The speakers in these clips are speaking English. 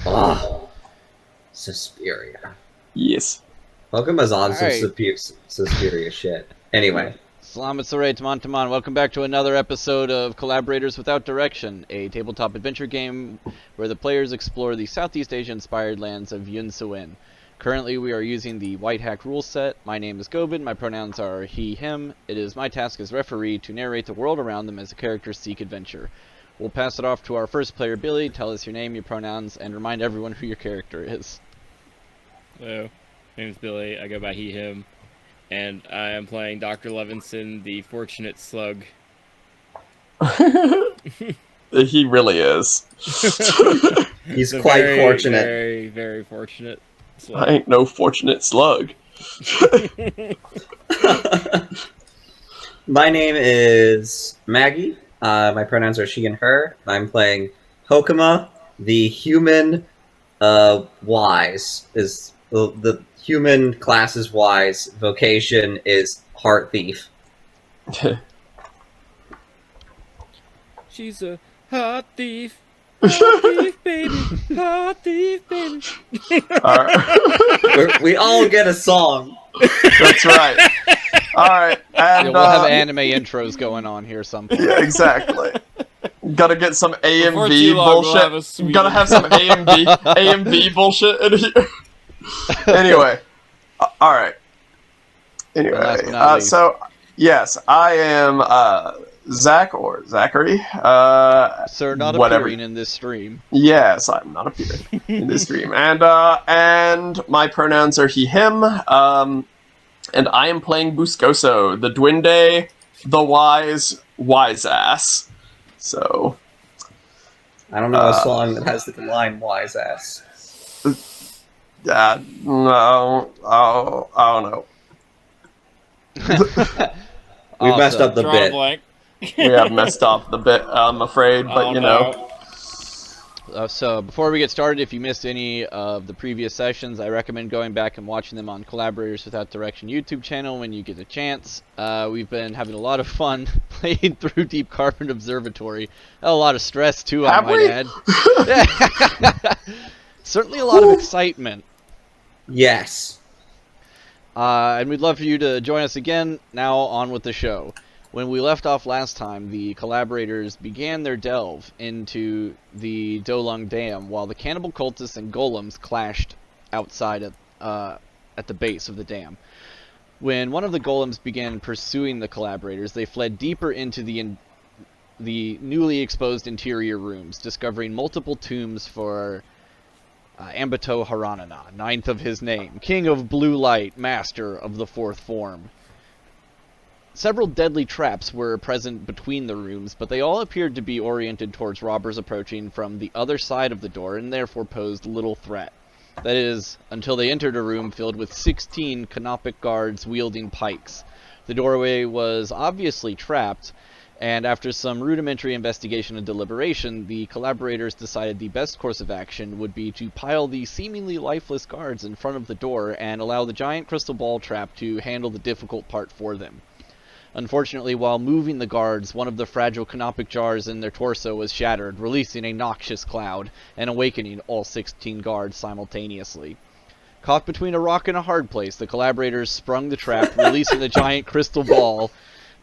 Oh, Suspiria. Yes. Welcome as on some Alright. Suspiria shit. Anyway. Salamat Saray, Taman Taman. Welcome back to another episode of Collaborators Without Direction, a tabletop adventure game where the players explore the Southeast Asia-inspired lands of Yoon-Suin. Currently, we are using the Whitehack rule set. My name is Gobin. My pronouns are he, him. It is my task as referee to narrate the world around them as the characters seek adventure. We'll pass it off to our first player, Billy. Tell us your name, your pronouns, and remind everyone who your character is. Hello, my name is Billy. I go by he, him. And I am playing Dr. Levinson, the Fortunate Slug. He really is. He's quite very, fortunate. Very, very fortunate slug. I ain't no fortunate slug. My name is Maggie. My pronouns are she and her. I'm playing Hokama, the human wise. Is the human class is wise. Vocation is heart thief. She's a hot thief. Hot thief, baby. Hot thief, baby. We all get a song. That's right. Alright, and Yeah, we'll have anime intros going on here sometime. yeah, exactly. Gotta get some Before AMV too long, we'll have a bullshit. sweet- Gotta have some AMV bullshit in here. Anyway. Alright. Anyway, last but not least. so, yes, I am, Zach, or Zachary, Sir, not whatever. appearing in this stream. Yes, I'm not appearing in this stream. And my pronouns are he, him, and I am playing Buscoso, the Duende, the wise ass. So, I don't know a song that has the line "wise ass." no, I don't know. We messed Awesome. up the Drawing a bit. blank. We have messed up the bit, I'm afraid, but Oh, you know. So before we get started, if you missed any of the previous sessions, I recommend going back and watching them on Collaborators Without Direction YouTube channel when you get a chance. We've been having a lot of fun playing through Deep Carbon Observatory. A lot of stress too, I Have might we? add. Certainly a lot of excitement. Yes. And we'd love for you to join us again. Now on with the show. When we left off last time, the collaborators began their delve into the Dolung Dam while the cannibal cultists and golems clashed outside at the base of the dam. When one of the golems began pursuing the collaborators, they fled deeper into the newly exposed interior rooms, discovering multiple tombs for Ambato Haranana, ninth of his name, king of blue light, master of the fourth form. Several deadly traps were present between the rooms, but they all appeared to be oriented towards robbers approaching from the other side of the door and therefore posed little threat. That is, until they entered a room filled with 16 canopic guards wielding pikes. The doorway was obviously trapped, and after some rudimentary investigation and deliberation, the collaborators decided the best course of action would be to pile the seemingly lifeless guards in front of the door and allow the giant crystal ball trap to handle the difficult part for them. Unfortunately, while moving the guards, one of the fragile canopic jars in their torso was shattered, releasing a noxious cloud and awakening all 16 guards simultaneously. Caught between a rock and a hard place, the collaborators sprung the trap, releasing the giant crystal ball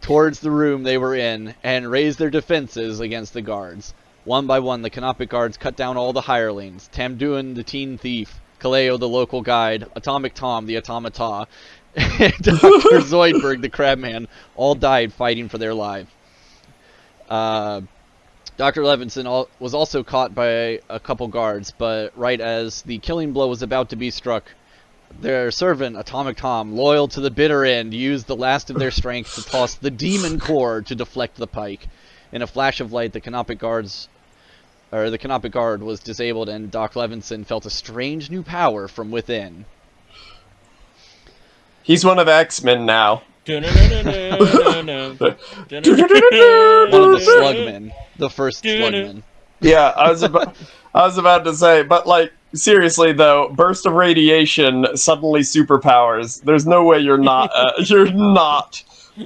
towards the room they were in, and raised their defenses against the guards. One by one, the canopic guards cut down all the hirelings, Tamduan the teen thief, Kaleo the local guide, Atomic Tom the automata, and Dr. Zoidberg the crabman all died fighting for their life. Dr. Levinson was also caught by a couple guards, but right as the killing blow was about to be struck, their servant, Atomic Tom, loyal to the bitter end, used the last of their strength to toss the demon core to deflect the pike. In a flash of light, the canopic guard was disabled, and Doc Levinson felt a strange new power from within. He's one of the X-Men now. One of the slugmen. The first slugman. Yeah, I was about to say, but like, seriously though, burst of radiation, suddenly superpowers. There's no way you're not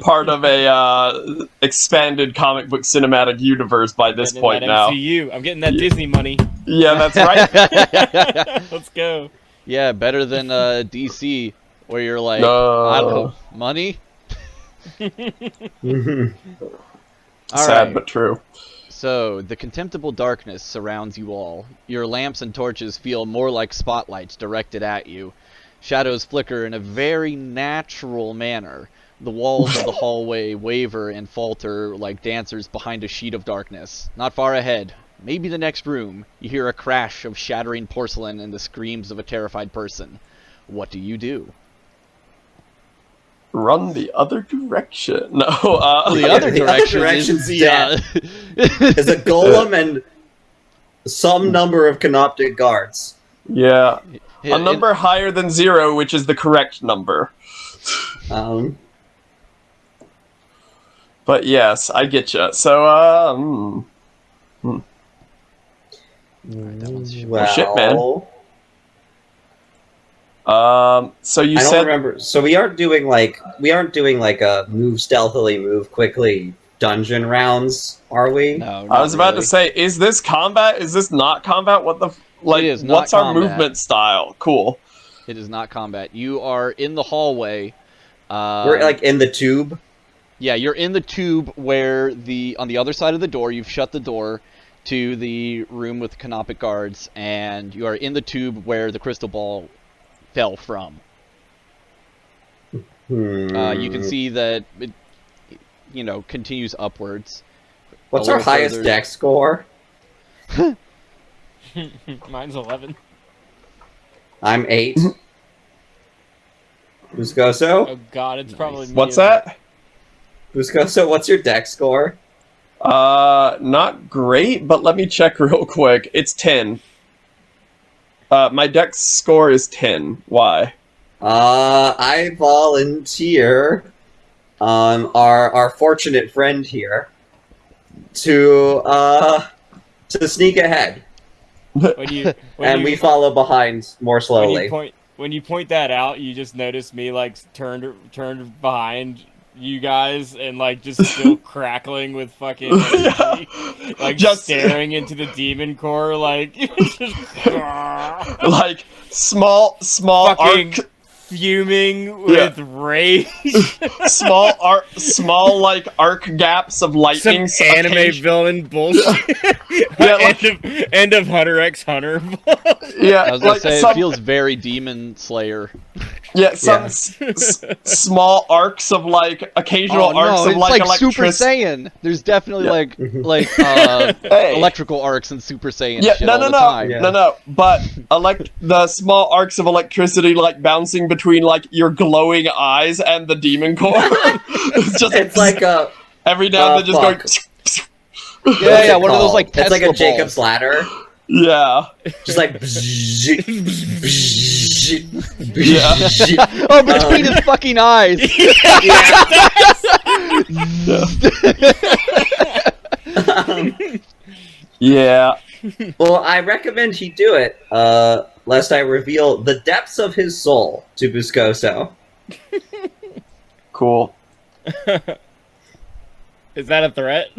part of a expanded comic book cinematic universe by this Getting point that now. MCU. I'm getting that Disney money. Yeah, that's right. Let's go. Yeah, better than DC, where you're like, No. I don't know, money? Sad but true. So, the contemptible darkness surrounds you all. Your lamps and torches feel more like spotlights directed at you. Shadows flicker in a very natural manner. The walls of the hallway waver and falter like dancers behind a sheet of darkness. Not far ahead, maybe the next room, you hear a crash of shattering porcelain and the screams of a terrified person. What do you do? Run the other direction. No, The other direction direction's is dead. There's a golem and some number of canoptic guards. yeah. A number higher than 0, which is the correct number. But yes, I get you. So, Alright, that one's shit. Well, shit, man. So you I don't said remember. So we aren't doing like a move stealthily, move quickly dungeon rounds, are we? No, I was not about really. to say, is this combat? Is this not combat? What the like? It is not What's our combat. movement style? Cool. It is not combat. You are in the hallway. We're like in the tube. Yeah, you're in the tube where on the other side of the door, you've shut the door to the room with the canopic guards, and you are in the tube where the crystal ball fell from. You can see that it, continues upwards. What's a our little highest further. dex score? Mine's 11. I'm 8. Buscoso? Oh god, it's probably me. What's that? Buscoso, what's your dex score? Not great, but let me check real quick. It's 10. My dex score is 10. Why? I volunteer our fortunate friend here to sneak ahead, and we follow behind more slowly. When you point that out, you just notice me like turned behind you guys and like just still crackling with fucking energy, like Just- staring into the demon core, like Like small fucking arc, fuming with rage. small like arc gaps of Some lightning. anime villain bullshit. Yeah, like- end of Hunter x Hunter. Yeah, I was gonna like say, some, it feels very Demon Slayer. yeah, some Yeah. small arcs of like occasional Oh arcs no, of it's like Super electricity. Saiyan. There's definitely Yeah. like Hey. electrical arcs in Super Saiyan Yeah, shit no, all no, the no, time. Yeah. no. But the small arcs of electricity like bouncing between like your glowing eyes and the demon core. It's like a every now and then just fuck. going. Yeah, one of those like it's like a Tesla Jacob's balls. ladder, Yeah. just like Oh, between his fucking eyes. Yeah. Well, I recommend he do it, lest I reveal the depths of his soul to Buscoso. Cool. Is that a threat?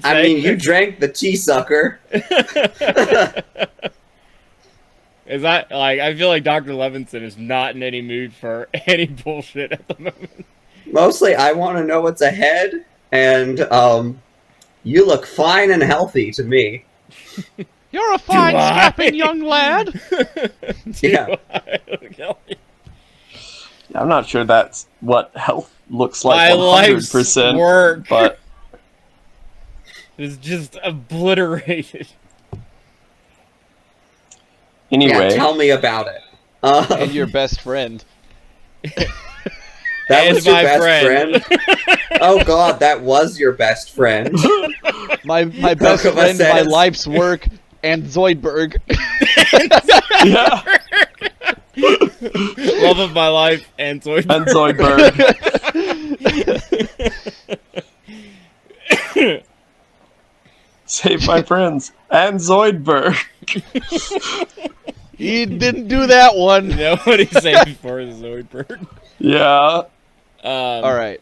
I mean, you drank the tea sucker. Is that like? I feel like Dr. Levinson is not in any mood for any bullshit at the moment. Mostly, I want to know what's ahead, and you look fine and healthy to me. You're a fine, I? strapping young lad. Yeah. I'm not sure that's what health looks like My life's 100%. work But is just obliterated. anyway, Yeah, tell me about it. And your best friend. That and was your my best friend. Oh god, that was your best friend. My best Kokova friend, my says. life's work, and Zoidberg. yeah, Love of my life and Zoidberg. and Zoidberg. Save my friends and Zoidberg. He didn't do that one. You know what he said before the Zoidberg? Yeah. All right.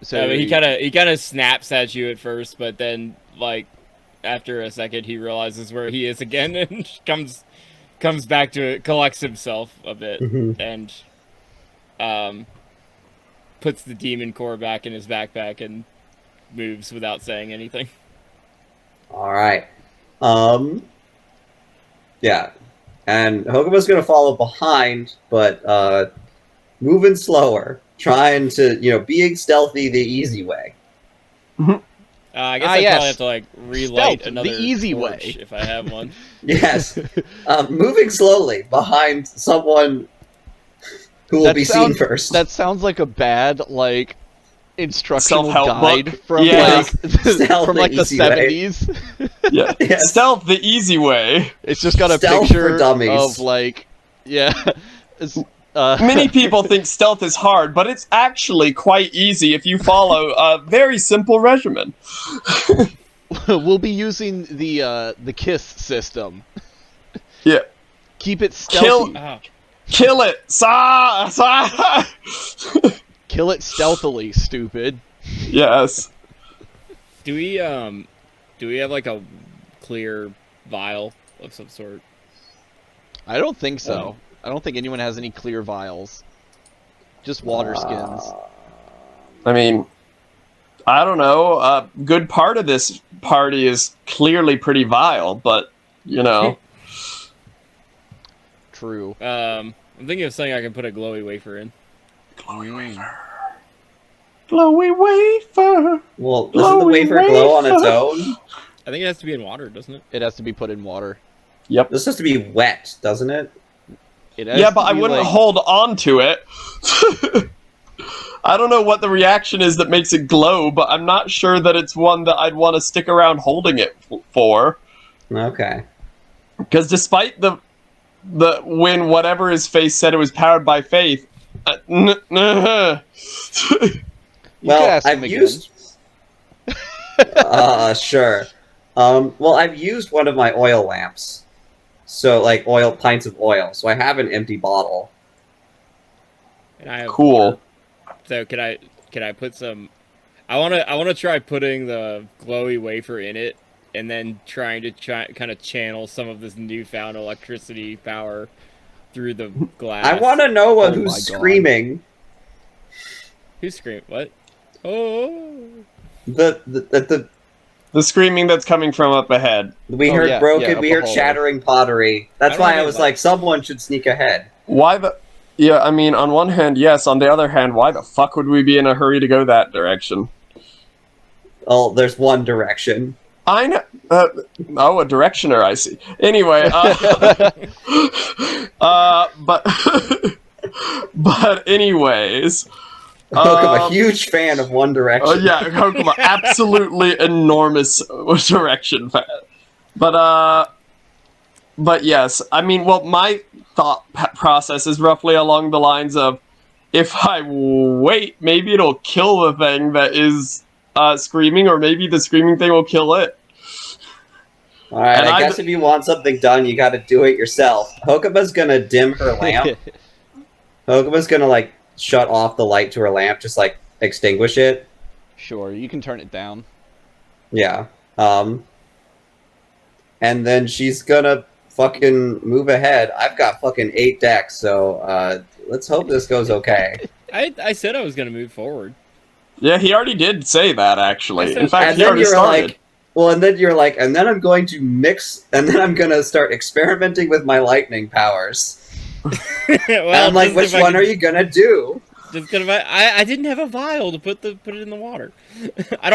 So he kind of snaps at you at first, but then like after a second he realizes where he is again and comes back to it, collects himself a bit, and puts the demon core back in his backpack and moves without saying anything. All right. Yeah. And Hokuma's going to follow behind, but moving slower, trying to, being stealthy the easy way. I guess I yes. probably have to like relight Stealth, another the easy torch way. if I have one. Yes. Moving slowly behind someone who will be seen first. That sounds like a bad, like, instructional Self-help guide book. from, Yeah. from like the 70s. Yeah. Yes. Stealth the easy way. It's just got a Stealth picture for dummies. of, like, yeah. Many people think stealth is hard, but it's actually quite easy if you follow a very simple regimen. We'll be using the KISS system. Yeah. Keep it stealthy. Kill it! Kill it stealthily, stupid. Yes. Do we have like a clear vial of some sort? I don't think so. I don't think anyone has any clear vials. Just water skins. I mean, I don't know. A good part of this party is clearly pretty vile, but, True. I'm thinking of something I can put a glowy wafer in. Glowy wafer. Glowy wafer. Well, doesn't the wafer glow on its own? I think it has to be in water, doesn't it? It has to be put in water. Yep. This has to be wet, doesn't it? Yeah, but I wouldn't hold on to it. I don't know what the reaction is that makes it glow, but I'm not sure that it's one that I'd want to stick around holding it for. Okay. Because despite the when whatever his face said it was powered by faith, Well, I've used. Sure. Well, I've used one of my oil lamps. So, like, pints of oil. So I have an empty bottle. And I have cool. So can I put some? I wanna try putting the glowy wafer in it, and then trying to kind of channel some of this newfound electricity power through the glass. I want to know Oh who's my God. screaming. Who's screaming? What? Oh. The screaming that's coming from up ahead. We heard yeah, broken, up we the heard hallway. shattering pottery. That's I don't why have I was any like, someone should sneak ahead. Why the... Yeah, I mean, on one hand, yes. On the other hand, why the fuck would we be in a hurry to go that direction? Oh, there's one direction. I know... a directioner, I see. Anyway, but anyways... I'm a huge fan of One Direction. Yeah, Kokuma, absolutely enormous direction fan. But yes, I mean, well, my thought process is roughly along the lines of, if I wait, maybe it'll kill the thing that is screaming, or maybe the screaming thing will kill it. Alright, I guess if you want something done, you gotta do it yourself. Hokuma's gonna dim her lamp. Hokuma's gonna, like, shut off the light to her lamp, just, like, extinguish it. Sure, you can turn it down. Yeah. And then she's gonna fucking move ahead. I've got fucking 8 decks, so, let's hope this goes okay. I said I was gonna move forward. Yeah, he already did say that, actually. In fact, And he then already you're started. like, well, and then you're like, and then I'm going to mix, and then I'm gonna start experimenting with my lightning powers. Well, And I'm like, just which if I one could- are you gonna do? Just gonna, I didn't have a vial to put it in the water. I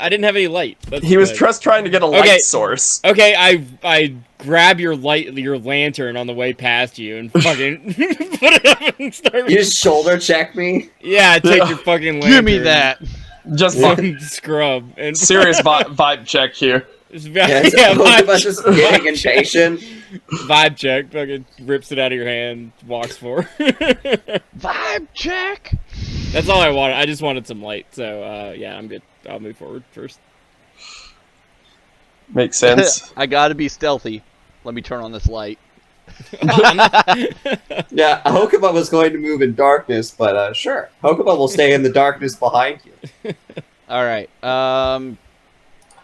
didn't have any light. He was just trying to get a light source. Okay, I grab your lantern on the way past you and fucking put it up and start. You just shoulder check me? Yeah, take your fucking lantern. Give me that. Just Fucking scrub and serious vibe check here. Hokuma's just getting impatient. Vibe check. Fucking rips it out of your hand. Walks forward. Vibe check. That's all I wanted. I just wanted some light. So yeah, I'm good. I'll move forward first. Makes sense. I gotta be stealthy. Let me turn on this light. Yeah, Hokuba was going to move in darkness, but sure. Hokuba will stay in the darkness behind you. All right.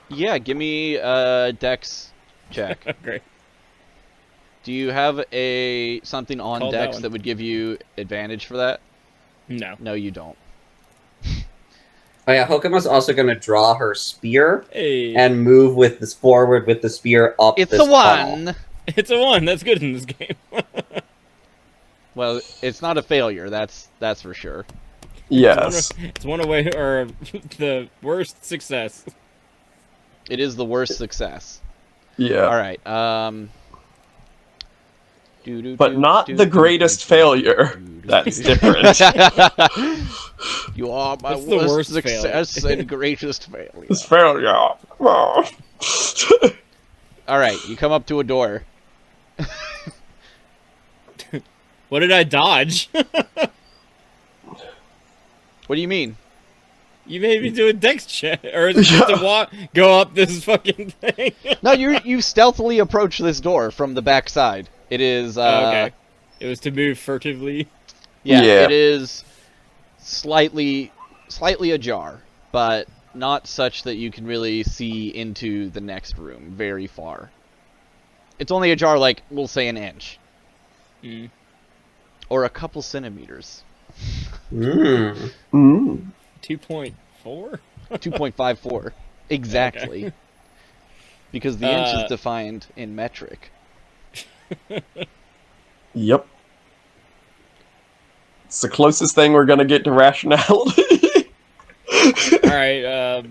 Yeah, give me a dex check. Great. Do you have something on Called that dex one. that would give you advantage for that? No. No, you don't. Oh yeah, Hokuba's also going to draw her spear Hey. and move with this forward with the spear up It's this a tunnel. 1! It's a 1. That's good in this game. Well, it's not a failure, that's for sure. Yes. It's one away, or the worst success. It is the worst success. Yeah. Alright, But not the greatest failure. That's different. You are my What's the worst worst success and greatest failure. It's failure. Oh. Alright, you come up to a door. What did I dodge? What do you mean? You made me do a dex check, or just to go up this fucking thing. No, you stealthily approach this door from the back side. It is Okay. It was to move furtively. Yeah, Yeah. it is slightly ajar, but not such that you can really see into the next room very far. It's only ajar, like, we'll say an inch. Mm. Or a couple centimeters. 2.4? 2.54. Exactly. Okay. Because the inch is defined in metric. Yep. It's the closest thing we're gonna get to rationality. Alright,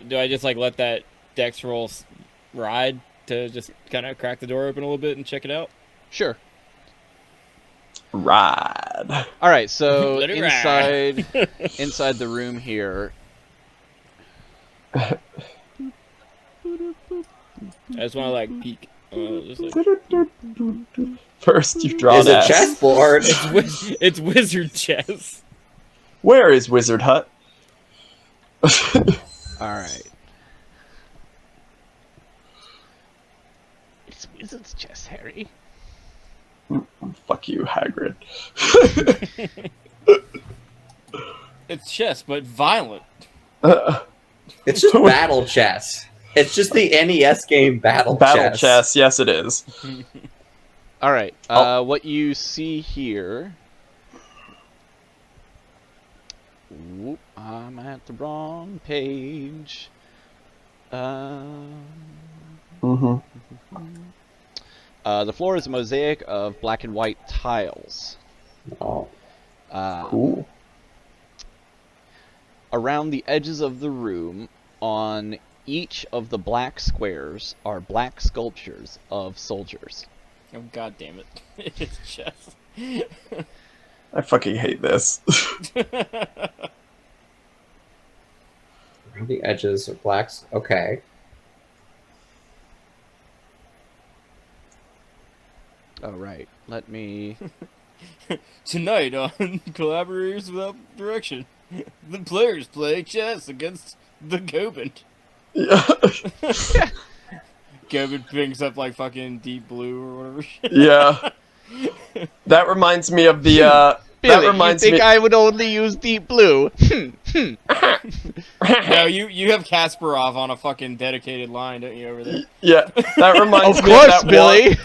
do I just, like, let that dex roll ride to just kind of crack the door open a little bit and check it out? Sure. Ride. Alright, so Let it ride. inside the room here. I just want to, like, peek. Just, like, First, you draw Is an a S. chessboard. it's wizard chess. Where is Wizard Hut? Alright. It's wizard's chess, Harry. Fuck you, Hagrid. It's chess, but violent. It's just battle chess. It's just the NES game Battle Chess, yes it is. Alright, what you see here... Whoop, I'm at the wrong page. Mm-hmm. The floor is a mosaic of black and white tiles. Oh. Cool. Around the edges of the room, on each of the black squares, are black sculptures of soldiers. Oh, god damn it. It's chess. I fucking hate this. Around the edges are blacks. Okay. Alright, let me... Tonight on Collaborators Without Direction, the players play chess against the Gobin. Yeah. Gobin picks up like fucking Deep Blue or whatever shit. Yeah. That reminds me of the, Billy, that reminds you think me... I would only use deep blue? No, you have Kasparov on a fucking dedicated line, don't you, over there? Yeah, that reminds Of me course, of that Billy!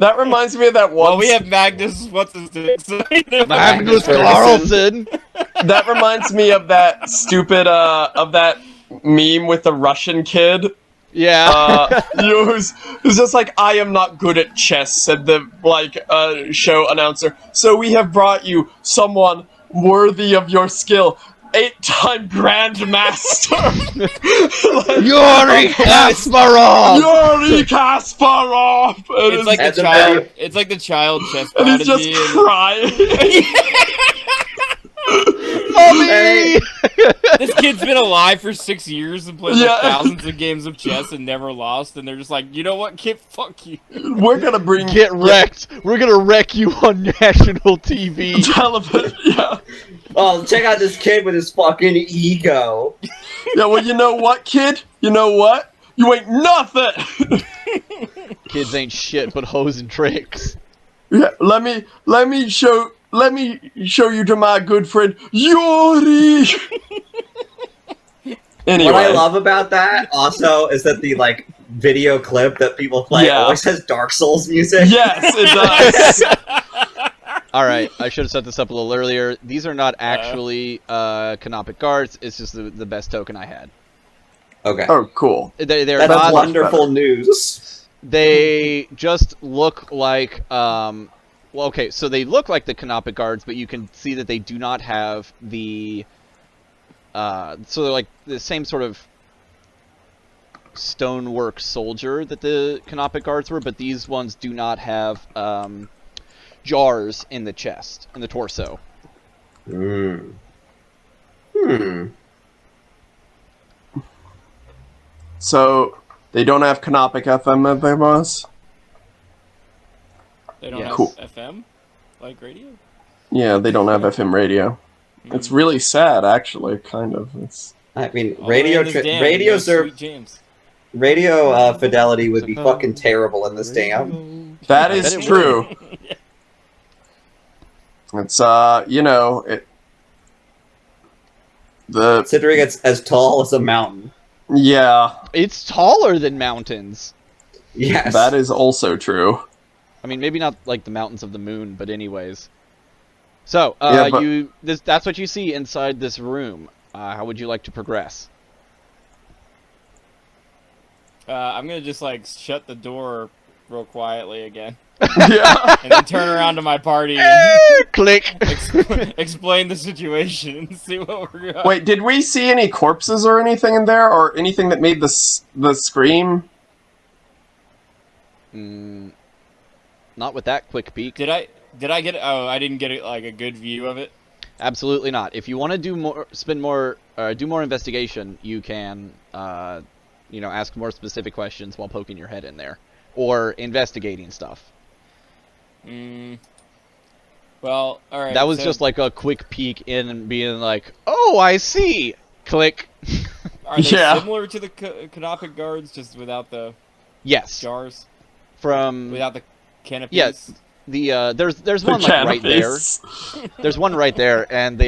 That reminds me of that one... Well, we have Magnus, what's his name? Magnus Carlsen! That reminds me of that stupid, of that meme with the Russian kid. Yeah. Who's just like, I am not good at chess, said the, like, show announcer. So we have brought you someone worthy of your skill. 8-time Grandmaster! Yuri Kasparov! Yuri Kasparov! And It's like the As a child. very- It's like the child chess and he's prodigy. just crying. Mommy! This kid's been alive for 6 years and played Yeah. like thousands of games of chess and never lost. And they're just like, you know what, kid, fuck you. We're gonna bring... Get wrecked! We're gonna wreck you on national TV! Television, yeah. Oh, check out this kid with his fucking ego. Yeah, well, you know what, kid? You know what? You ain't nothing! Kids ain't shit but hoes and tricks. Yeah, let me show you to my good friend Yori. Anyway, What I love about that also is that the like video clip that people play always has Dark Souls music. Yes, it does. All right, I should have set this up a little earlier. These are not actually canopic guards. It's just the best token I had. Okay. Oh, cool. They're That's not wonderful news. They just look like well, okay, so they look like the canopic guards, but you can see that they do not have the so they're like the same sort of stonework soldier that the canopic guards were, but these ones do not have jars in the chest, in the torso. So they don't have canopic FM at their boss? They don't have cool. FM? Like radio? Yeah, they don't have FM radio. It's really sad, actually, kind of. I mean, radio fidelity would be fucking terrible in this dam. That is true. It's considering it's as tall as a mountain. Yeah. It's taller than mountains. Yes. That is also true. I mean, maybe not like the mountains of the moon, but anyways. So, that's what you see inside this room. How would you like to progress? I'm gonna just like shut the door real quietly again. Yeah. And then turn around to my party and Click. explain the situation and see what we're doing. Wait, did we see any corpses or anything in there, or anything that made the scream? Not with that quick peek. Did I get? Oh, I didn't get like a good view of it. Absolutely not. If you want to do more investigation, you can, ask more specific questions while poking your head in there, or investigating stuff. Well, all right. That was just like a quick peek in and being like, "Oh, I see." Click. Are they similar to the canopic guards, just without the jars? Without the canopies? Yes. There's one like right there. There's one right there, and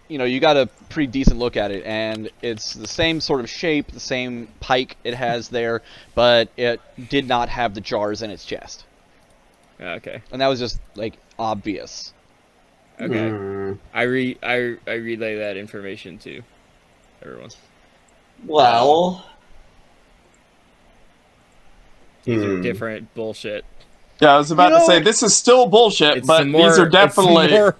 you got a pretty decent look at it, and it's the same sort of shape, the same pike it has there, but it did not have the jars in its chest. Okay. And that was just like obvious. Okay. I relay that information to everyone. Well, these are different bullshit. Yeah, I was about to say this is still bullshit, but these are definitely.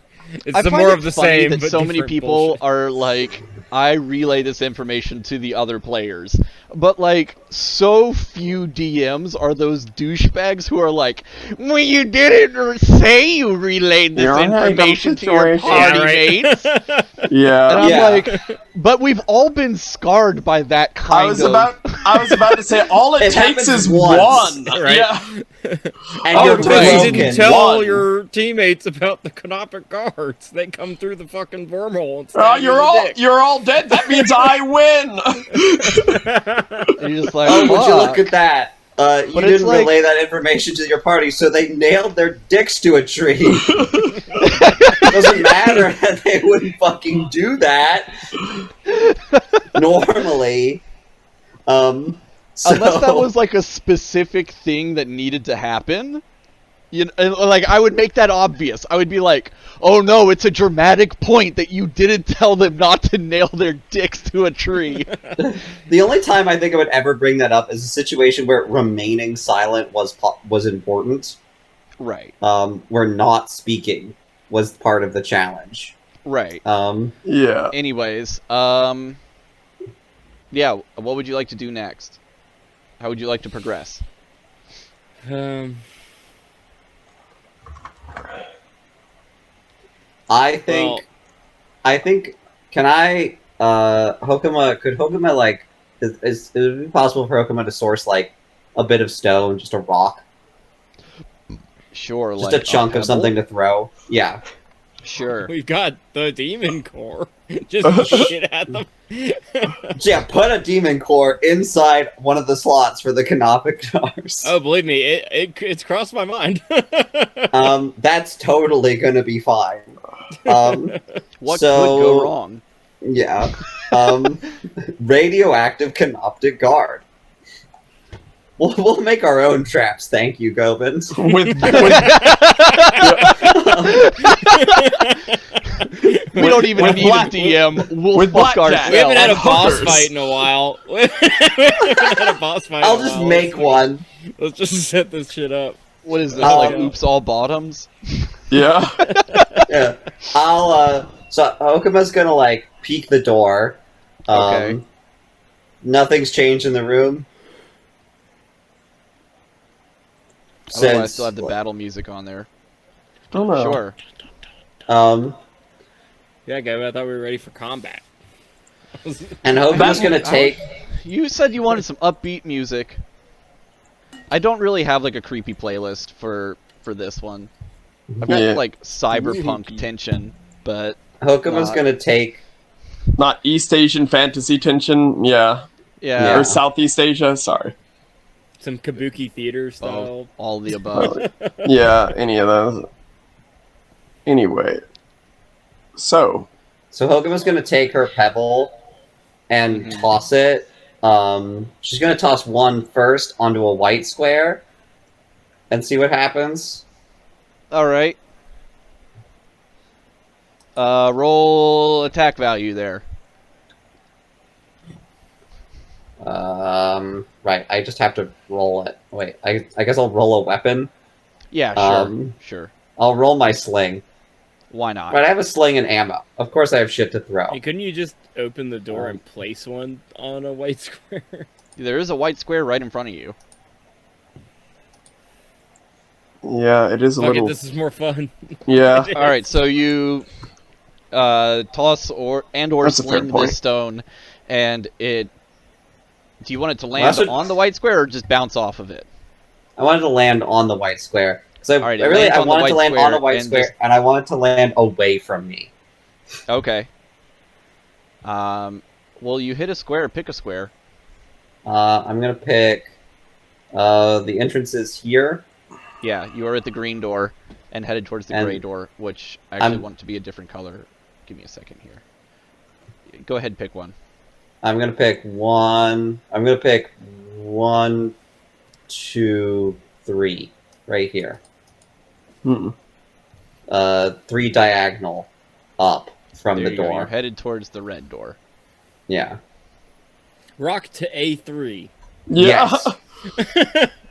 It's more of the same. That but so many people bullshit. are like, I relay this information to the other players, but like, so few DMs are those douchebags who are like, well, you didn't say you relayed this information to your party mates. Yeah, and I'm like, but we've all been scarred by that kind I was about to say all it takes is once, one, right? Yeah. And you're because you didn't tell One. your teammates about the canopic guards. They come through the fucking wormhole. You're all dead. That means I win. You're just like, would you look at that? You But didn't like- relay that information to your party, so they nailed their dicks to a tree. Doesn't matter that they wouldn't fucking do that normally. Unless that was like a specific thing that needed to happen. Like, I would make that obvious. I would be like, oh no, it's a dramatic point that you didn't tell them not to nail their dicks to a tree. The only time I think I would ever bring that up is a situation where remaining silent was important. Right. Where not speaking was part of the challenge. Right. Yeah. Anyways, yeah, what would you like to do next? How would you like to progress? I think, can I, could Hokuma, like, is it be possible for Hokuma to source, like, a bit of stone, just a rock? Sure, Just like a chunk of pebble? something to throw? Yeah. Sure. We've got the demon core. Just shoot at them. Yeah, put a demon core inside one of the slots for the canopic jars. Oh, believe me, it's crossed my mind. That's totally gonna be fine. What could go wrong? Yeah. Radioactive canoptic guard. We'll make our own traps, thank you, Gobin. We don't even need a DM. We'll fuck ourselves. We haven't had a boss fight in a while. We haven't had a boss fight. I'll just make one. Let's just set this shit up. What is this, like Oops All Bottoms? Yeah. Yeah. So Okuma's gonna, like, peek the door. Okay. Nothing's changed in the room. I still have the battle music on there. Oh no. Sure. Yeah, Gavin, I thought we were ready for combat. And Okuma's gonna take... You said you wanted some upbeat music. I don't really have, like, a creepy playlist for this one. I've got, like, cyberpunk tension, but... Okuma's gonna take... Not East Asian fantasy tension, yeah. Yeah. Or Southeast Asia, sorry. Some kabuki theater style. All the above. Yeah, any of those. Anyway. So Okuma's gonna take her pebble and toss it. She's gonna toss one first onto a white square and see what happens. Alright. Roll attack value there. Right, I just have to roll it. Wait, I guess I'll roll a weapon. Yeah, sure. Sure. I'll roll my sling. Why not? Right, I have a sling and ammo. Of course I have shit to throw. Hey, couldn't you just open the door and place one on a white square? There is a white square right in front of you. yeah, it is a little. This is more fun. Yeah. Alright, so you toss or That's a fair sling point. this stone, and it... Do you want it to land on the white square or just bounce off of it? I wanted to land on the white square. Because I Alright, wanted to land on the white and square, and I wanted to land away from me. Okay. Well, you hit a square. Pick a square. I'm gonna pick the entrances here. Yeah, you are at the green door and headed towards the gray door, which I actually want to be a different color. Give me a second here. Go ahead and pick one. I'm gonna pick one. I'm gonna pick 1, 2, 3 right here. 3 diagonal up from There the you go. door. You're headed towards the red door. Yeah. Rock to A3. Yeah. Yes.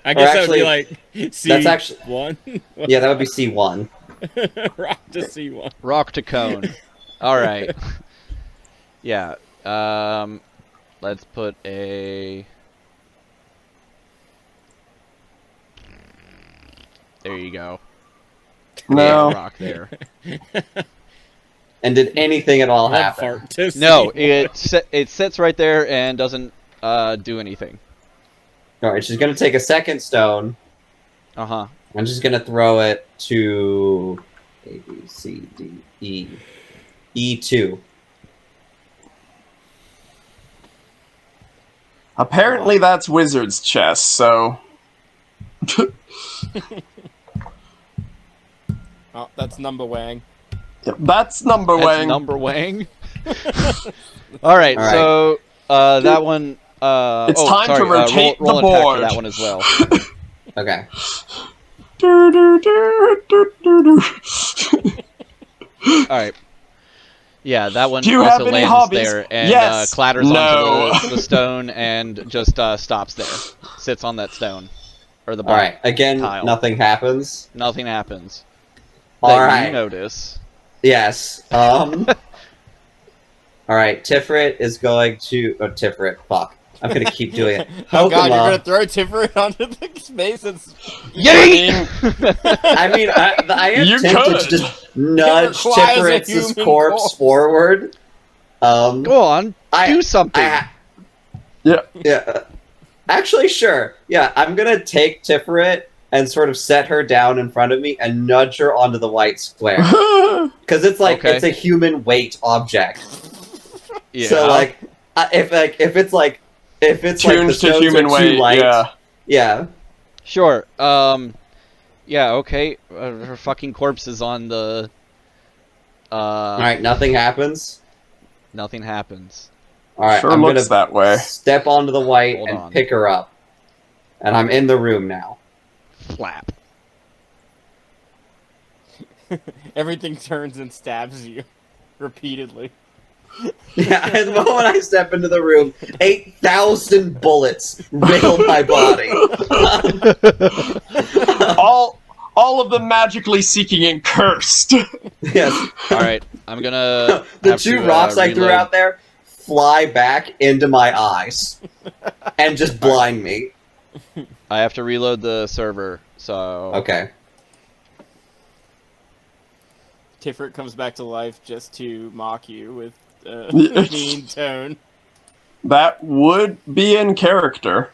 I guess that would actually, be like C1. that's actually yeah, that would be C1. Rock to C1. Rock to cone. All right. Yeah. Let's put a... There you go. No. Rock there. And did anything at all Blood happen? fart to No, C1. it sits right there and doesn't do anything. Alright, she's gonna take a second stone. Uh-huh. I'm just gonna throw it to A, B, C, D, E. E2. Apparently that's Wizard's chess, so... Oh, that's number Wang. That's number That's Wang. number Wang. Alright, so that one... It's time to rotate roll the attack board. for that one as well. Okay. Alright. Yeah, that one Do you have also any lands hobbies? there and Yes. clatters No. onto the stone and just stops there. Sits on that stone. Or the Alright, again, tile. nothing happens. Nothing happens. That you Alright. notice. Yes. Alright, Tiferet is going to... Oh, Tiferet, fuck. I'm gonna keep doing it. Oh god, you're Hokuma. gonna throw Tiferet onto the space and... I mean, I am You tempted could. to just nudge requires a Tiferet's human corpse corpse. forward. Go on, do something. Yeah. Actually, sure. Yeah, I'm gonna take Tiferet and sort of set her down in front of me and nudge her onto the white square. Because it's like, Okay. it's a human weight object. Yeah. So like, if it's like tuned the to stones human are too weight, light, yeah. Sure. Yeah. Okay. Her fucking corpse is on the. All right, nothing happens. Nothing happens. All right, Sure I'm looks gonna that way. step onto the white Hold and on. pick her up, and I'm in the room now. Flap. Everything turns and stabs you repeatedly. Yeah, at the moment I step into the room, 8,000 bullets riddle my body. All of them magically seeking and cursed. Yes. All right. I'm gonna. The have two to, rocks I threw reload. out there fly back into my eyes and just blind me. I have to reload the server. So. Okay. Tiferet comes back to life just to mock you with Yes. mean tone. That would be in character.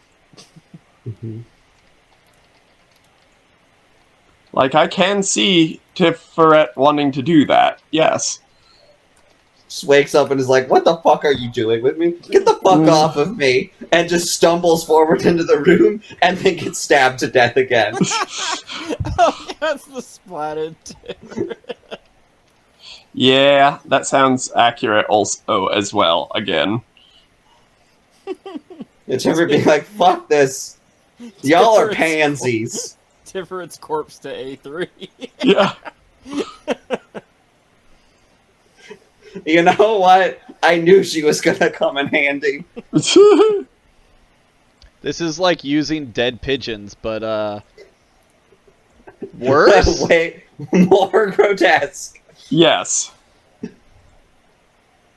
Like, I can see Tiferet wanting to do that, yes. Just wakes up and is like, "What the fuck are you doing with me? Get the fuck off of me!" And just stumbles forward into the room and then gets stabbed to death again. Oh, that's the splatted Tiferet. Yeah, that sounds accurate also as well, again. It's ever being like, "Fuck this! Y'all are Tiferet's pansies." Tiferet's corpse to A3. Yeah. You know what? I knew she was gonna come in handy. This is like using dead pigeons, but worse. Way more grotesque. Yes.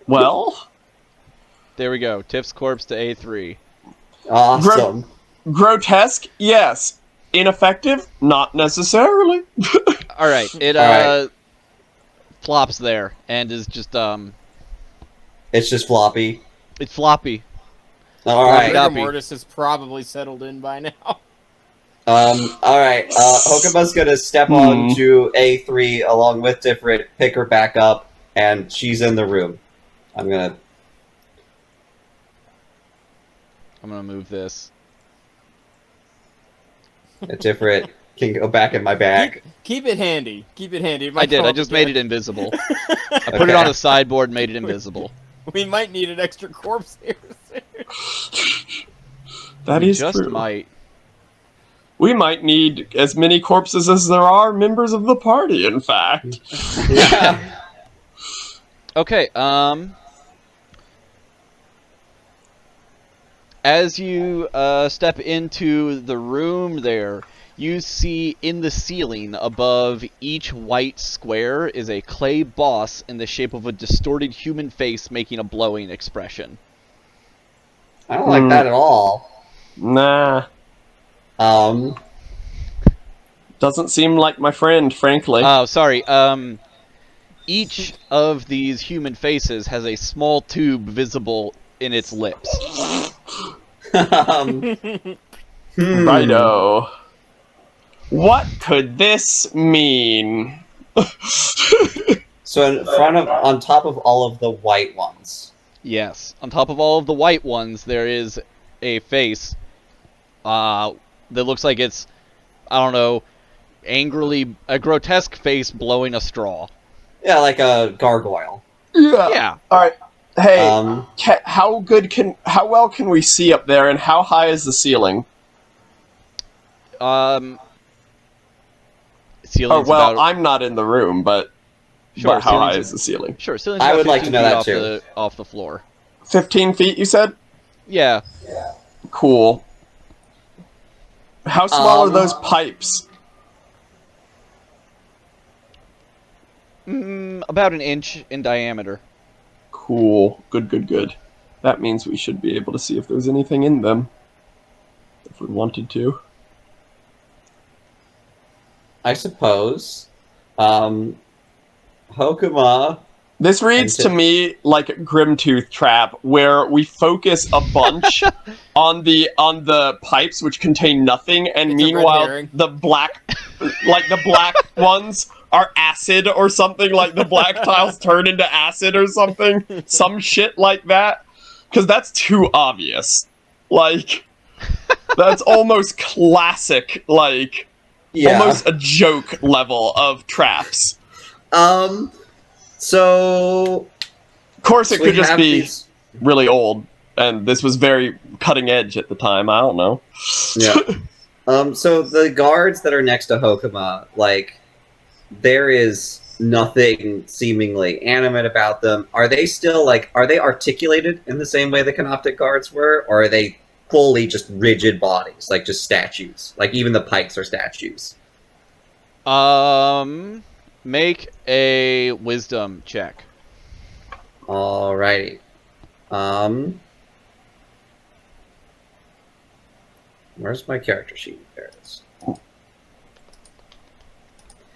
Well, There we go. Tiff's corpse to A3. Awesome. grotesque, yes. Ineffective, not necessarily. All right. It All right. flops there and is just It's just floppy. it's floppy. All right. Rigor Rigor mortis has probably settled in by now. All right. Hokuma's gonna step on to A3 along with Tiferet, pick her back up, and she's in the room. I'm gonna move this. Tiferet can go back in my bag. Keep it handy. Keep it handy. I did. I just made it invisible. I put it on the sideboard, made it invisible. We might need an extra corpse here soon. That We is just true. might. We might need as many corpses as there are members of the party, in fact. Yeah. Okay, as you step into the room there, you see in the ceiling above each white square is a clay boss in the shape of a distorted human face making a blowing expression. I don't like that at all. Nah. Doesn't seem like my friend, frankly. Oh, sorry. Each of these human faces has a small tube visible in its lips. Righto. What could this mean? So in front of, on top of all of the white ones. Yes. On top of all of the white ones, there is a face that looks like it's, I don't know, a grotesque face blowing a straw. Yeah, like a gargoyle. Yeah. All right. Hey, how well can we see up there, and how high is the ceiling? Ceiling's well, about... I'm not in the room, but, Sure, but how high ceiling's- is the ceiling? Sure, ceiling's I about would like to 15 know feet that off too. off the floor. 15 feet, you said? Yeah. Cool. How small are those pipes? About an inch in diameter. Cool. Good. That means we should be able to see if there's anything in them. If we wanted to. I suppose. Hokuma. This reads to me like a Grimtooth trap, where we focus a bunch on the pipes which contain nothing, and It's a red meanwhile herring. the black ones are acid or something, like the black tiles turn into acid or something. Some shit like that. Because that's too obvious. Like, that's almost classic, like, almost a joke level of traps. So... Of course, it could just be really old, and this was very cutting edge at the time, I don't know. Yeah. So the guards that are next to Hokuma, like, there is nothing seemingly animate about them. Are they still, like, are they articulated in the same way the Canoptic guards were, or are they fully just rigid bodies, like just statues? Like, even the pikes are statues. Make a wisdom check. Alrighty. Where's my character sheet? There it is.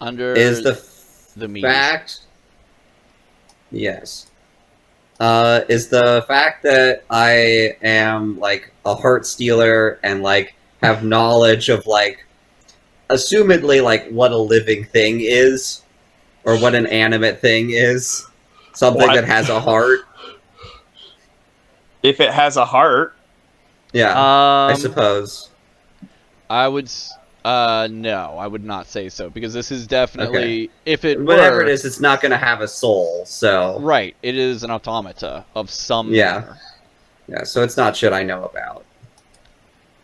Under is the meat. fact... Yes. Is the fact that I am, like, a heart stealer and, like, have knowledge of, like, assumedly, like, what a living thing is, or what an animate thing is, something that has a heart. If it has a heart. Yeah, I suppose. I would... no, I would not say so, because this is definitely... Okay. If it Whatever were, it is, it's not going to have a soul, so... Right, it is an automata of some manner. Yeah, so it's not shit I know about.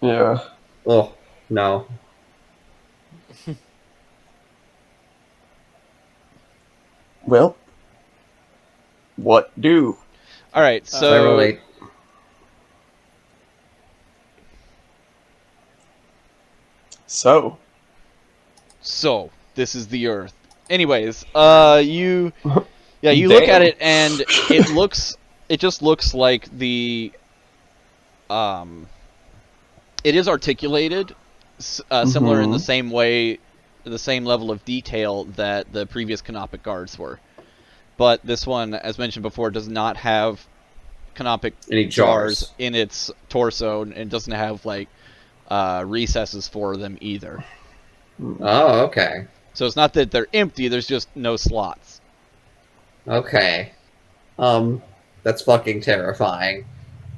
Yeah. Oh, no. Well, what do? Alright, so... So, this is the Earth. Anyways, you look at it and it just looks like the, it is articulated, similar in the same way, the same level of detail that the previous Canopic guards were. But this one, as mentioned before, does not have Canopic jars in its torso, and doesn't have, like, recesses for them either. Oh, okay. So it's not that they're empty, there's just no slots. Okay. That's fucking terrifying.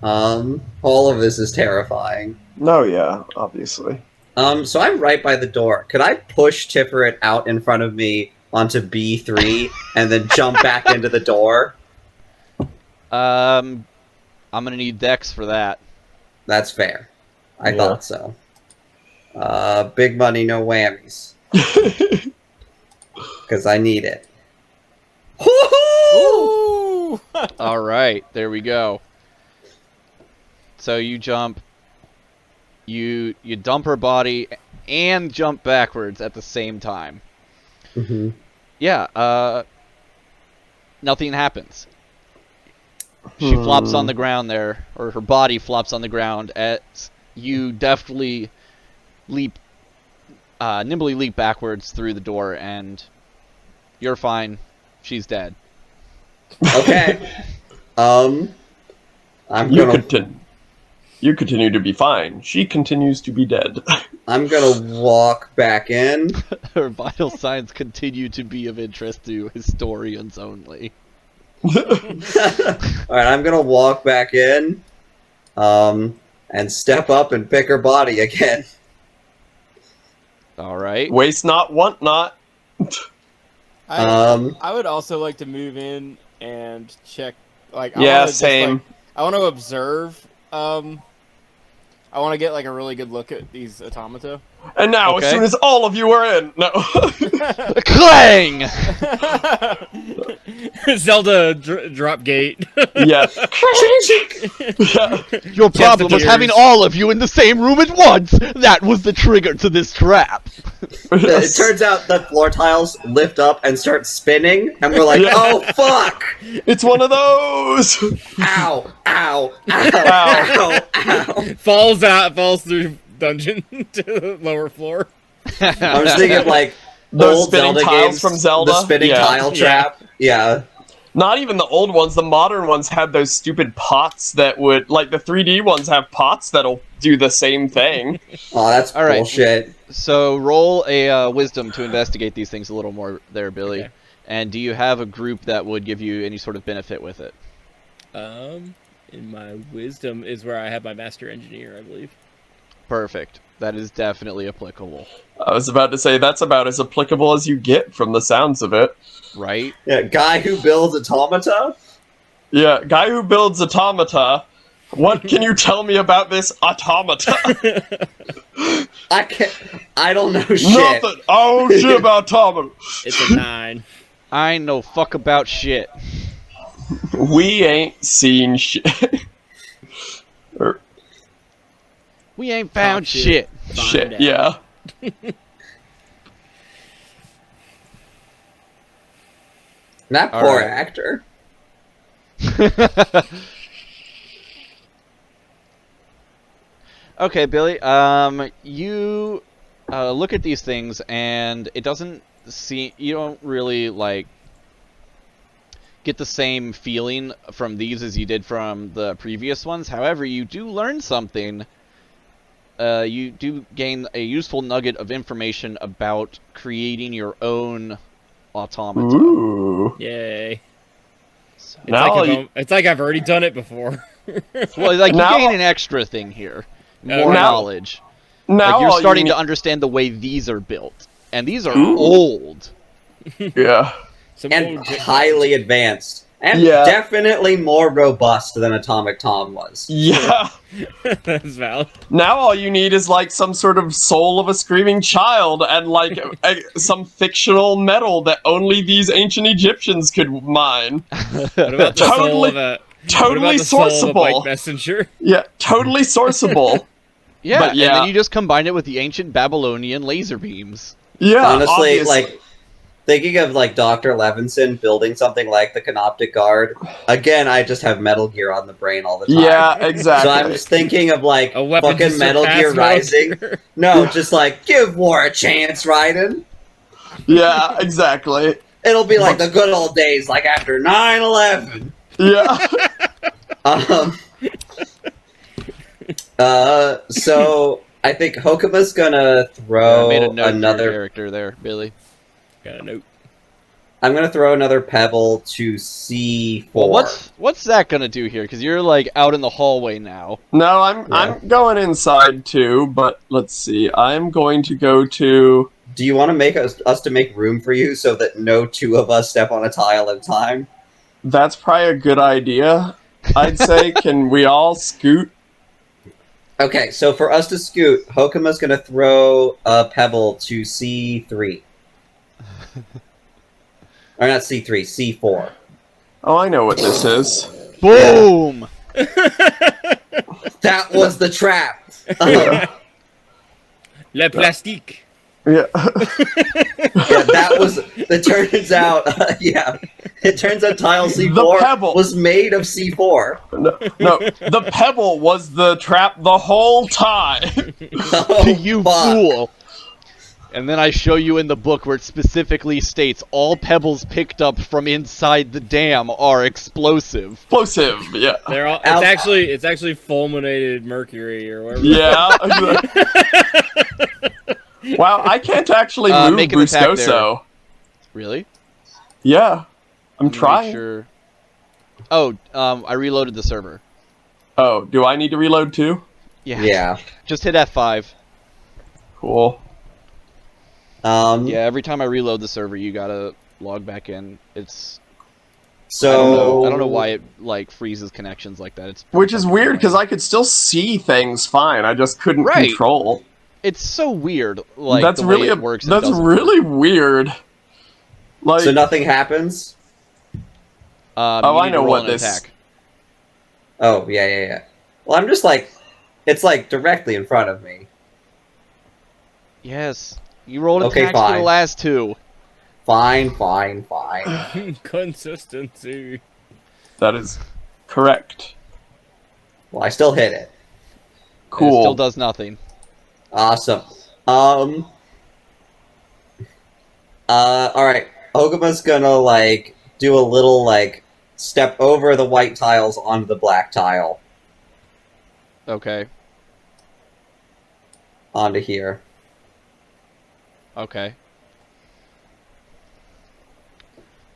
All of this is terrifying. No, yeah, obviously. So I'm right by the door. Could I push Tiferet out in front of me onto B3 and then jump back into the door? I'm gonna need Dex for that. That's fair. I thought so. Big money, no whammies. Because I need it. All right, there we go. So you jump, you dump her body, and jump backwards at the same time. Mm-hmm. Yeah. Nothing happens. She flops on the ground there, or her body flops on the ground as you deftly nimbly leap backwards through the door, and you're fine. She's dead. Okay. You continue to be fine. She continues to be dead. I'm gonna walk back in. Her vital signs continue to be of interest to historians only. Alright, I'm gonna walk back in, and step up and pick her body again. Alright. Waste not, want not. I would also like to move in and check, like, same. I want to observe, I want to get, like, a really good look at these automata. And now, as soon as all of you are in, no. Clang! Zelda drop gate. Yeah. Your problem was having all of you in the same room at once. That was the trigger to this trap. It turns out the floor tiles lift up and start spinning, and we're like, oh, fuck! It's one of those! Ow, ow, ow, ow. Falls through dungeon to the lower floor. I was thinking of, like, those old spinning Zelda tiles games, from Zelda. The spinning tile trap. Yeah. Not even the old ones. The modern ones had those stupid pots that would... Like, the 3D ones have pots that'll do the same thing. Oh, that's bullshit. So roll a wisdom to investigate these things a little more there, Billy. Okay. And do you have a group that would give you any sort of benefit with it? In my wisdom is where I have my master engineer, I believe. Perfect. That is definitely applicable. I was about to say, that's about as applicable as you get from the sounds of it. Right? Yeah, guy who builds automata? Yeah, guy who builds automata. What can you tell me about this automata? I don't know shit. Nothing. Oh shit about automata. It's a 9. I ain't no fuck about shit. We ain't seen shit. We ain't found shit. Shit, out. yeah. That All poor right. actor. Okay, Billy. You look at these things, and it doesn't seem you don't really like get the same feeling from these as you did from the previous ones. However, you do learn something. You do gain a useful nugget of information about creating your own automata. Ooh. Yay. So, It's like I've already done it before. well, like you Now- gain an extra thing here, more Now- knowledge. Now Like you're all starting you to understand the way these are built, and these are Ooh. old. Yeah. Some And old- highly advanced. And Yeah. definitely more robust than Atomic Tom was. Yeah. That's valid. Now all you need is like some sort of soul of a screaming child and like some fictional metal that only these ancient Egyptians could mine. What about the soul Totally- of a Totally what about the soul of a bike sourceable. messenger? Yeah, totally sourceable. Yeah, But and yeah. then you just combine it with the ancient Babylonian laser beams. Yeah, Honestly, obviously. like, thinking of, like, Dr. Levinson building something like the Canoptic Guard, again, I just have Metal Gear on the brain all the time. Yeah, exactly. So I'm just thinking of, like, A weapon to fucking Metal surpass Gear Metal Rising. Gear. No, just, like, give war a chance, Raiden. Yeah, exactly. It'll be like the good old days, like after 9/11. Yeah. So I think Hokuma's gonna I throw made a note for your another. character there, Billy. Got a note. I'm gonna throw another pebble to C4. Well, what's that gonna do here? Because you're like out in the hallway now. No, I'm going inside too, but let's see. I'm going to go to Do you want to make us to make room for you so that no two of us step on a tile at a time? that's probably a good idea. I'd say can we all scoot? Okay, so for us to scoot, Hokuma's gonna throw a pebble to C3. Or not C3, C4. Oh, I know what this is. Boom! That was the trap. Le plastique. Yeah. Yeah, that was. It turns out. Yeah, it turns out tile C4 The pebble. was made of C4. No, the pebble was the trap the whole time. Oh, You fuck. fool! And then I show you in the book where it specifically states all pebbles picked up from inside the dam are explosive. Explosive, yeah. They're all. Al- It's actually fulminated mercury or whatever. Yeah. Wow, I can't actually move make an attack Buscoso. Really? Yeah. I'm Make trying. Sure. Oh, I reloaded the server. Oh, do I need to reload too? Yeah. Yeah. Just hit F5. Cool. Yeah, every time I reload the server, you gotta log back in. It's So I don't know why it like freezes connections like that. It's Which is weird because I could still see things fine. I just couldn't Right. control. It's so weird. Like That's the really way it works. and that's doesn't really weird. Like So nothing happens. work. Oh, You I need to know roll what an this- attack. Oh yeah. Well, I'm just like, it's like directly in front of me. Yes, you rolled Okay, attacks for the fine. last two. Fine. Consistency. that is correct. Well, I still hit it. And it Cool. still does nothing. Awesome. All right. Oguma's gonna like do a little like step over the white tiles onto the black tile Okay. onto here. Okay.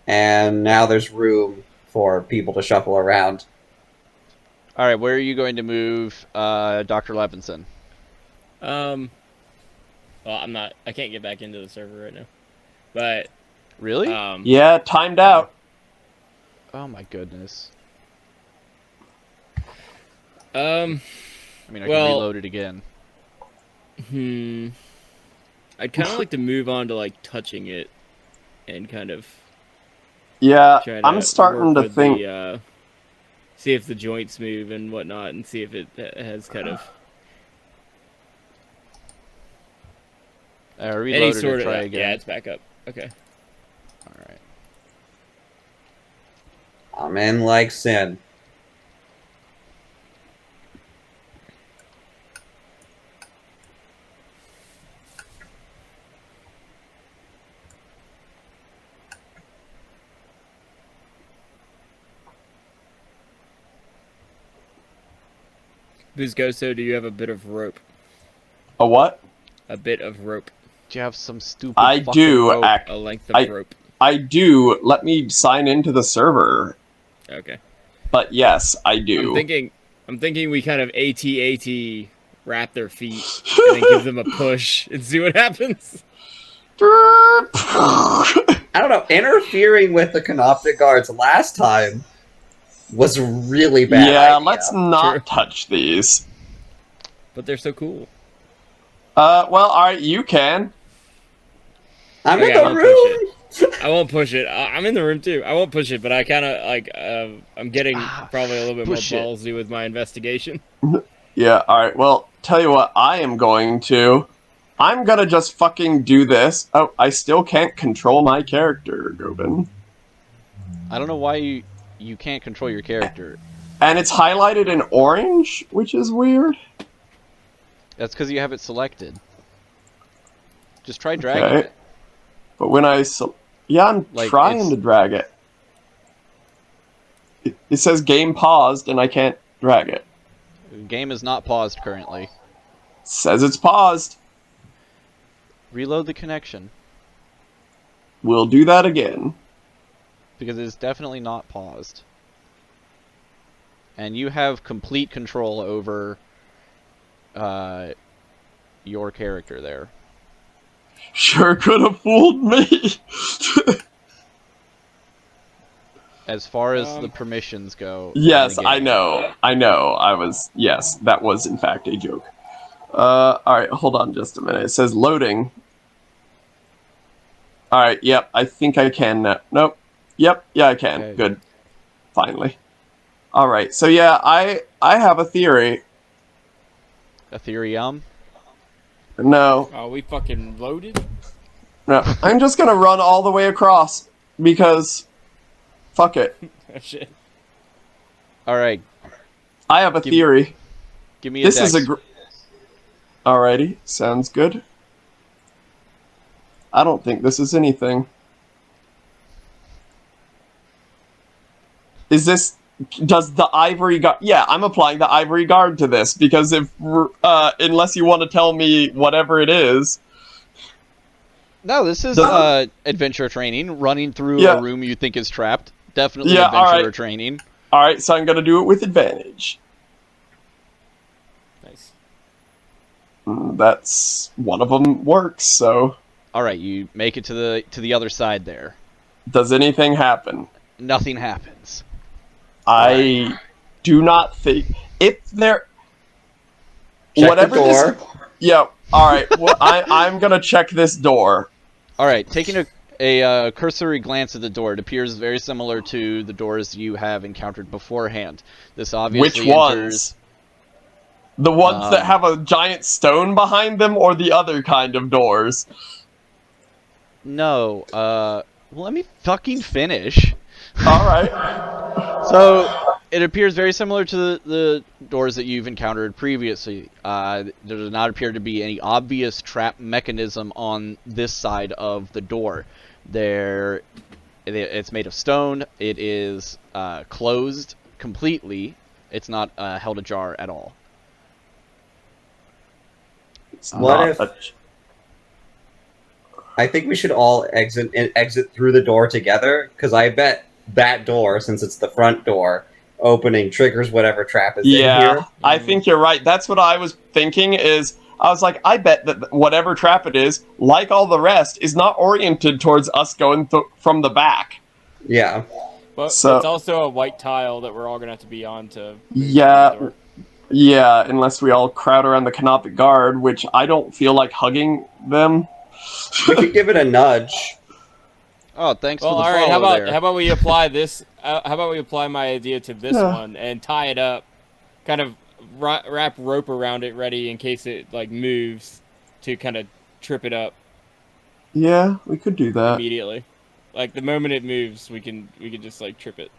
And now there's room for people to shuffle around. All right, where are you going to move Dr. Levinson? Well, I can't get back into the server right now. But Really? Yeah, timed out. Oh my goodness. I mean, I can reload it again. I'd kind of like to move on to like touching it and kind of I'm starting to think see if the joints move and whatnot, and see if it has kind of reload any it sort and of try again. Yeah, it's back up. Okay. All right. I'm in like sin. Buzgoso, do you have a bit of rope? a what? A bit of rope. Do you have some stupid I fucking do, rope? A length of rope. I do. Let me sign into the server. Okay. But yes, I do. I'm thinking we kind of AT wrap their feet and then give them a push and see what happens. I don't know. Interfering with the Canoptic Guards last time was really bad. Yeah, idea. let's not touch these. But they're so cool. Well, alright, you can. I'm Okay, in the room! I won't push it. I'm in the room too. I won't push it, but I kind of like. I'm getting probably a little bit more ballsy with my investigation. Yeah, alright, well, tell you what I am going to. I'm gonna just fucking do this. Oh, I still can't control my character, Gobin. I don't know why you can't control your character. And it's highlighted in orange, which is weird. That's because you have it selected. Just try dragging it. But when I'm trying to drag it. It says game paused and I can't drag it. The game is not paused currently. It says it's paused. Reload the connection. We'll do that again. Because it is definitely not paused. And you have complete control over your character there. Sure could have fooled me. As far as the permissions go. Yes, I know. Yes, that was in fact a joke. Alright, hold on just a minute. It says loading. Alright, yep, I think I can now. Nope. Yep, yeah, I can. Okay. Good. Finally. Alright, so yeah, I have a theory. A theory, No. Are we fucking loaded? No, I'm just gonna run all the way across, because... fuck it. Shit. Alright. I have a theory. Give me a dex. Alrighty, sounds good. I don't think this is anything. Is this... does the ivory guard... yeah, I'm applying the ivory guard to this, because if... unless you want to tell me whatever it is... No, this is adventure training. Running through a room you think is trapped. Definitely adventurer training. Alright, so I'm gonna do it with advantage. Nice. That's... one of them works, so... Alright, you make it to the other side there. Does anything happen? Nothing happens. I do not think... if there... check whatever the door. This... yeah, alright. Well, I'm gonna check this door. Alright, taking a cursory glance at the door, it appears very similar to the doors you have encountered beforehand. This obviously Which ones? The ones that have a giant stone behind them, or the other kind of doors? No, let me fucking finish. Alright. So, it appears very similar to the doors that you've encountered previously. There does not appear to be any obvious trap mechanism on this side of the door. It's made of stone. It is closed completely. It's not held ajar at all. I think we should all exit through the door together, because I bet that door, since it's the front door, opening triggers whatever trap is in here. I think you're right. That's what I was thinking is, I was like, I bet that whatever trap it is, like all the rest, is not oriented towards us going from the back. Yeah. But So- it's also a white tile that we're all gonna have to be on to. Yeah, yeah, unless we all crowd around the Canopic Guard, which I don't feel like hugging them. We could give it a nudge. Oh, thanks Well, for the all right. follow there. How about we apply this? How about we apply my idea to this Yeah. one and tie it up, kind of wrap rope around it, ready in case it like moves, to kind of trip it up Yeah, we could do that. immediately. Like the moment it moves, we can just like trip it.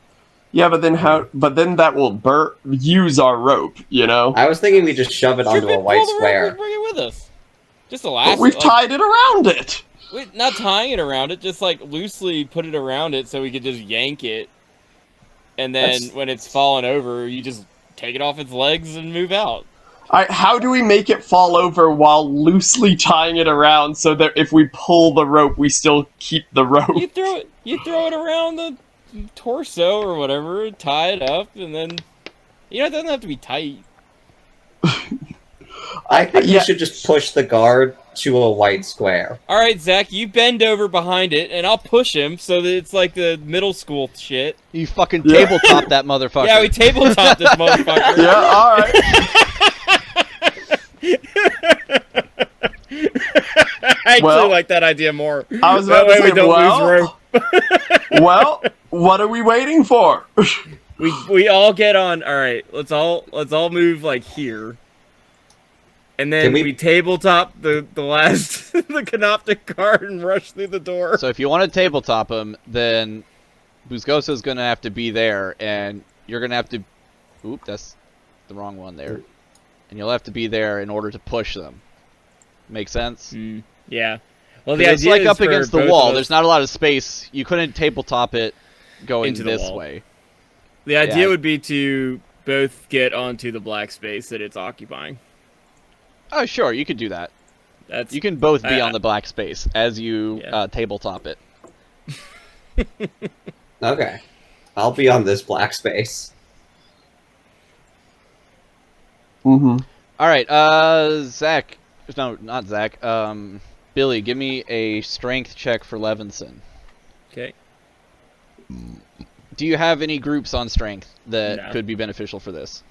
Yeah, but then how? But then that will use our rope, you know. I was thinking we just shove it onto Trip a it, white pull the rope, square. and bring it with us. Just the But last. we've like, tied it around it. not tying it around it, just like loosely put it around it so we could just yank it. And then That's- when it's fallen over, you just take it off its legs and move out. How do we make it fall over while loosely tying it around so that if we pull the rope, we still keep the rope? You throw it around the torso or whatever, tie it up, and then it doesn't have to be tight. I think Yeah. we should just push the guard to a white square. All right, Zach, you bend over behind it, and I'll push him so that it's like the middle school shit. You fucking tabletop that motherfucker. Yeah, we tabletop this motherfucker. Yeah, all right. I actually Well, like that idea more. I was That about way to we say, don't well, lose rope. well, what are we waiting for? We all get on. All right, let's all move like here, and then Can we- we tabletop the last the canoptic card and rush through the door. So if you want to tabletop him, then Buscoso's going to have to be there, and you're going to have to... Oop, that's the wrong one there. And you'll have to be there in order to push them. Make sense? Yeah. Well, the It's idea like is up for against the both wall. of us- There's not a lot of space. You couldn't tabletop it going Into the this wall. way. The idea Yeah. would be to both get onto the black space that it's occupying. Oh, sure, you could do that. That's You can both be Uh, on the black space as you Yeah. tabletop it. Okay. I'll be on this black space. Mm-hmm. All right, Zach. No, not Zach. Billy, give me a strength check for Levinson. okay. Do you have any groups on strength that No. could be beneficial for this?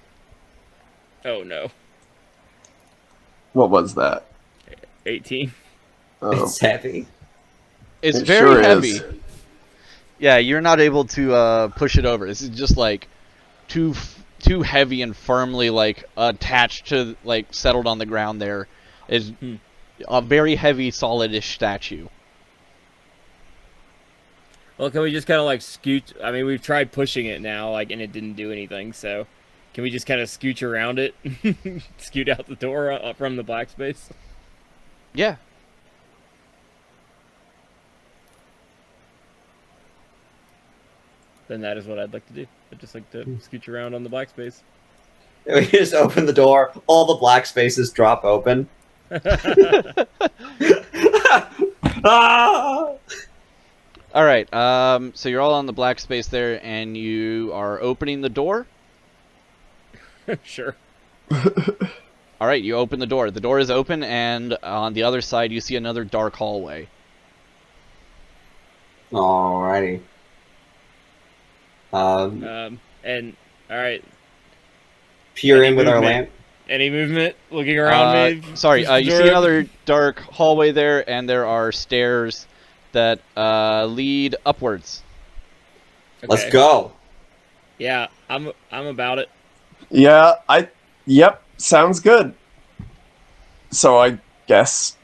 Oh no, What was that? 18. Oh. It's heavy. It's It very sure heavy. is. Yeah, you're not able to push it over. This is just like too heavy and firmly like attached to settled on the ground. There is a very heavy, solidish statue. Well, can we just kind of like scoot? I mean, we've tried pushing it now, and it didn't do anything. So, can we just kind of scooch around it, scoot out the door from the black space? Yeah. Then that is what I'd like to do. I'd just like to scooch around on the black space. We just open the door, all the black spaces drop open. Ah! All right. So you're all on the black space there, and you are opening the door. Sure. All right, you open the door. The door is open, and on the other side, you see another dark hallway. Alrighty. And all right. Peer Any in with our movement? lamp. Any movement? Looking around me. Sorry, Just you the see door another dark hallway there, and there are stairs that lead upwards. Okay. Let's go. Yeah, I'm about it. Yeah, Yep, sounds good. So I guess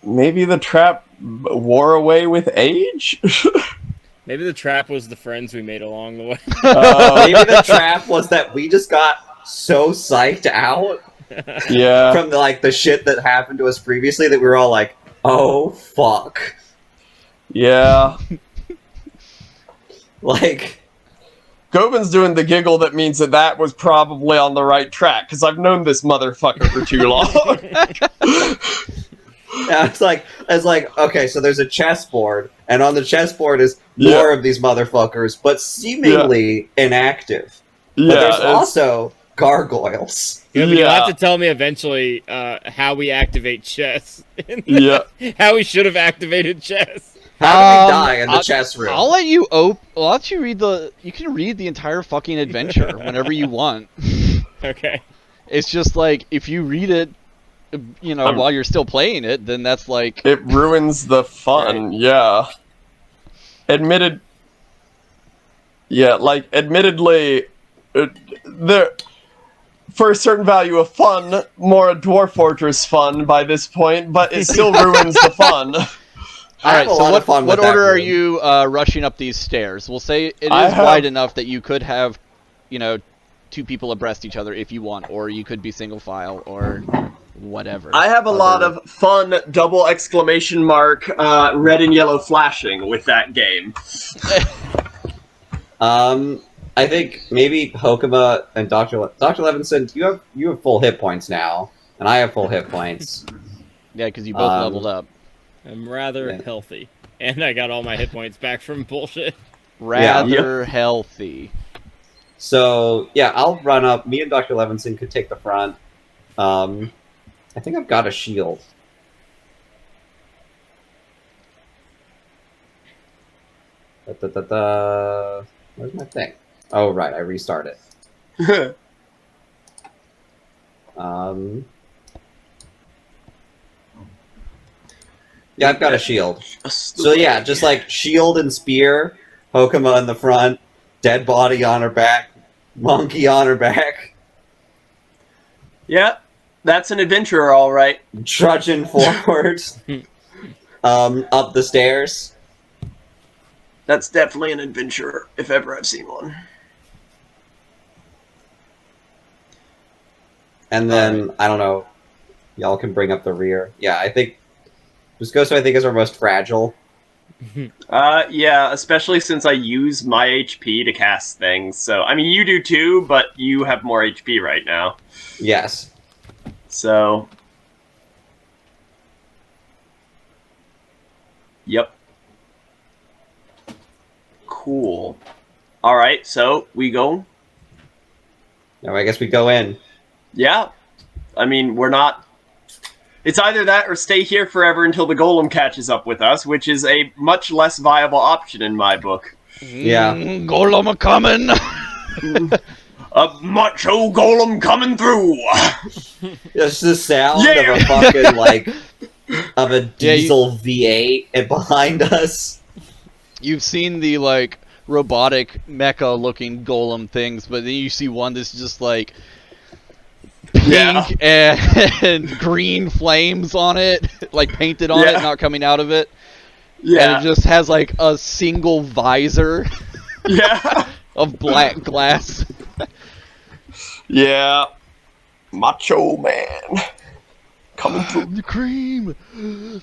maybe the trap wore away with age? Maybe the trap was the friends we made along the way. Maybe the trap was that we just got so psyched out Yeah. from the shit that happened to us previously that we were all like, oh fuck. Yeah. Like, Govin's doing the giggle that means that was probably on the right track, because I've known this motherfucker for too long. Yeah, it's like okay, so there's a chessboard, and on the chessboard is more of these motherfuckers, but seemingly inactive. But there's also gargoyles. Yeah, but you'll have to tell me eventually how we activate chess. How we should have activated chess. How do we die in the chess room? I'll let you read you can read the entire fucking adventure whenever you want. Okay. It's just like, if you read it, while you're still playing it, then that's like... It ruins the fun, right. Yeah. Admittedly, for a certain value of fun, more a Dwarf Fortress fun by this point, but it still ruins the fun. Alright, so what order are you rushing up these stairs? We'll say it is wide enough that you could have, two people abreast each other if you want, or you could be single file, or whatever. I have a lot of fun double exclamation mark red and yellow flashing with that game. I think maybe Hokuma and Dr. Levinson, you have full hit points now, and I have full hit points. Yeah, because you both leveled up. I'm rather healthy, and I got all my hit points back from bullshit. Rather healthy. So, yeah, I'll run up. Me and Dr. Levinson could take the front. I think I've got a shield. Where's my thing? Oh, right, I restarted. Yeah, I've got a shield. So yeah, just like shield and spear, Hokuma in the front, dead body on her back, monkey on her back. Yeah, that's an adventurer, all right. Trudging forward, up the stairs. That's definitely an adventurer, if ever I've seen one. And then, I don't know, y'all can bring up the rear. Yeah, I think Buscoso, I think, is our most fragile. Yeah, especially since I use my HP to cast things. So, I mean, you do too, but you have more HP right now. Yes. So. Yep. Cool. Alright, so, we go? No, I guess we go in. Yeah. I mean, we're not... It's either that or stay here forever until the golem catches up with us, which is a much less viable option in my book. Yeah. Golem a-coming! A macho golem coming through! It's the sound of a fucking, like, of a diesel V8 behind us. You've seen the, like, robotic mecha-looking golem things, but then you see one that's just, like... pink and green flames on it, like painted on it, not coming out of it. Yeah. And it just has like a single visor of black glass. Yeah. Macho man. Coming through. The cream!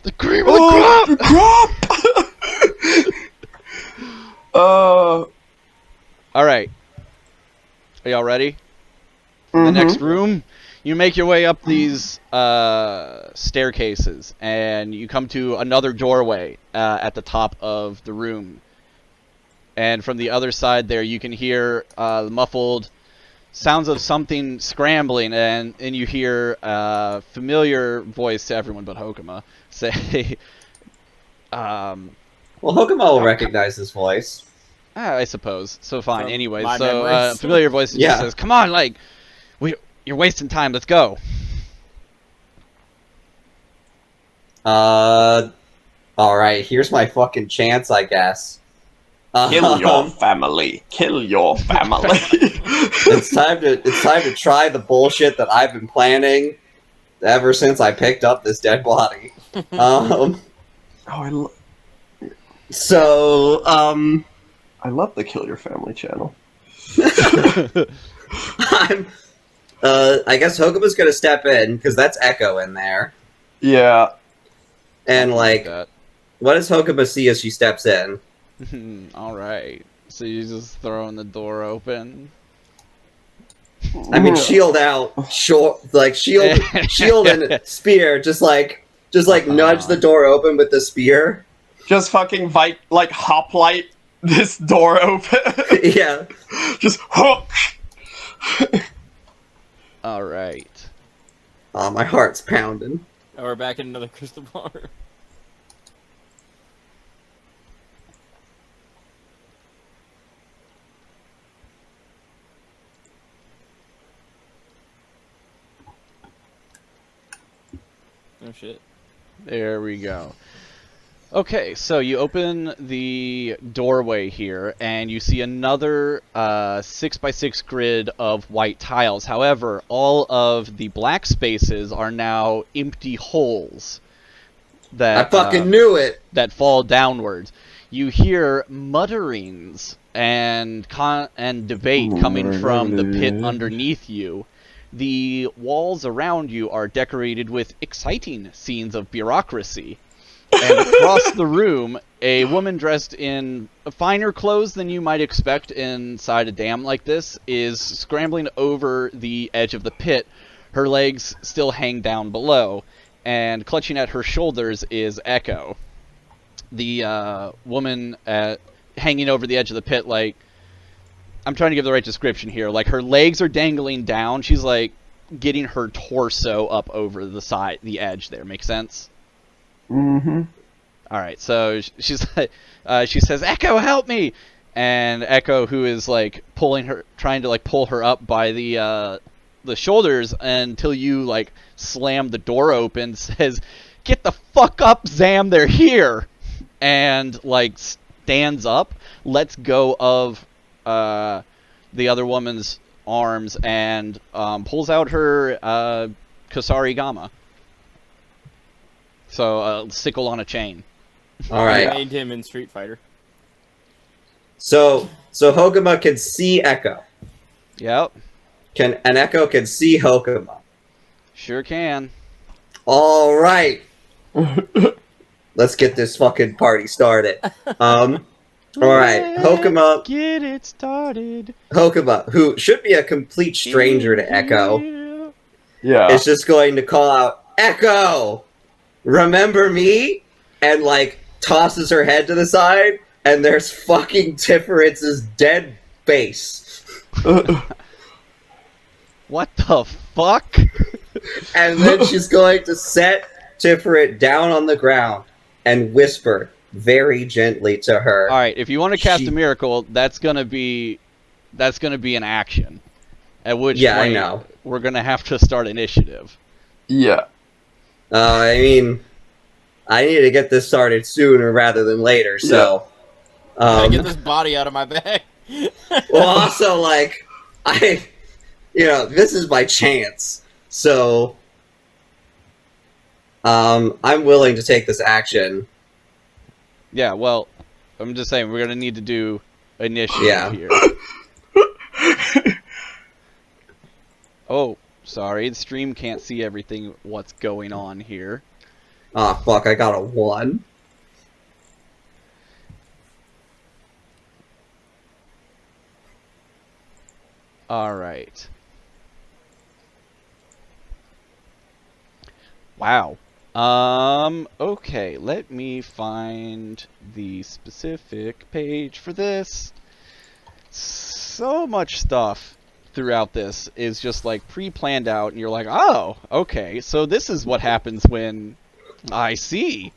The cream of the crop! The crop! Alright. Are y'all ready? The next room? You make your way up these staircases, and you come to another doorway at the top of the room. And from the other side there, you can hear the muffled sounds of something scrambling, and you hear a familiar voice to everyone but Hokuma say... well, Hokuma will recognize this voice. I suppose. So fine. Anyway, so familiar voice just says, "Come on, like... You're wasting time. Let's go." Alright, here's my fucking chance, I guess. Kill your family. Kill your family. It's time to try the bullshit that I've been planning ever since I picked up this dead body. I love the Kill Your Family channel. I guess Hokuma's gonna step in, because that's Echo in there. Yeah. And, like, what does Hokuma see as she steps in? Alright. So you just throwing the door open? I mean, shield out, shield and spear, just, like, Just like nudge the door open with the spear. Just fucking like hoplite this door open. Yeah. Just hook. All right. Oh, my heart's pounding. Oh, we're back in another crystal bar. Oh shit. There we go. Okay, so you open the doorway here, and you see another 6x6 grid of white tiles. However, all of the black spaces are now empty holes that I fucking knew it. that fall downwards. You hear mutterings and debate coming from the pit underneath you. The walls around you are decorated with exciting scenes of bureaucracy. And across the room, a woman dressed in finer clothes than you might expect inside a dam like this is scrambling over the edge of the pit. Her legs still hang down below, and clutching at her shoulders is Echo. The woman hanging over the edge of the pit, like, I'm trying to give the right description here. Like, her legs are dangling down. She's, like, getting her torso up over the edge there. Make sense? Mm-hmm. All right, so she's she says, "Echo, help me!" And Echo, who is like trying to like pull her up by the shoulders until you like slam the door open, says, "Get the fuck up, Zam! They're here!" And like stands up, lets go of the other woman's arms, and pulls out her Kasari Gama. So a sickle on a chain. All right. I made him in Street Fighter. So Hokama can see Echo. Yep. And Echo can see Hokama. Sure can. All right. Let's get this fucking party started. All right, Hokama. Get it started. Hokama, who should be a complete stranger to Echo, Yeah. is just going to call out, "Echo, remember me?" And like tosses her head to the side, and there's fucking Tiferitz's dead face. What the fuck? And then she's going to set Tiferit down on the ground and whisper very gently to her. All right, if you want to cast a miracle, that's gonna be an action. At which point, I know. We're gonna have to start initiative. Yeah. I mean, I need to get this started sooner rather than later. So, Gotta get this body out of my bag. well, also like this is my chance. So, I'm willing to take this action. Yeah, well, I'm just saying we're gonna need to do initiative here. Oh, sorry, the stream can't see everything. What's going on here? Ah, fuck! I got a 1. All right. Wow. Okay, let me find the specific page for this. So much stuff throughout this is just like pre-planned out, and you're like, oh, okay, so this is what happens when I see.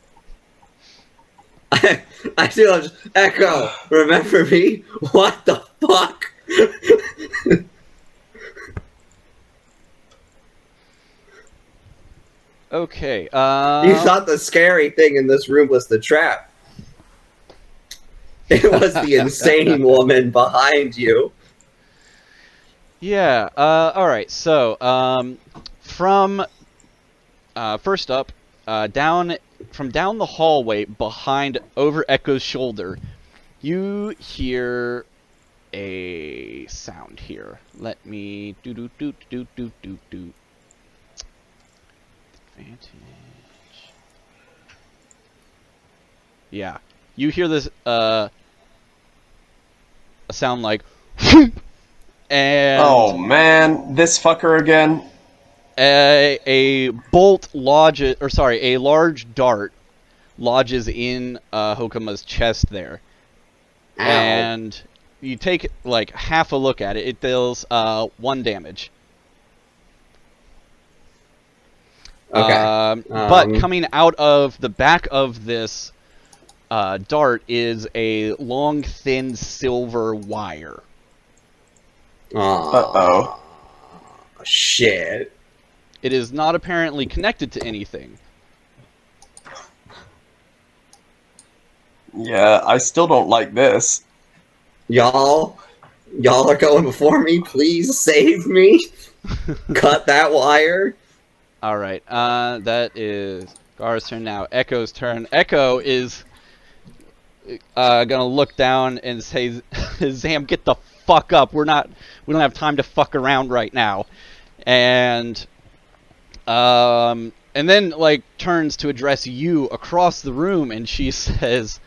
I still just Echo. Remember me? What the fuck? Okay. You thought the scary thing in this room was the trap. It was the insane woman behind you. Yeah. All right. So, from first up, down the hallway behind over Echo's shoulder, you hear a sound here. Let me do. Advantage. Yeah, you hear this a sound like and Oh man, this fucker again. A bolt lodges, or sorry, a large dart lodges in Hokuma's chest there. Ow. And you take like half a look at it. It deals 1 damage. Okay. But coming out of the back of this dart is a long, thin silver wire. Uh-oh. Shit. It is not apparently connected to anything. Yeah, I still don't like this. Y'all are going before me. Please save me. Cut that wire. All right, that is Gar's turn now. Echo's turn. Echo is gonna look down and say, "Zam, get the fuck up. We don't have time to fuck around right now." And then like turns to address you across the room, and she says,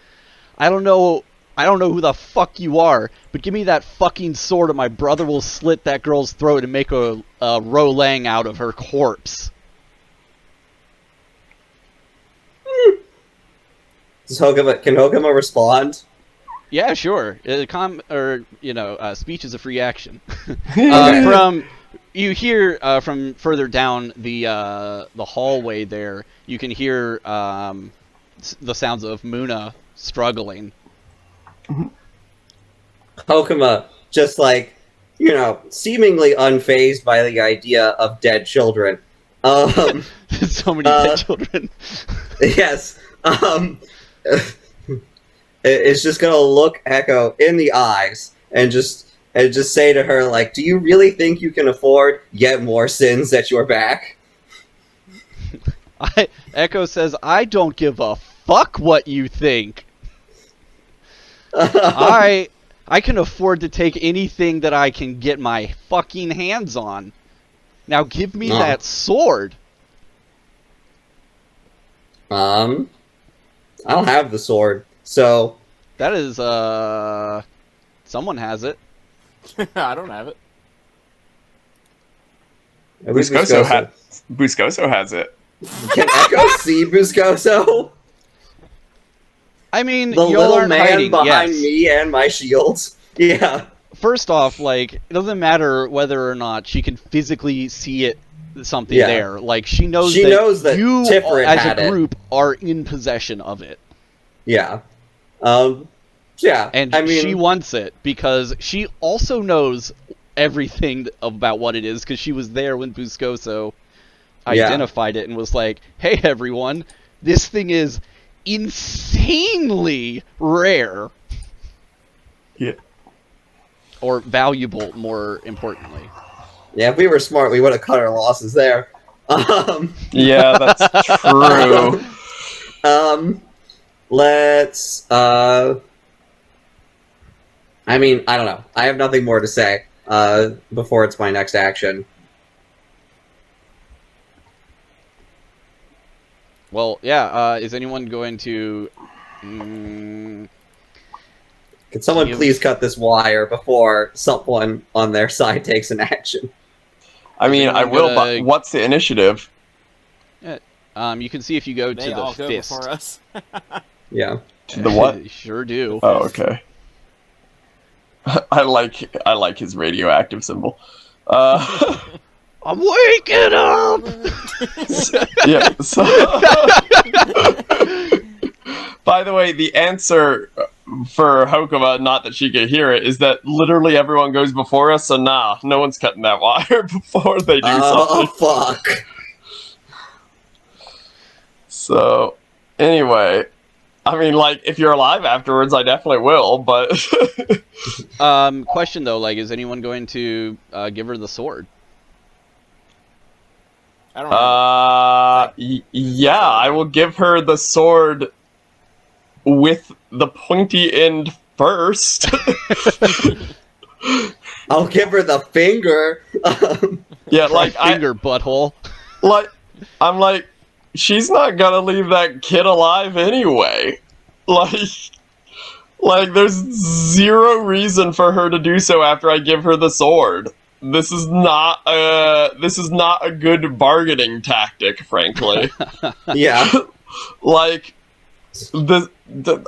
I don't know who the fuck you are, but give me that fucking sword, or my brother will slit that girl's throat and make a rolang out of her corpse." Can Hokuma respond? Yeah, sure. Speech is a free action. Okay. You hear from further down the hallway there, you can hear the sounds of Muna struggling. Hokuma, just like, seemingly unfazed by the idea of dead children. So many dead children. Yes. It's just gonna look Echo in the eyes and just say to her, like, do you really think you can afford yet more sins at your back? Echo says, I don't give a fuck what you think. I can afford to take anything that I can get my fucking hands on. Now give me that sword. I don't have the sword, so... That is, someone has it. I don't have it. Buscoso has it. Can Echo see Buscoso? I mean, the y'all little aren't man hiding. behind Yes. me and my shields. Yeah. First off, like, it doesn't matter whether or not she can physically see something Yeah. there. Like, she knows that you, Tiferet as had a group, are in possession of it. Yeah. Yeah. And I mean, she wants it because she also knows everything about what it is, because she was there when Buscoso identified it and was like, hey, everyone, this thing is insanely rare. Yeah. Or valuable, more importantly. Yeah, if we were smart, we would have cut our losses there. Yeah, that's true. Let's, I mean, I don't know. I have nothing more to say, before it's my next action. Well, yeah, is anyone going to... Can someone please cut this wire before someone on their side takes an action? I mean, I will, but what's the initiative? Yeah, you can see if you go to the all go fist. before us. Yeah. To the what? Sure do. Oh, okay. I like his radioactive symbol. I'm waking up! Yeah. So, by the way, the answer for Hokuma, not that she could hear it, is that literally everyone goes before us, so no one's cutting that wire before they do something. Oh, fuck. So, anyway, I mean, like, if you're alive afterwards, I definitely will, but... Question, though, like, is anyone going to give her the sword? I don't know. Yeah, I will give her the sword with the pointy end first. I'll give her the finger. Yeah, like, finger butthole. Like, I'm like, she's not gonna leave that kid alive anyway. Like, there's zero reason for her to do so after I give her the sword. this is not a good bargaining tactic, frankly. Yeah. Like,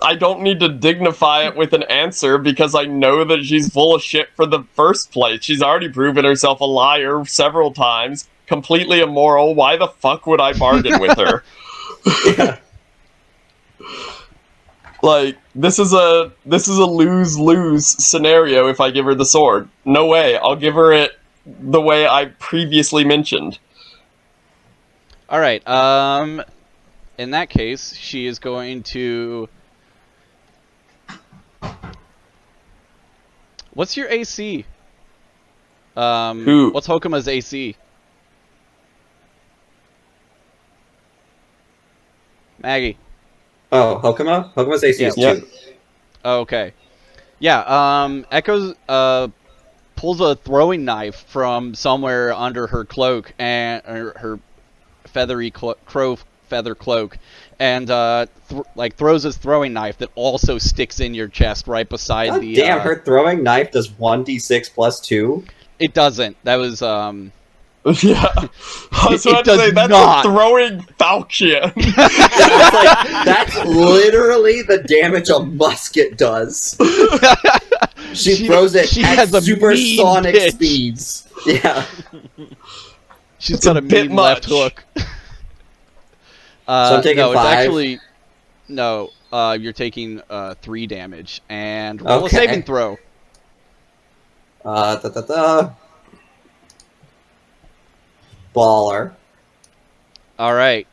I don't need to dignify it with an answer because I know that she's full of shit for the first place. She's already proven herself a liar several times, completely immoral. Why the fuck would I bargain with her? Yeah. Like, this is a lose-lose scenario if I give her the sword. No way. I'll give her it the way I previously mentioned. All right. In that case, she is going to. What's your AC? Who? What's Hokuma's AC? Maggie. Oh, Hokuma? Hokuma's AC is 2. Yep. Okay. Yeah. Echoes pulls a throwing knife from somewhere under her cloak and her feathery crow feather cloak, and throws his throwing knife that also sticks in your chest right beside God the. Damn, her throwing knife does 1d6 plus 2. It doesn't. That was Yeah. I was about to does say, that's not. a throwing falchion. That's like, that's literally the damage a musket does. She throws it at supersonic speeds. Yeah. She's got a mean left hook. So I'm taking no, 5. It's actually no. You're taking 3 damage and roll a saving throw. Baller. All right.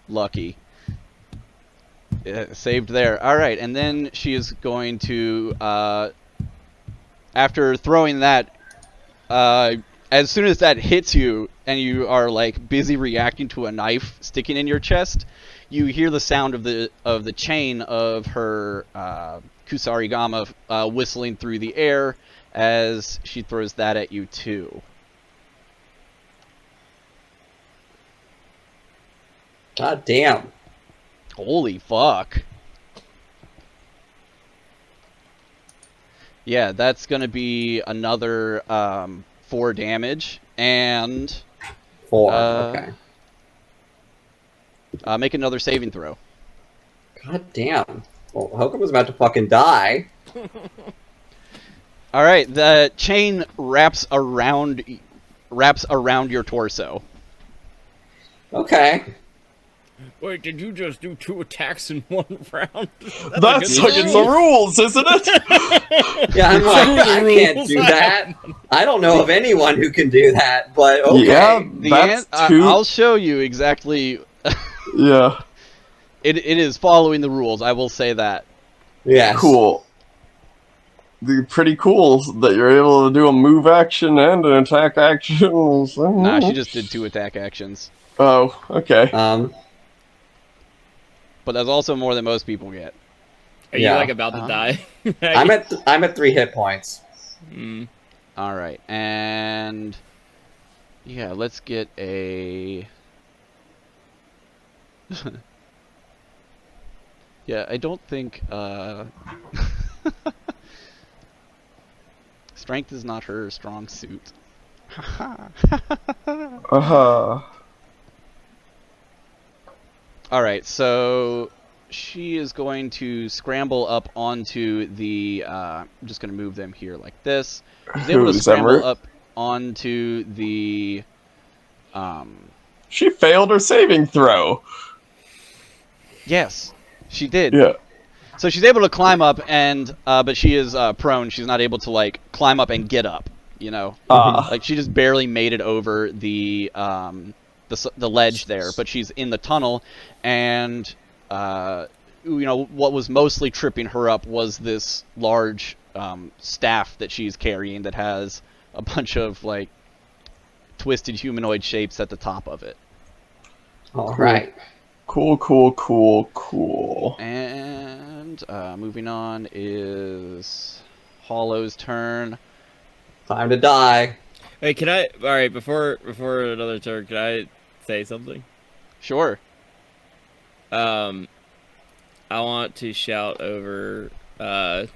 Lucky. Saved there. All right, and then she is going to, after throwing that, as soon as that hits you and you are like busy reacting to a knife sticking in your chest, you hear the sound of the chain of her kusarigama whistling through the air as she throws that at you too. God damn. Holy fuck. Yeah, that's gonna be another 4 damage, and 4, okay. Make another saving throw. God damn. Well, Hokuma's about to fucking die. All right, the chain wraps around your torso. Okay. Wait, did you just do 2 attacks in 1 round? That's against the rules, isn't it? Yeah, I'm like, I can't do that. I don't know of anyone who can do that, but okay. Yeah, that's 2. I'll show you exactly. Yeah. It is following the rules, I will say that. Yeah. Cool. Pretty cool that you're able to do a move action and an attack action. Nah, she just did 2 attack actions. Oh, okay. But that's also more than most people get. Are you like about to die? I'm at 3 hit points. All right, and yeah, let's get a. Yeah, I don't think strength is not her strong suit. All right, so she is going to scramble up onto the. I'm just going to move them here like this. She's able to scramble up onto the. She failed her saving throw. Yes, she did. Yeah. So she's able to climb up, and but she is prone. She's not able to like climb up and get up. You know, like she just barely made it over the ledge there, but she's in the tunnel, and you know what was mostly tripping her up was this large staff that she's carrying that has a bunch of like twisted humanoid shapes at the top of it. All right. Cool. And moving on is Hollow's turn. Time to die. Hey, can I? All right, before another turn, can I say something? Sure. I want to shout over to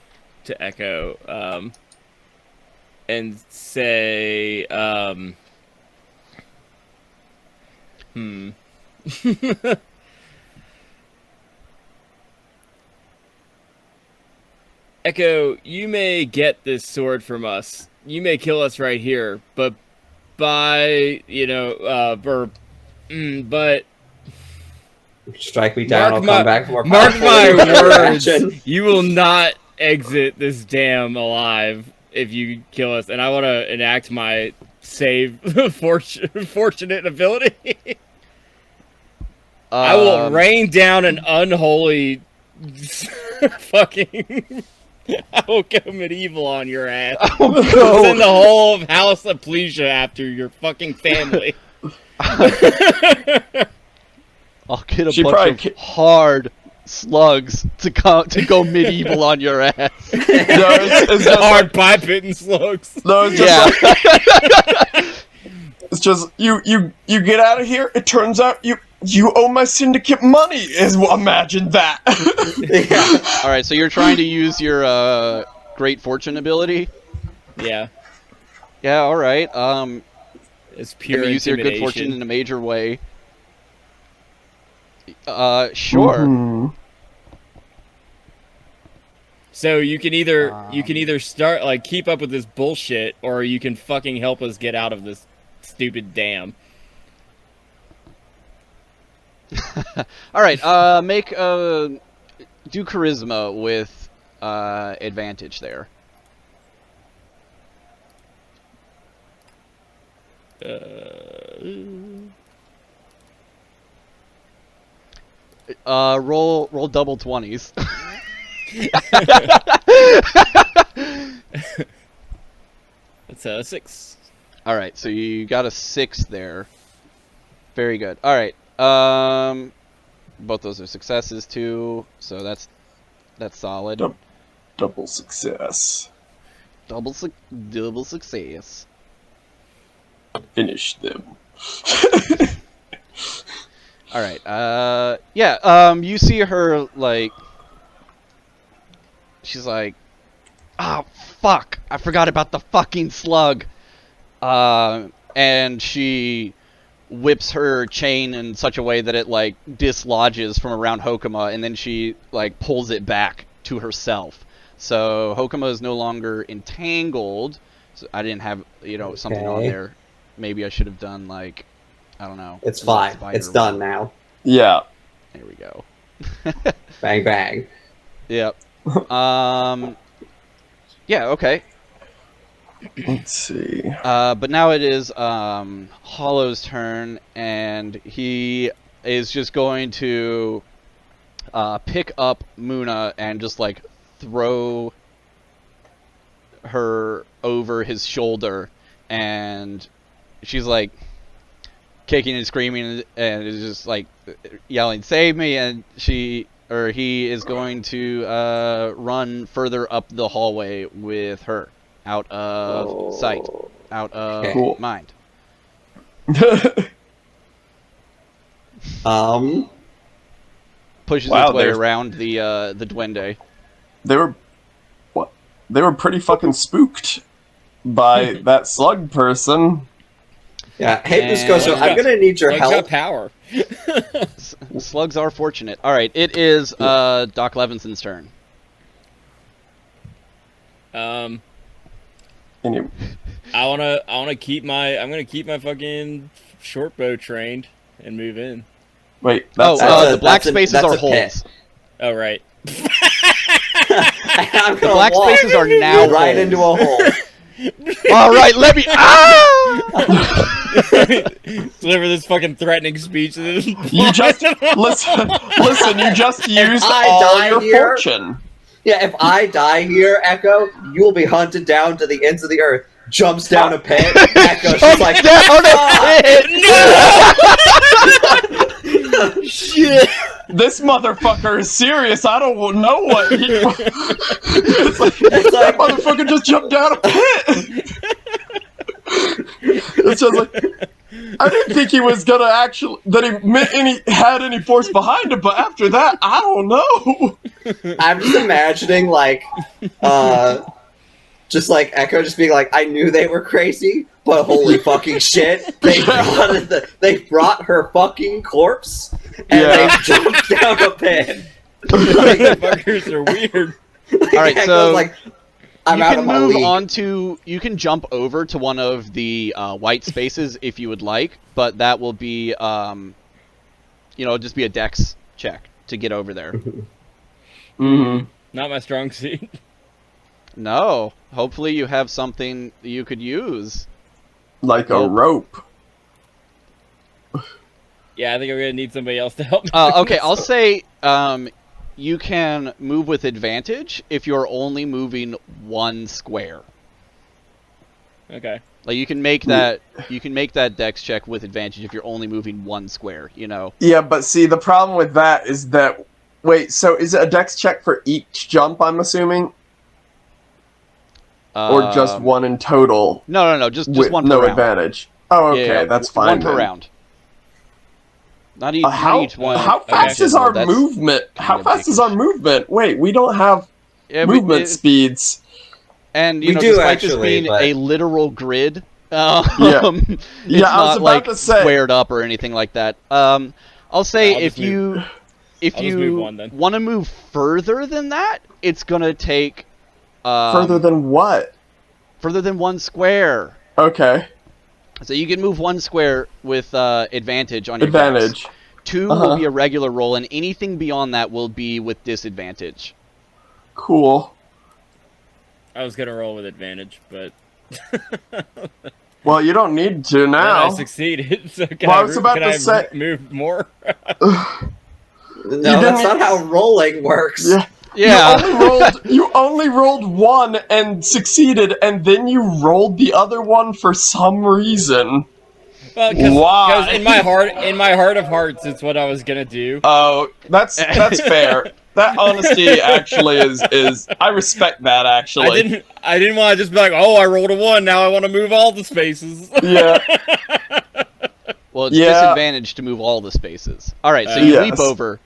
Echo, and say, Echo, you may get this sword from us. You may kill us right here, but but strike me down, I'll come back for more mark powerful my words, interaction. you will not exit this dam alive if you kill us. And I want to enact my save fortunate ability. I will rain down an unholy fucking... I will go medieval on your ass. Send the whole of House of Plesia after your fucking family. I'll get a bunch of hard slugs to go medieval on your ass. No, it's just hard pipe-hitting slugs. No, it's just it's just you get out of here. It turns out you owe my syndicate money. Imagine that. Yeah. All right, so you're trying to use your great fortune ability. Yeah. Yeah. All right. It's pure use your good fortune in a major way. Sure. Mm-hmm. So you can either start like keep up with this bullshit, or you can fucking help us get out of this stupid dam. All right. Make do charisma with advantage there. Roll double 20s. That's a 6. All right, so you got a 6 there. Very good. All right. Both those are successes too, so that's solid. Double success. Double success. Finish them. All right. Yeah. You see her like. She's like, "Oh fuck! I forgot about the fucking slug." And she whips her chain in such a way that it like dislodges from around Hokuma, and then she like pulls it back to herself. So Hokuma is no longer entangled. So I didn't have something on there. Maybe I should have done like, I don't know. It's fine. It's done now. Yeah. There we go. Bang bang. Yep. Yeah. Okay. Let's see. But now it is Hollow's turn, and he is just going to pick up Muna and just like throw her over his shoulder, and she's like kicking and screaming and is just like yelling, "Save me!" And he is going to run further up the hallway with her. Out of sight. Out of mind. Pushes its way around the duende. They were pretty fucking spooked by that slug person. Yeah. Hey, Buscoso, I'm gonna need your help. Got power. Slugs are fortunate. All right, it is Doc Levinson's turn. I'm gonna keep my fucking short bow trained and move in. Wait, the black spaces are holes. Oh right. The black spaces are now right into a hole. All right, let me. Deliver this fucking threatening speech. You just listen. You just used all your fortune. Yeah, if I die here, Echo, you will be hunted down to the ends of the earth. Jumps down a pit. Echo, she's like, down a pit. No! Shit. This motherfucker is serious. I don't know what he... it's like that motherfucker just jumped down a pit. It's just like... I didn't think he was gonna had any force behind him, but after that, I don't know. I'm just imagining, like, just like Echo just being like, I knew they were crazy, but holy fucking shit, they brought her fucking corpse, and they jumped down a pit. Like, fuckers are weird. Like, All right, Echo's so like, I'm you out can of my move league. on to, you can jump over to one of the white spaces if you would like, but that will be, you know, just be a dex check to get over there. Mm-hmm. Not my strong suit. No, hopefully you have something you could use. Like a rope. Yeah, I think I'm gonna need somebody else to help me. Okay, I'll say you can move with advantage if you're only moving one square. Okay. Like you can make that dex check with advantage if you're only moving one square, you know. Yeah, but see, the problem with that is that... Wait, so is it a dex check for each jump, I'm assuming? Or just one in total? No, just with one per no round. advantage. Oh, okay, Yeah, that's fine. One per then. round. Not each one. How fast is our That's movement? How kinda fast is our movement? Wait, we don't have Yeah, movement speeds. And you We know, do, despite this actually, being but- a literal grid, Yeah. it's Yeah, I was not about like to say. squared up or anything like that. I'll say Yeah, I'll if just move- you I'll just move one, then. want to move further than that, it's gonna take Further than what? further than one square. Okay. So you can move one square with advantage on your dex. Advantage. 2 will be a regular roll, and anything beyond that will be with disadvantage. Cool. I was gonna roll with advantage, but Well, you don't need to then now. I succeeded. So can Well, I was about can to I say- move more? No, didn't that's not even- how rolling works. Yeah. Yeah. You only rolled one and succeeded, and then you rolled the other one for some reason. Well, Why? because in my heart of hearts, it's what I was gonna do. Oh, that's fair. That honesty actually is I respect that actually. I didn't want to just be like, oh, I rolled a 1. Now I want to move all the spaces. Yeah. Well, it's Yeah. disadvantage to move all the spaces. All right, so you Yes. leap over.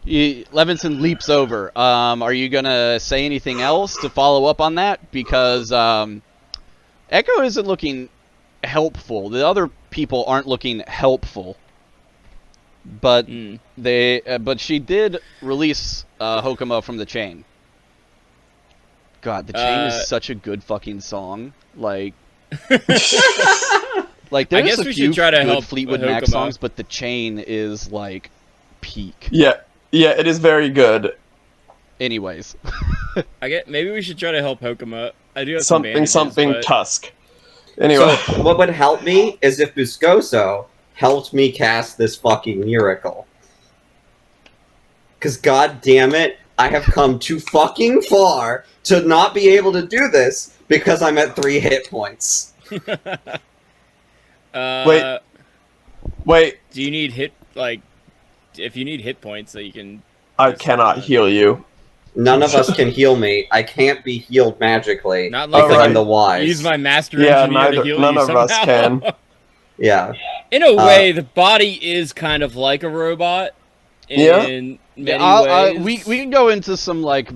Levinson leaps over. Are you gonna say anything else to follow up on that? Because Echo isn't looking helpful. The other people aren't looking helpful. But but she did release Hokuma from the chain. God, the chain is such a good fucking song. Like I there's guess a we few should try to good help Fleetwood Mac Hokuma. songs, but the chain is like peak. Yeah, it is very good. Anyways, Maybe we should try to help Hokuma. I do have some Something bandages, but- Tusk. Anyway, So what would help me is if Buscoso helped me cast this fucking miracle. Because god damn it, I have come too fucking far to not be able to do this because I'm at 3 hit points. wait, Do you need if you need hit points, so you can? I cannot heal you. None of us can heal me. I can't be healed magically Not because like I'm the wise. Use my master Yeah, engineer to heal none you of us somehow. can. Yeah. In a way, the body is kind of like a robot. In many ways. we can go into some like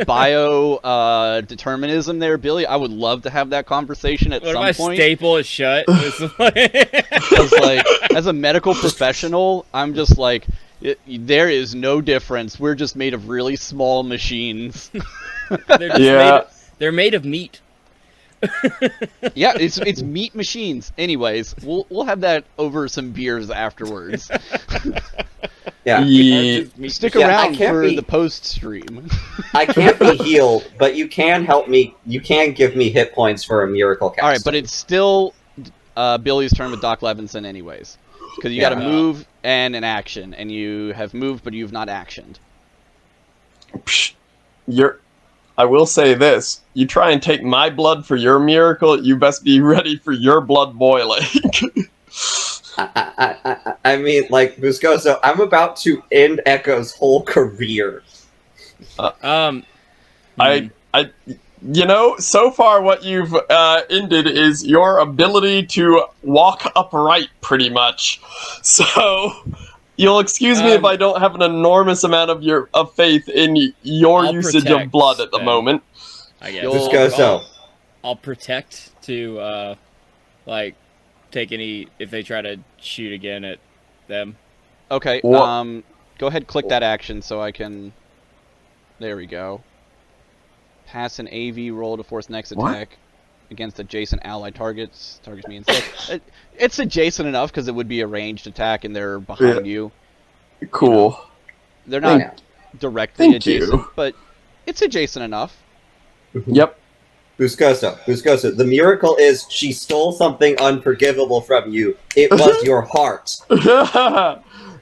bio determinism there, Billy. I would love to have that conversation at What some if I point. staple it shut? Because like as a medical professional, I'm just like there is no difference. We're just made of really small machines. They're made of meat. Yeah, it's meat machines. Anyways, we'll have that over some beers afterwards. Yeah. Stick Yeah, I around can't for be- the post stream. I can't be healed, but you can help me. You can give me hit points for a miracle cast. All right, but it's still Billy's turn with Doc Levinson anyways. Because you got to move and an action, and you have moved, but you've not actioned. I will say this. You try and take my blood for your miracle, you best be ready for your blood boiling. I mean, like, Buscoso, I'm about to end Echo's whole career. So far what you've ended is your ability to walk upright, pretty much. So, You'll excuse me if I don't have an enormous amount of faith in your usage of blood at the moment. I guess. Buscoso. I'll protect to, like, take any if they try to shoot again at them. Okay. Go ahead, click that action so I can. There we go. Pass an AV roll to force next attack against adjacent allied targets. Targets me instead. It's adjacent enough because it would be a ranged attack and they're behind you. Cool. You know, they're not directly adjacent, but it's adjacent enough. Yep. Buscoso, the miracle is she stole something unforgivable from you. It was your heart.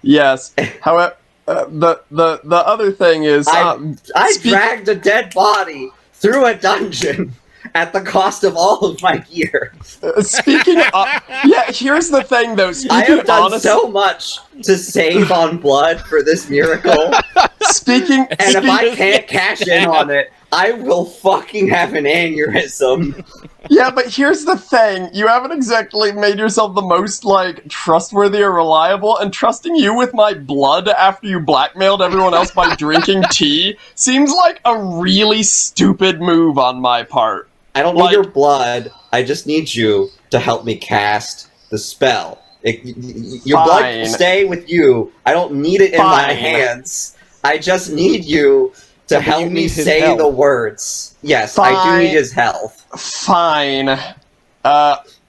Yes. However, the other thing is... I dragged a dead body through a dungeon at the cost of all of my gear. Speaking of... yeah, here's the thing, though. I have done so much to save on blood for this miracle. And if I can't cash in on it, I will fucking have an aneurysm. Yeah, but here's the thing. You haven't exactly made yourself the most, like, trustworthy or reliable, and trusting you with my blood after you blackmailed everyone else by drinking tea seems like a really stupid move on my part. I don't need your blood. I just need you to help me cast the spell. Your blood will stay with you. I don't need it in my hands. I just need you to help me say the words. Yes, I do need his health. Fine.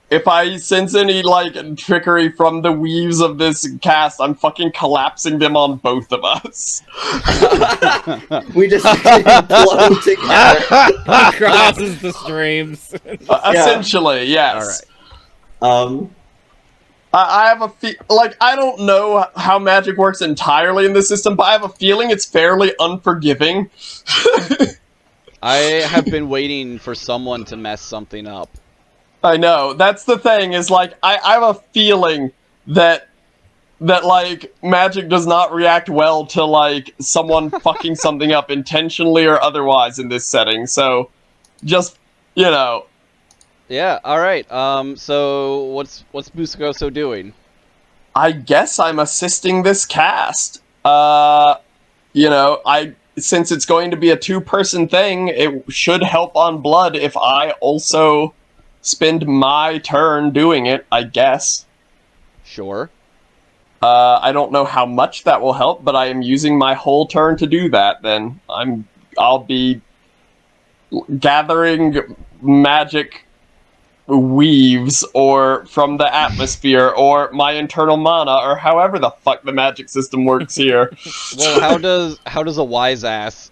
If I sense any, like, trickery from the weaves of this cast, I'm fucking collapsing them on both of us. We just flow together. Crosses the streams. Essentially, yes. Alright. I have a I don't know how magic works entirely in this system, but I have a feeling it's fairly unforgiving. I have been waiting for someone to mess something up. I know. That's the thing, is, like, I have a feeling that, like, magic does not react well to, like, someone fucking something up intentionally or otherwise in this setting, so, just, you know... Yeah, alright, so what's Buscoso doing? I guess I'm assisting this cast. You know, since it's going to be a two-person thing, it should help on blood if I also spend my turn doing it, I guess. Sure. I don't know how much that will help, but I am using my whole turn to do that, then. I'll be gathering magic weaves, or from the atmosphere, or my internal mana, or however the fuck the magic system works here. Well, how does a wise ass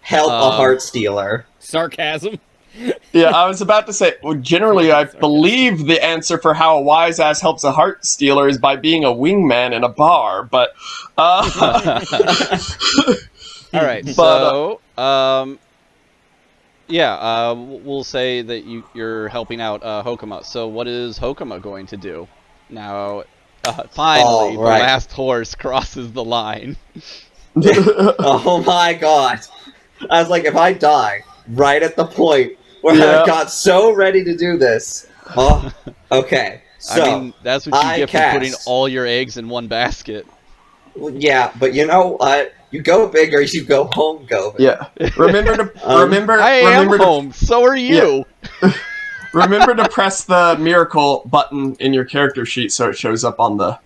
help a heart stealer? Sarcasm. Yeah, I was about to say, well, generally, I believe the answer for how a wise ass helps a heart stealer is by being a wingman in a bar, but... Alright, so... yeah, we'll say that you're helping out Hokuma. So what is Hokuma going to do? Now, finally, the last horse crosses the line. Oh my god. I was like, if I die right at the point where I got so ready to do this. Oh, okay. So, I mean, that's what you get for putting all your eggs in one basket. Yeah, but you know what? You go big or you go home, go big. Yeah. Remember. I am home. So are you. Yeah. Remember to press the miracle button in your character sheet so it shows up on the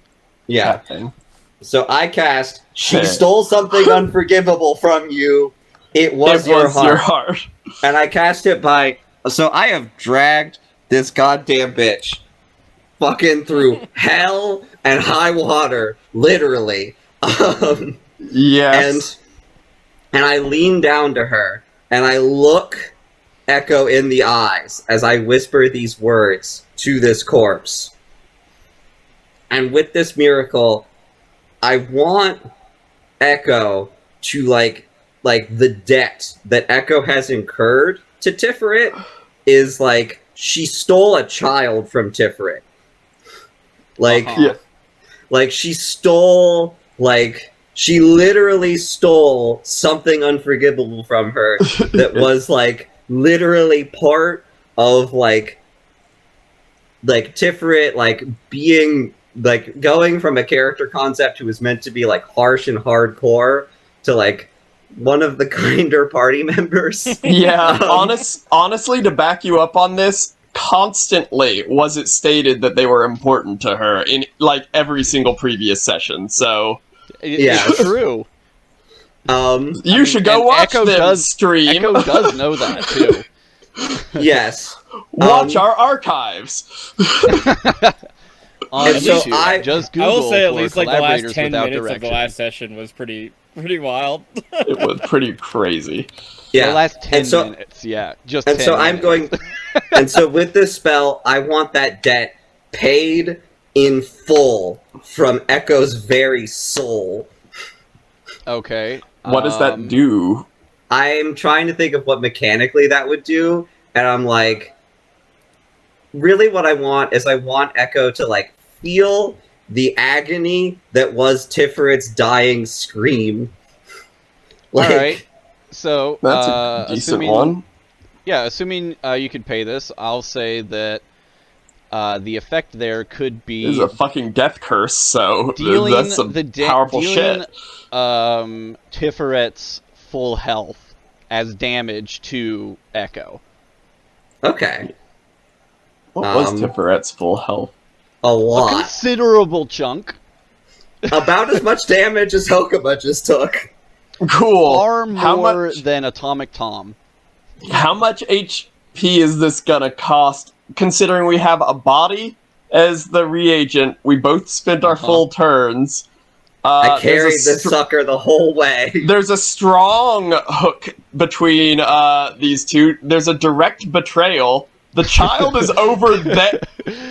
thing. So I cast. She stole something unforgivable from you. It was your heart. And I cast it by. So I have dragged this goddamn bitch, fucking through hell and high water, literally. Yes. And I lean down to her, and I look Echo in the eyes as I whisper these words to this corpse. And with this miracle, I want Echo to, like the debt that Echo has incurred to Tiferet is, like, she stole a child from Tiferet. Like, like, she stole, like... She literally stole something unforgivable from her that was, like, literally part of, like Tiferet, like, being like going from a character concept who was meant to be like harsh and hardcore to like one of the kinder party members. Yeah, honestly, to back you up on this, constantly was it stated that they were important to her in like every single previous session. So Yeah. It's true. you should go watch Echo them stream. Echo does know that too. Yes. Watch our archives. On And so YouTube, just I will Google say at for least like the last Collaborators 10 Without minutes of the Direction. last session was pretty wild. It was pretty crazy. Yeah. The last 10 And so- minutes, yeah. Just And 10 so I'm minutes. going, and so with this spell, I want that debt paid in full from Echo's very soul. Okay. What does that do? I'm trying to think of what mechanically that would do, and I'm like, really what I want is I want Echo to like feel the agony that was Tifferet's dying scream. Like, Alright. So, That's a decent assuming, one. Yeah, assuming you could pay this, I'll say that the effect there could This be is a fucking death curse, so dealing that's some powerful shit. Tifferet's full health as damage to Echo. okay. What was Tifferet's full health? A A lot. considerable chunk. About as much damage as Hokuma just took. Cool. Far How more much? than Atomic Tom. How much HP is this gonna cost? Considering we have a body as the reagent, we both spent our full turns. I carried there's a this sucker the whole way. There's a strong hook between these two. There's a direct betrayal. The child is over there.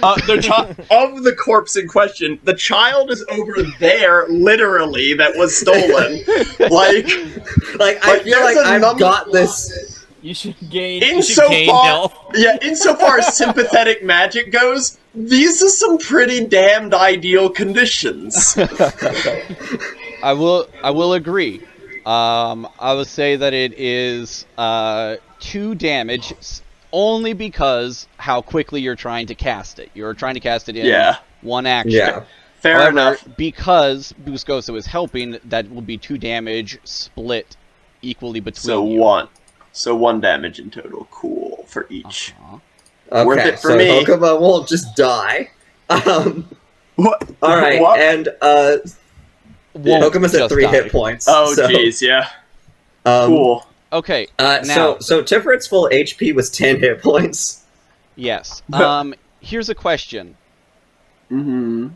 Of the corpse in question, the child is over there, literally, that was stolen. Like I feel there's like a I've number- got this. You should gain health. Insofar as sympathetic magic goes, these are some pretty damned ideal conditions. I will agree. I would say that it is 2 damage only because how quickly you're trying to cast it. You're trying to cast it in 1 action. Yeah. Fair However, enough. because Buscoso is helping, that will be 2 damage split equally between you. So 1 damage in total. Cool for each. Okay, Worth it for so me. Hokuma won't just die. What? Alright, What? and Won't Hokuma's at just 3 die. hit points. Oh, so, jeez, yeah. Cool. Okay, So now, Tifferet's full HP was 10 hit points. yes. Here's a question. Mm-hmm.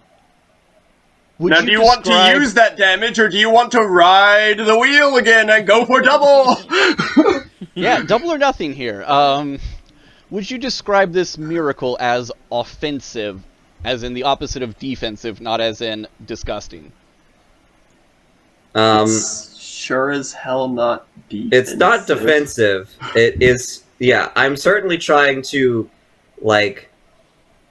Would Now, do you want to describe- use that damage, or do you want to ride the wheel again and go for double? Yeah, double or nothing here. Would you describe this miracle as offensive, as in the opposite of defensive, not as in disgusting? Sure as hell not defensive. It's not defensive. It is, yeah, I'm certainly trying to, like,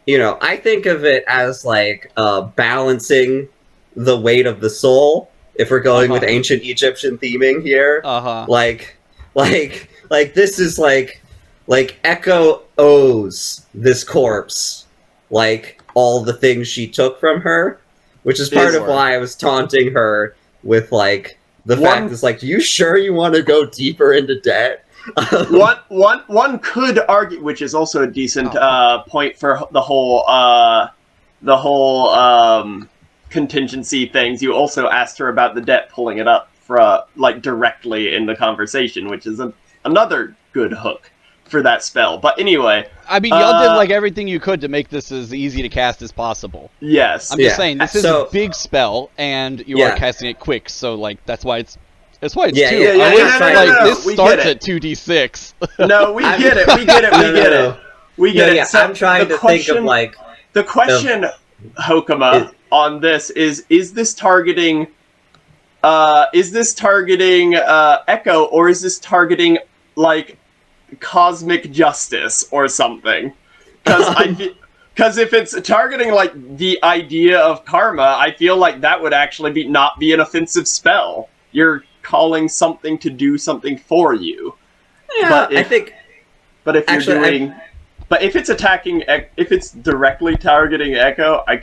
I think of it as, like, balancing the weight of the soul, if we're going with ancient Egyptian theming here. Uh-huh. Like, this is, like, Echo owes this corpse, like, all the things she took from her, which is part of why I was taunting her with, like, the fact that's like, you sure you want to go deeper into debt? One could argue, which is also a decent point for the whole contingency things. You also asked her about the debt, pulling it up for like directly in the conversation, which is another good hook for that spell. But anyway, I mean, y'all did like everything you could to make this as easy to cast as possible. yes, I'm just saying, this is a big spell, and you are casting it quick, so like that's why it's 2. This starts at 2d6. No, we get it. We get it. So I'm trying to think of like the question, Hokuma, on this is this targeting Echo, or is this targeting like cosmic justice or something? Because if it's targeting like the idea of karma, I feel like that would actually not be an offensive spell. You're calling something to do something for you. Yeah, I think. But if you're Actually, doing, But if it's attacking, if it's directly targeting Echo, I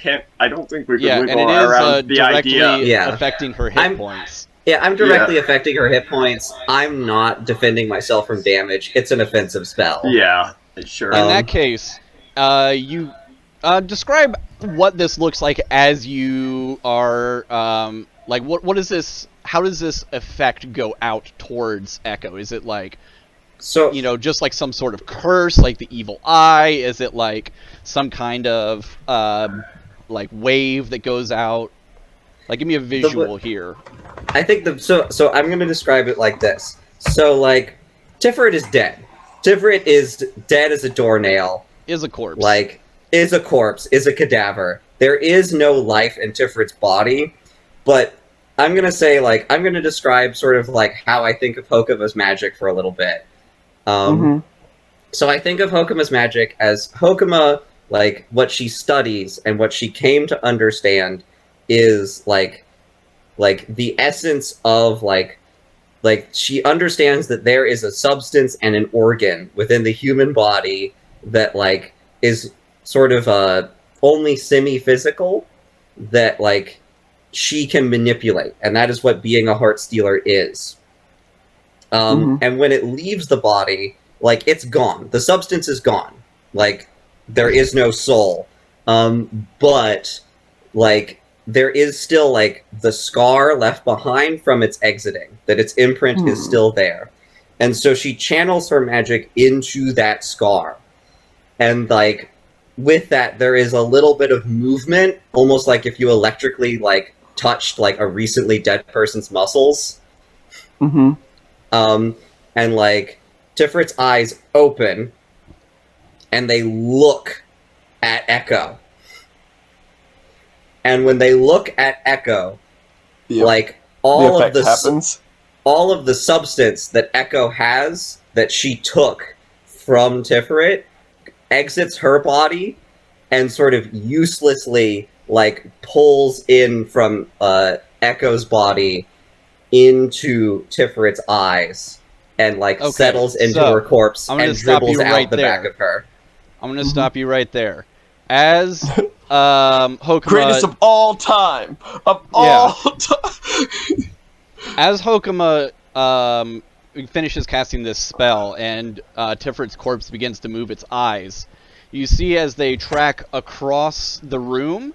don't think we can wiggle and it is around the directly idea. affecting her hit points. Yeah, I'm directly affecting her hit points. I'm not defending myself from damage. It's an offensive spell. Yeah, sure. In that case, you describe what this looks like as you are, like, what is this, how does this effect go out towards Echo? Is it like, so, just like some sort of curse, like the evil eye? Is it like some kind of, like, wave that goes out? Like, give me a visual here. I think so I'm going to describe it like this. So, like, Tiferet is dead. Tiferet is dead as a doornail. Is a corpse. Like, is a corpse, is a cadaver. There is no life in Tiferet's body, but I'm going to say, like, I'm going to describe sort of, like, how I think of Hokuma's magic for a little bit. So I think of Hokuma's magic as Hokuma, like, what she studies and what she came to understand is, like the essence of, like, she understands that there is a substance and an organ within the human body that, like, is sort of only semi-physical, that, like, she can manipulate, and that is what being a heart stealer is. And when it leaves the body, like, it's gone. The substance is gone. Like, there is no soul. But, like, there is still, like, the scar left behind from its exiting, that its imprint is still there. And so she channels her magic into that scar. And, like, with that, there is a little bit of movement, almost like if you electrically, like, touched, like, a recently dead person's muscles. And, like, Tiferet's eyes open, and they look at Echo. And when they look at Echo, like, all of the substance that Echo has, that she took from Tiferet, exits her body and sort of uselessly, like, pulls in from Echo's body into Tiferet's eyes and, like, settles into her corpse and dribbles out the back of her. I'm going to stop you right there. As Hokuma... Greatest of all time! Of all time! As Hokuma finishes casting this spell and Tiferet's corpse begins to move its eyes, you see as they track across the room,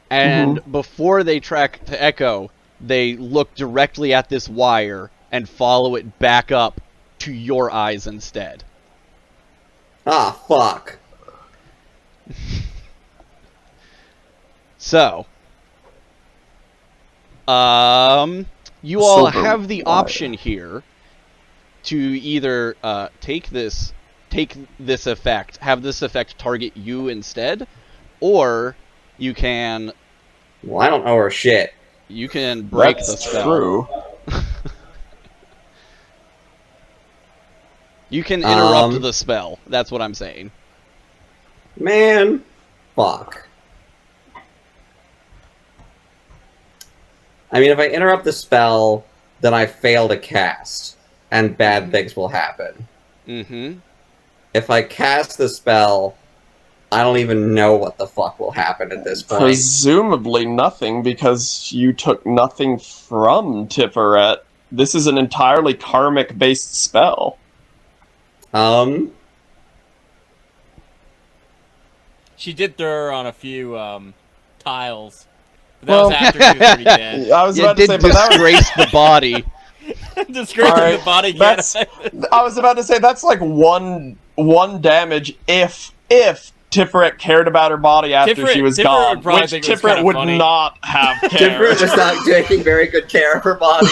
and before they track to Echo, they look directly at this wire and follow it back up to your eyes instead. Ah, fuck. So, you all have the option here to either take this effect, have this effect target you instead, or you can... Well, I don't know her shit. You can break the spell. True. You can interrupt the spell. That's what I'm saying. Man, fuck. I mean, if I interrupt the spell, then I fail to cast, and bad things will happen. If I cast the spell, I don't even know what the fuck will happen at this point. Presumably nothing, because you took nothing from Tiferet. This is an entirely karmic-based spell. She did throw her on a few tiles. But that was after she was already dead. I was about to say, but that disgrace the body. Disgracing the body. I was about to say that's like one damage if Tiferet cared about her body after she was gone, which Tiferet would not have cared. Tiferet was not taking very good care of her body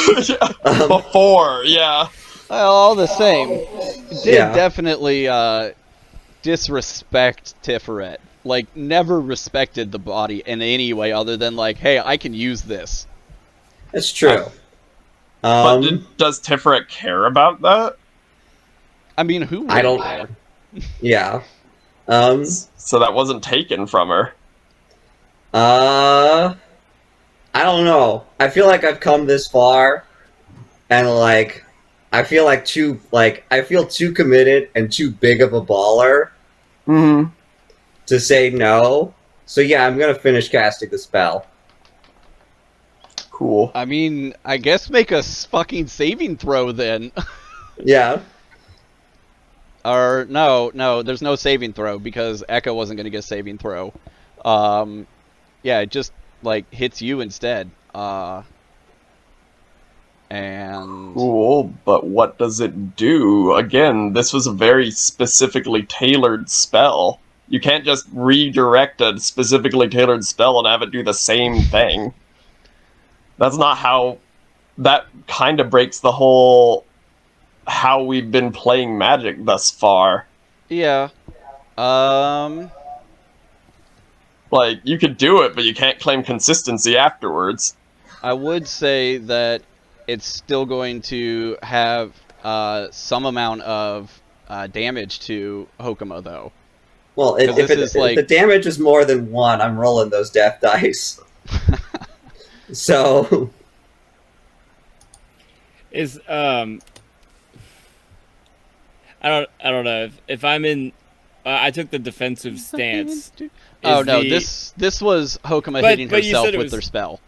before. Yeah. Well, all the same, it did definitely disrespect Tiferet. Like, never respected the body in any way other than, like, hey, I can use this. That's true. But does Tiferet care about that? I mean, who would? I don't... Yeah. So that wasn't taken from her. I don't know. I feel like I've come this far, and, like, I feel too committed and too big of a baller to say no. So yeah, I'm gonna finish casting the spell. Cool. I mean, I guess make a fucking saving throw then. Yeah. Or no, there's no saving throw because Echo wasn't gonna get a saving throw. Yeah, it just like hits you instead. And Cool, but what does it do? Again, this was a very specifically tailored spell. You can't just redirect a specifically tailored spell and have it do the same thing. That's not how... That kind of breaks the whole... how we've been playing Magic thus far. yeah, Like, you could do it, but you can't claim consistency afterwards. I would say that it's still going to have some amount of damage to Hokuma, though. Well, if the damage is more than 1, I'm rolling those death dice. So... Is I don't know if I'm in. I took the defensive stance. Oh no, this was Hokuma hitting herself with their spell.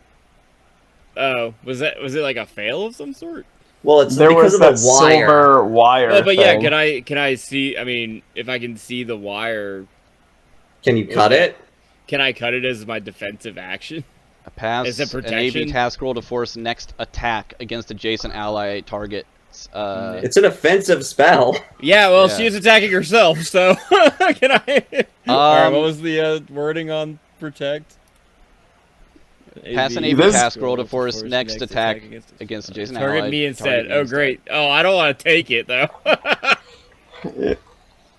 Oh, was it like a fail of some sort? Well, it's there because was of that the wire. silver wire. Oh, but yeah, thing. can I see? I mean, if I can see the wire, Can you cut it? Can I cut it as my defensive action? A pass Is it an protection? AB task roll to force next attack against adjacent ally target. It's an offensive spell. Yeah, well, Yeah. she is attacking herself, so can I? Alright, what was the wording on protect? Pass an AB task roll to force next attack against adjacent ally. Target me instead. target Oh, great. Oh, I don't want to take it though.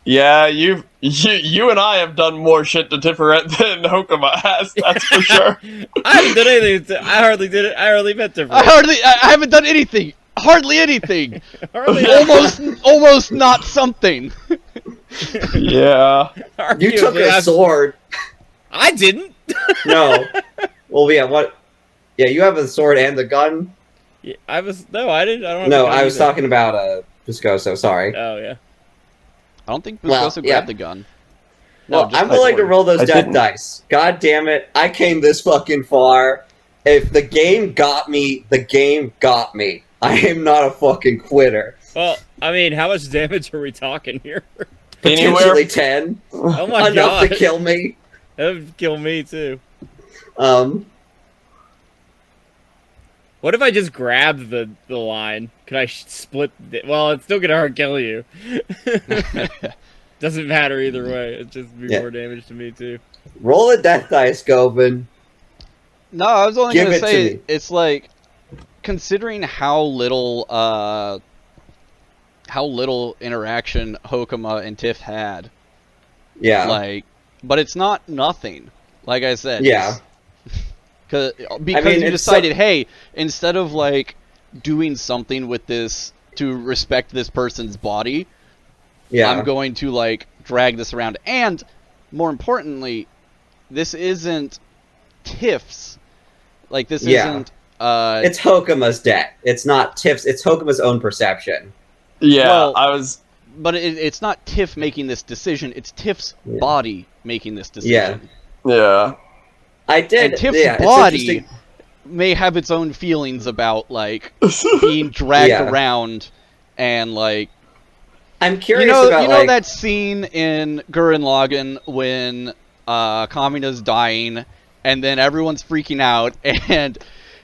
Yeah, you and I have done more shit to Tiferet than Hokuma has, that's for sure. I haven't done anything. I hardly did it. I hardly met Tiferet. I haven't done anything. Hardly anything. almost not something. Yeah. You took a sword. I didn't. No. Well, yeah. What? Yeah, you have a sword and the gun. Yeah, I didn't. I don't. No, I was talking about Viscoso. Sorry. Oh yeah. I don't think Buscoso grabbed the gun. No, Well, I'm willing to roll those death dice. God damn it! I came this fucking far. If the game got me, the game got me. I am not a fucking quitter. Well, I mean, how much damage are we talking here? Potentially 10. Oh my god! Enough to kill me. That would kill me too. What if I just grabbed the line? Could I split it? Well, it's still gonna hard kill you. Doesn't matter either way. It's just be more damage to me too. Roll a death dice, Govan. No, I was only Give gonna it to say me. it's like considering how little interaction Hokuma and Tiff had. Yeah. Like, but it's not nothing. Like I said. Yeah. Because mean, you decided, hey, instead of like doing something with this to respect this person's body, Yeah. I'm going to like drag this around. And more importantly, this isn't Tiff's. Like this isn't. It's Hokuma's debt. It's not Tiff's. It's Hokuma's own perception. Yeah, Well, But it's not Tiff making this decision. It's Tiff's body making this decision. Yeah. I did. And Tiff's it's body may have its own feelings about like being dragged around and like. I'm curious about you know that scene in Gurren Lagann when Kamina's dying and then everyone's freaking out and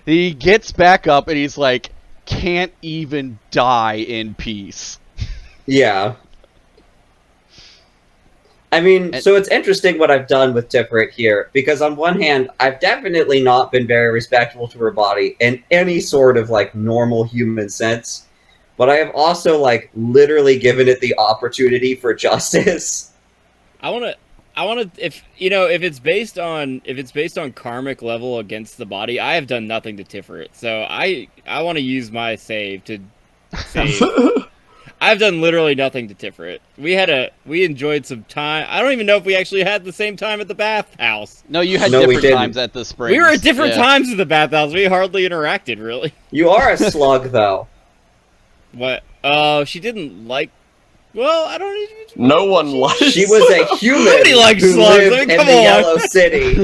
he gets back up and he's like, can't even die in peace. Yeah. I mean, so it's interesting what I've done with Tiferet here, because on one hand, I've definitely not been very respectful to her body in any sort of, like, normal human sense, but I have also, like, literally given it the opportunity for justice. I want to, if it's based on karmic level against the body, I have done nothing to Tiferet, so I want to use my save to save. I've done literally nothing to Tiferet. We enjoyed some time. I don't even know if we actually had the same time at the bathhouse. No, you had different times at the springs. We were at different times at the bathhouse. We hardly interacted, really. You are a slug, though. What? Oh, she didn't like Well, I don't even... No one likes. She was a human Nobody likes who slugs. lived I mean, in come the on. Yellow City.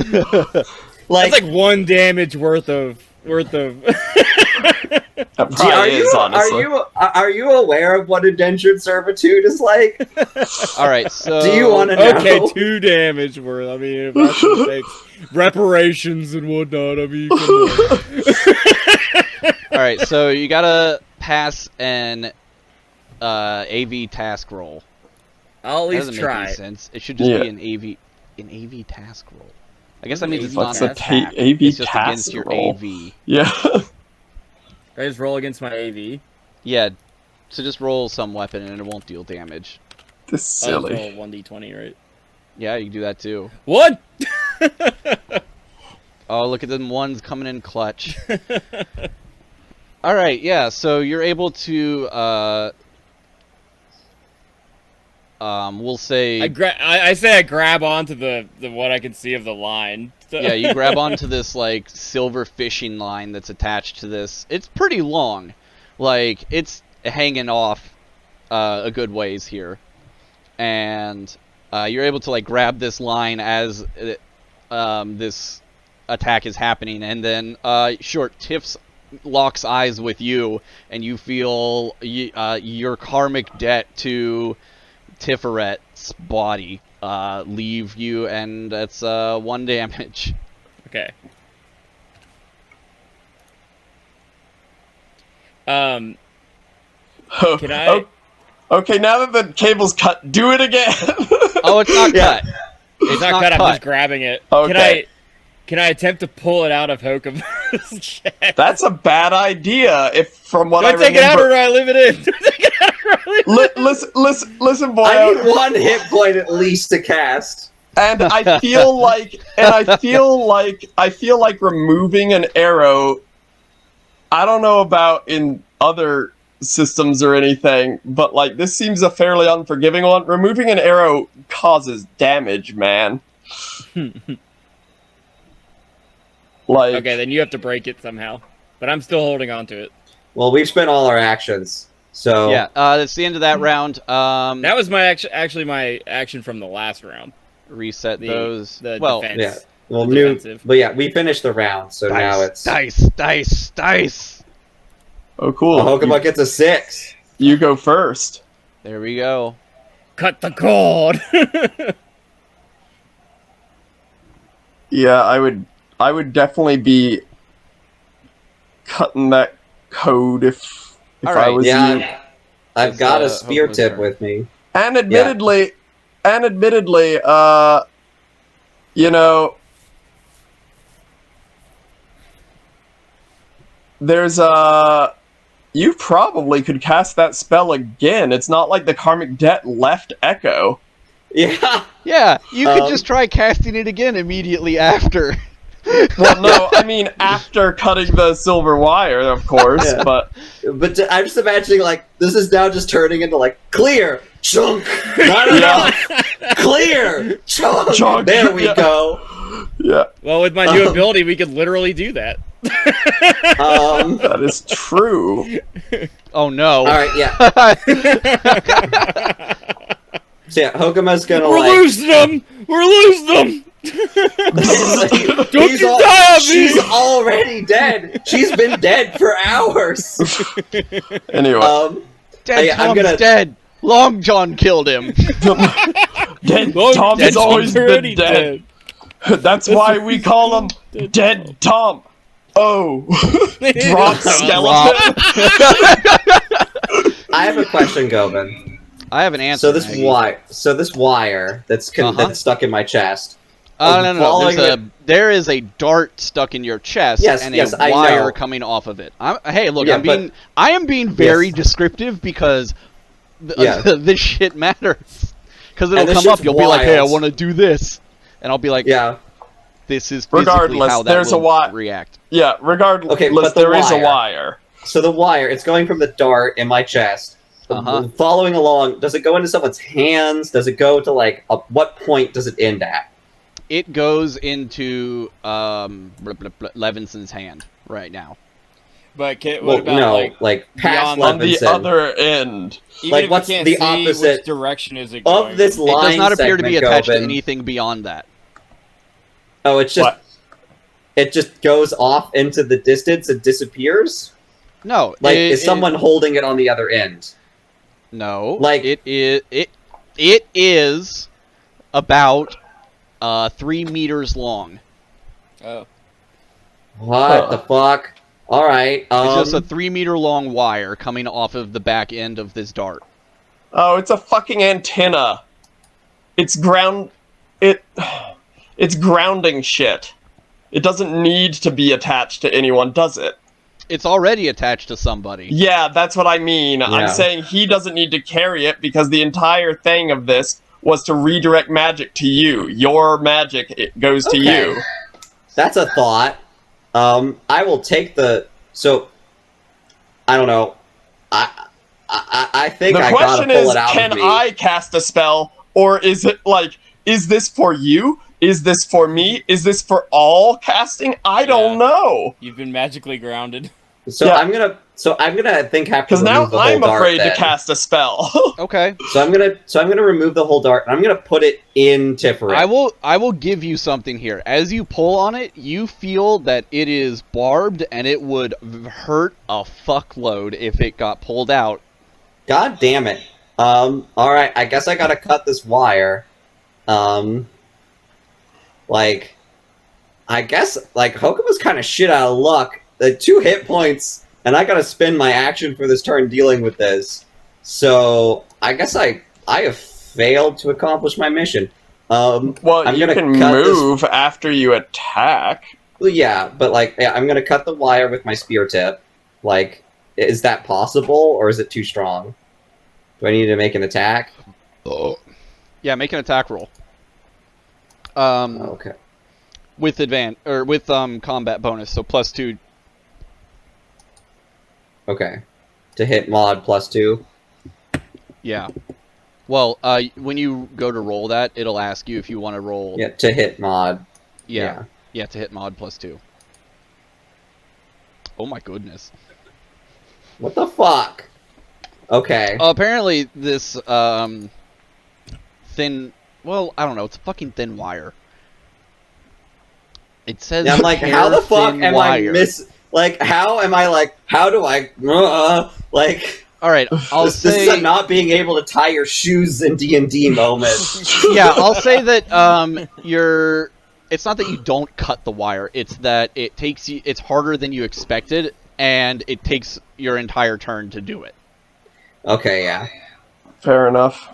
That's like 1 damage worth of. That probably is, honestly. Are you aware of what indentured servitude is like? All right, so Do you want to know? Okay, 2 damage worth. I mean, if that's what it takes, reparations and whatnot. I mean, come on. all right, so you gotta pass an AV task roll. I'll at That least doesn't try. make any sense. It should just be an AV task roll. I guess that means it's not What's an a attack. AV It's just task against your roll? AV. Yeah. I just roll against my AV. Yeah, so just roll some weapon and it won't deal damage. This is I'll silly. roll 1d20, right? Yeah, you can do that too. What? Oh, look at them ones coming in clutch. All right, yeah. So you're able to, we'll say. I say I grab onto the what I can see of the line. Yeah, you grab onto this like silver fishing line that's attached to this. It's pretty long, like it's hanging off a good ways here, and you're able to like grab this line as this attack is happening, and then Tiff locks eyes with you, and you feel your karmic debt to Tifferet's body leave you, and that's 1 damage. Okay. Can I? Okay, now that the cable's cut, do it again. Oh, it's not cut. It's not cut. I'm just grabbing it. Okay. Can I attempt to pull it out of Hokuma's chest? That's a bad idea. If from what Do I take it out or do I leave it in? Do I take it out or I leave it in? Listen, boy. I need 1 hit point at least to cast. And I feel like, removing an arrow. I don't know about in other systems or anything, but like this seems a fairly unforgiving one. Removing an arrow causes damage, man. Like, Okay, then you have to break it somehow. But I'm still holding on to it. Well, we've spent all our actions, so Yeah, that's the end of that round. That was my actually my action from the last round. Reset The those. the well, defense. yeah. Well, Defensive. but yeah, we finished the round, so now it's dice. oh, cool. Hokuma gets a 6. You go first. There we go. Cut the cord. Yeah, I would definitely be cutting that code if All I right. was you. Yeah, I've It's, got a spear Hokuma's tip turn. with me. And admittedly, you know, there's you probably could cast that spell again. It's not like the karmic debt left Echo. Yeah. Yeah, you could Um, just try casting it again immediately after. Well, no, I mean after cutting the silver wire, of course, Yeah. but But I'm just imagining, like, this is now just turning into, like, clear, chunk, not enough, clear, chunk. Chunk, There we yeah. go. yeah, Well, with my new ability, we could literally do that. that is true. Oh no. All right, yeah. So yeah, Hokuma's gonna We're like. losing them. We're losing them. Don't you die on me! She's already dead. She's been dead for hours. Anyway, Dead yeah, I'm Tom's gonna- dead. Long John killed him. Dead Well, Tom Dead has always Tom's been already dead. That's why we call him Dead Tom. Oh, drop skeleton. I have a question, Govan. I have an answer. So this Maggie. wire that's that's stuck in my chest. No. Following There is a dart stuck in your chest Yes, and yes, a I wire know. coming off of it. Hey, look, Yeah, I am being very Yes. descriptive because Yeah. this shit matters. Because it'll And this come up, shit's you'll be like, hey, I wild. want to do this. And I'll be like, Yeah. this is physically Regardless, how that there's will a wi- react. Yeah, regardless, Okay, but the there is a wire. wire. So the wire, it's going from the dart in my chest. Following along, does it go into someone's hands? Does it go to like what point does it end at? It goes into Levinson's hand right now. But what Well, about no, like past beyond On the Levinson. other end. even like, if what's you can't the see opposite which direction is it going? of this It line does not appear to be segment, attached to Gobin? anything beyond that. Oh, it's just What? it just goes off into the distance and disappears. No, Like, is someone holding it on the other end? No, Like- it is about 3 meters long. Oh. What the fuck? All right. It's just a 3 meter long wire coming off of the back end of this dart. Oh, it's a fucking antenna. It's it's grounding shit. It doesn't need to be attached to anyone, does it? It's already attached to somebody. Yeah, that's what I mean. Yeah. I'm saying he doesn't need to carry it because the entire thing of this was to redirect magic to you. Your magic it goes to Okay. you. That's a thought. I will take the. So, I don't know. I think The I gotta question pull is, it out can of me. I cast a spell, or is it like, is this for you? Is this for me? Is this for all casting? I don't know. You've been magically grounded. So Yeah. I'm gonna. So I'm gonna, I think, have to Because remove now the whole I'm dart. afraid then. to cast a spell. Okay. So I'm gonna remove the whole dart and I'm gonna put it in Tiferet. I will give you something here. As you pull on it, you feel that it is barbed and it would hurt a fuckload if it got pulled out. God damn it. All right. I guess I gotta cut this wire. Like, I guess like Hokuma's kind of shit out of luck. The 2 hit points, and I gotta spend my action for this turn dealing with this. So I guess I have failed to accomplish my mission. well, I'm you gonna can cut move after you attack. Well, yeah, but like, yeah, I'm gonna cut the wire with my spear tip. Like, is that possible, or is it too strong? Do I need to make an attack? Yeah, make an attack roll. Okay. With combat bonus, so +2. Okay. To hit mod +2. Yeah. Well, when you go to roll that, it'll ask you if you want to roll. Yeah, to hit mod. Yeah. Yeah, to hit mod +2. Oh my goodness. What the fuck? Okay. Apparently, this thin. Well, I don't know. It's a fucking thin wire. It says. Yeah, I'm like, how the fuck thin am wire. Like, how am I like? How do I? Like. All right, I'll This say. is a not being able to tie your shoes in D&D moment. Yeah, I'll say that you're. It's not that you don't cut the wire. It's that it takes you. It's harder than you expected, and it takes your entire turn to do it. Okay, yeah. Fair enough.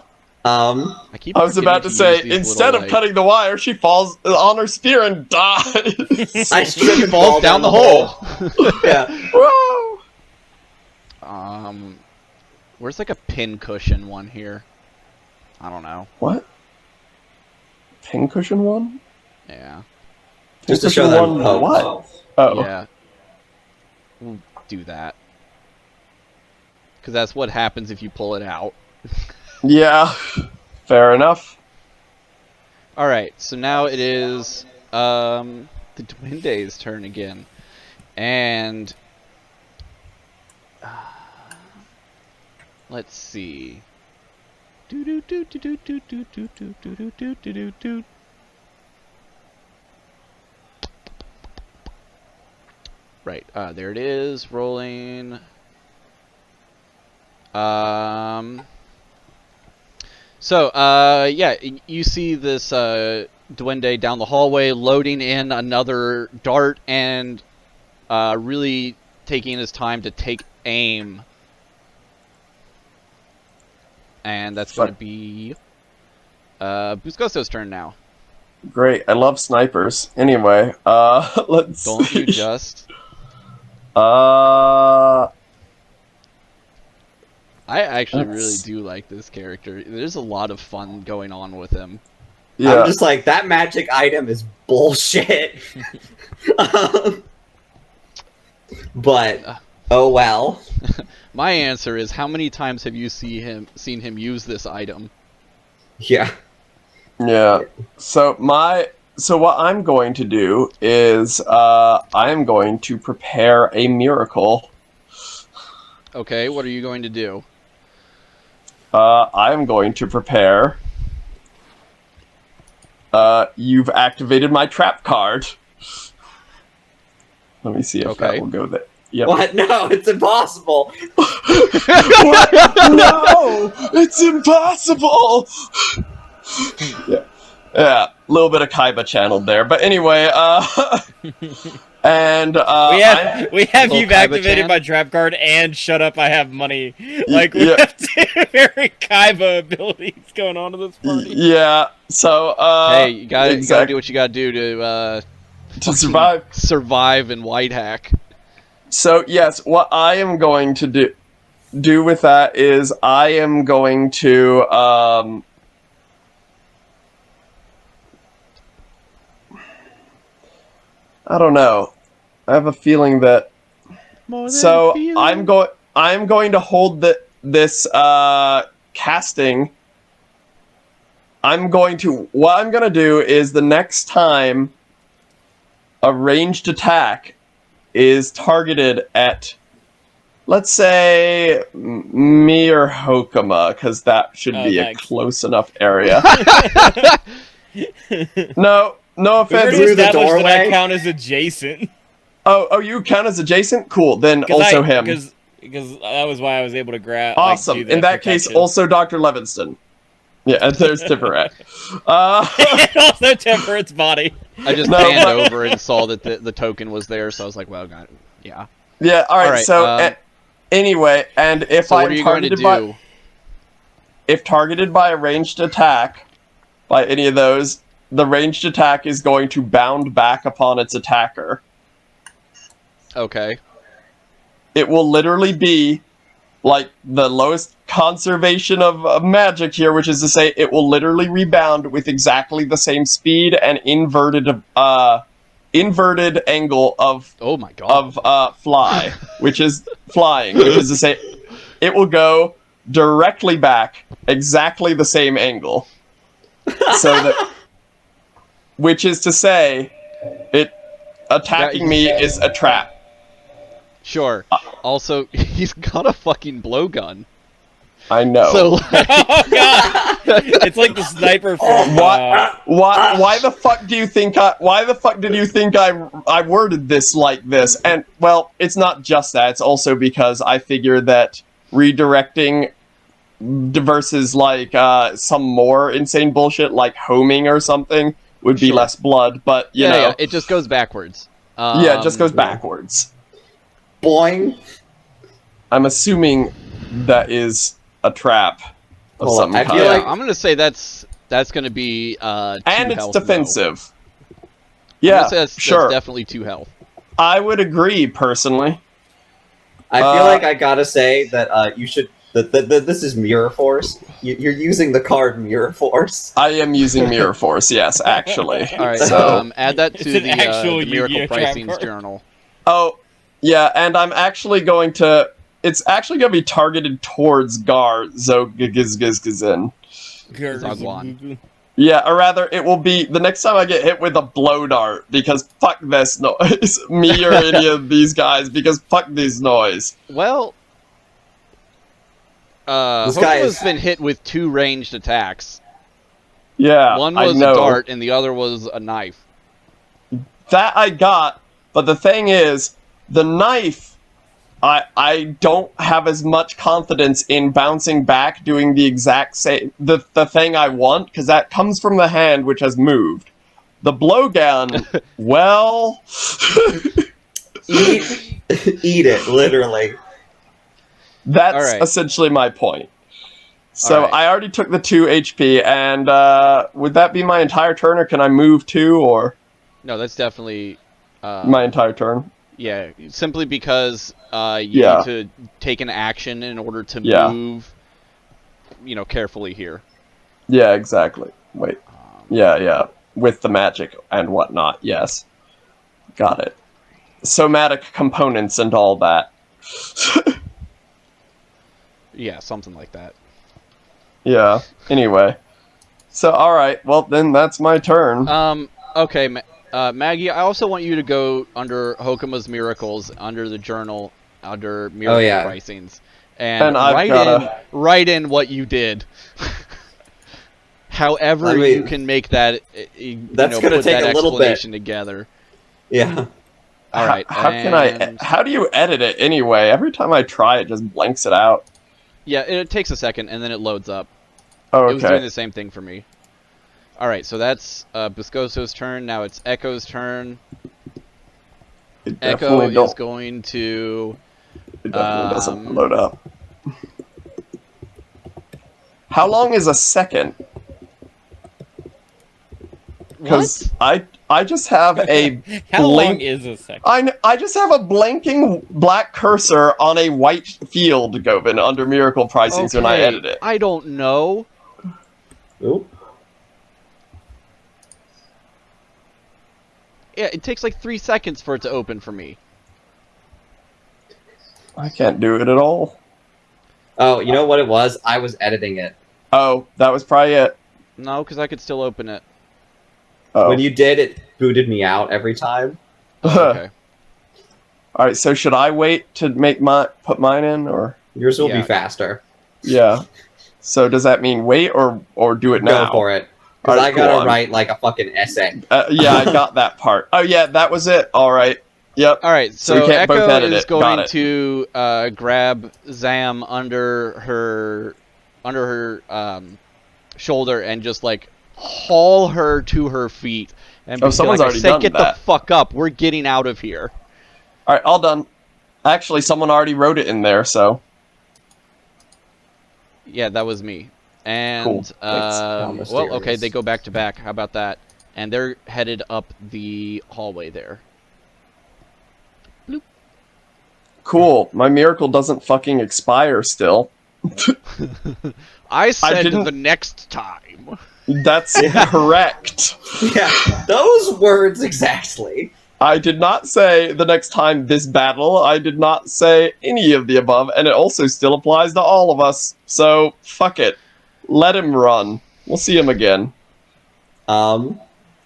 I I I was about to say, instead of cutting the wire, she falls on her spear and dies. I She falls down the hole. Yeah. Whoa! Where's like a pin cushion one here? I don't know. What? Pincushion one? Yeah. Just to Pincushion show them. one what? Oh. Yeah. We'll do that. Because that's what happens if you pull it out. Yeah. Fair enough. Alright, so now it is the Dwinde's turn again. And let's see. Right, there it is, rolling. So, yeah, you see this Duende down the hallway loading in another dart and really taking his time to take aim. And that's going to be Buscoso's turn now. Great. I love snipers. Anyway, let's Don't see. you just? I actually really do like this character. There's a lot of fun going on with him. Yeah. I'm just like, that magic item is bullshit. But, oh well. My answer is, how many times have you seen him use this item? Yeah. Yeah. So my So what I'm going to do is I am going to prepare a miracle. Okay, what are you going to do? I am going to prepare. You've activated my trap card. Let me see if that will go there. Yep. What? No, it's impossible. What? No, it's impossible. Yeah, a little bit of Kaiba channeled there, but anyway, and we have Little you've Kaiba activated Chan? my trap card and shut up, I have money. Like we have two very Kaiba abilities going on in this party. Yeah. So Hey, you gotta do what you gotta do to survive. Survive in Whitehack. So yes, what I am going to do with that is I am going to I don't know. I have a feeling that I'm going to hold this casting. What I'm going to do is the next time a ranged attack is targeted at, let's say, me or Hokama, because that should be a close enough area. No offense. We already Through the established doorway? that I count as adjacent. Oh, you count as adjacent? Cool. Then also him. Because that was why I was able to grab. Awesome. Like, do In that protection. case, also Dr. Levinston. Yeah, and there's Tipperat. Also Temperance body. I just panned over and saw that the token was there, so I was like, well, yeah. Yeah, alright, so anyway, and if So I'm what are you going to do? If targeted by a ranged attack, by any of those, the ranged attack is going to bound back upon its attacker. Okay. It will literally be like the lowest conservation of magic here, which is to say it will literally rebound with exactly the same speed and inverted angle of oh my god of flying, which is to say it will go directly back exactly the same angle. So that, which is to say, it attacking me is a trap. Sure. Also, he's got a fucking blowgun. I know. So, Oh god! It's like the sniper from. Why the fuck do you think Why the fuck did you think I worded this like this? And well, it's not just that. It's also because I figure that redirecting versus like some more insane bullshit like homing or something would be less blood. But you know, it just goes backwards. Yeah, it just goes backwards. Boing. I'm assuming that is a trap of some kind. I feel like I'm gonna say that's gonna be and it's health, defensive. Though. Yeah, that's sure. That's definitely 2 health. I would agree personally. I feel like I gotta say that you should. This is Mirror Force. You're using the card Mirror Force. I am using Mirror Force. Yes, actually. All right, so add that to the actual Miracle Yu-Gi-Oh! Trap Pricings card. journal. Oh, yeah, and I'm actually going to. It's actually going to be targeted towards Gar Zogizgizgizin. Zagwan. Yeah, or rather, it will be the next time I get hit with a blow dart, because fuck this noise. Me or any of these guys, because fuck this noise. Well, Hokuma's been hit with 2 ranged attacks. Yeah, one was a dart, and the other was a knife. That I got, but the thing is, the knife, I don't have as much confidence in bouncing back doing the exact same, the thing I want, because that comes from the hand which has moved. The blowgun, well... Eat it, literally. That's essentially my point. So I already took the 2 HP, and would that be my entire turn, or can I move 2, or... No, that's definitely... my entire turn. Yeah, simply because you need to take an action in order to move, carefully here. Yeah, exactly. Wait. Yeah. With the magic and whatnot, yes. Got it. Somatic components and all that. Yeah, something like that. Yeah, anyway. So, alright, well then that's my turn. Okay, Maggie, I also want you to go under Hokuma's Miracles, under the journal, under Miracle Pricings, and write in what you did. However you can make that, that's going to take a little bit together. Yeah. All right. How do you edit it anyway? Every time I try, it just blanks it out. Yeah, it takes a second, and then it loads up. Oh, okay. It was doing the same thing for me. All right, so that's Buscoso's turn. Now it's Echo's turn. Echo is going to... It definitely doesn't load up. How long is a second? Because I just have a How long is a second? I just have a blinking black cursor on a white field, Govin, under Miracle Pricings when I edit it. I don't know. Oop. Yeah, it takes like 3 seconds for it to open for me. I can't do it at all. Oh, you know what it was? I was editing it. Oh, that was probably it. No, because I could still open it. Oh. When you did, it booted me out every time. Oh, okay. All right, so should I wait to put mine in, or yours will be faster? Yeah. So does that mean wait or do it now? Go for it. Because I gotta write like a fucking essay. Yeah, I got that part. Oh yeah, that was it. All right. Yep. All right. So we can't both Echo edit is it. going to grab Zam under her shoulder and just like haul her to her feet. And someone's already done get that. the fuck up. We're getting out of here. All right, all done. Actually, someone already wrote it in there, so. Yeah, that was me. And Cool. well, okay, they go back to back. How about that? And they're headed up the hallway there. Bloop. Cool. My miracle doesn't fucking expire still. I said the next time. That's correct. Yeah, those words exactly. I did not say the next time this battle. I did not say any of the above, and it also still applies to all of us. So, fuck it. Let him run. We'll see him again. I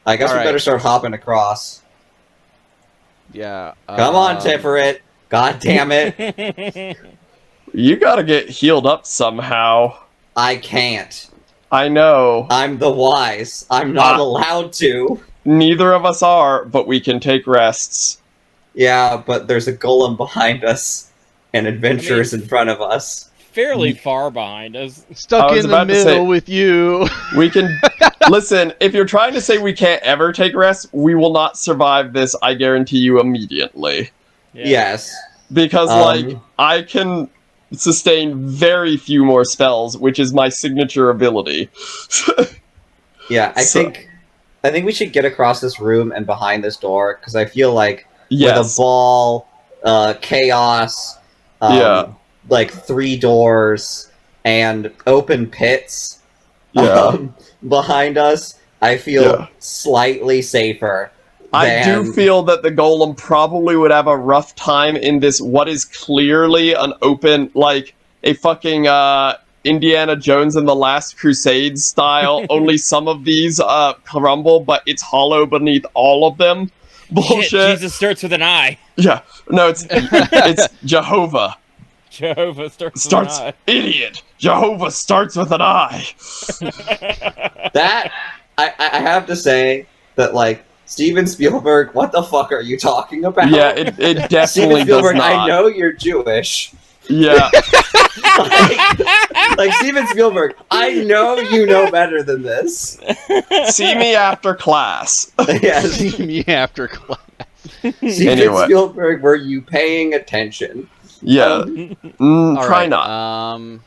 guess we better start hopping across. Yeah. Come on, Tiferet. God damn it. You gotta get healed up somehow. I can't. I know. I'm the wise. I'm not allowed to. Neither of us are, but we can take rests. Yeah, but there's a golem behind us, and adventurers in front of us. Fairly far behind us. Stuck in the middle with you. We can... Listen, if you're trying to say we can't ever take rest, we will not survive this, I guarantee you, immediately. Yeah. Yes. Because, I can sustain very few more spells, which is my signature ability. Yeah, I think we should get across this room and behind this door, because I feel like with a ball, chaos, like 3 doors, and open pits behind us, I feel slightly safer. I do feel that the golem probably would have a rough time in this, what is clearly an open, like, a fucking, Indiana Jones and the Last Crusade style. Only some of these, crumble, but it's hollow beneath all of them. Bullshit. Shit, Jesus starts with an I. Yeah. No, it's Jehovah. Jehovah starts with an I. Idiot! Jehovah starts with an I. That, I have to say that, like, Steven Spielberg, what the fuck are you talking about? Yeah, it definitely Steven Spielberg, does not. I know you're Jewish. Yeah. like Steven Spielberg, I know you know better than this. See me after class. Yeah, see me after class. Steven Spielberg, were you paying attention? Yeah. Try not.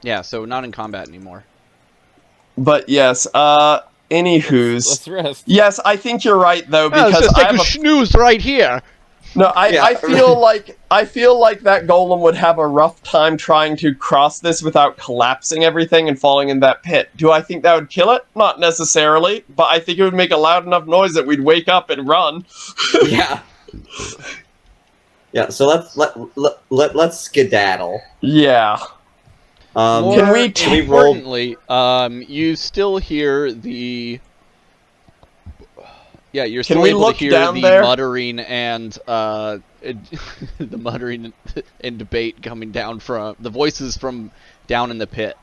Yeah, so not in combat anymore. But yes, anywho's. Let's rest. Yes, I think you're right though, because I have a snooze right here. No, I feel like that golem would have a rough time trying to cross this without collapsing everything and falling in that pit. Do I think that would kill it? Not necessarily, but I think it would make a loud enough noise that we'd wake up and run. Yeah. Yeah, so let's skedaddle. Yeah. More importantly, you still hear the Yeah, you're Can still we able look to hear down the there? muttering and the muttering and debate coming down from the voices from down in the pit.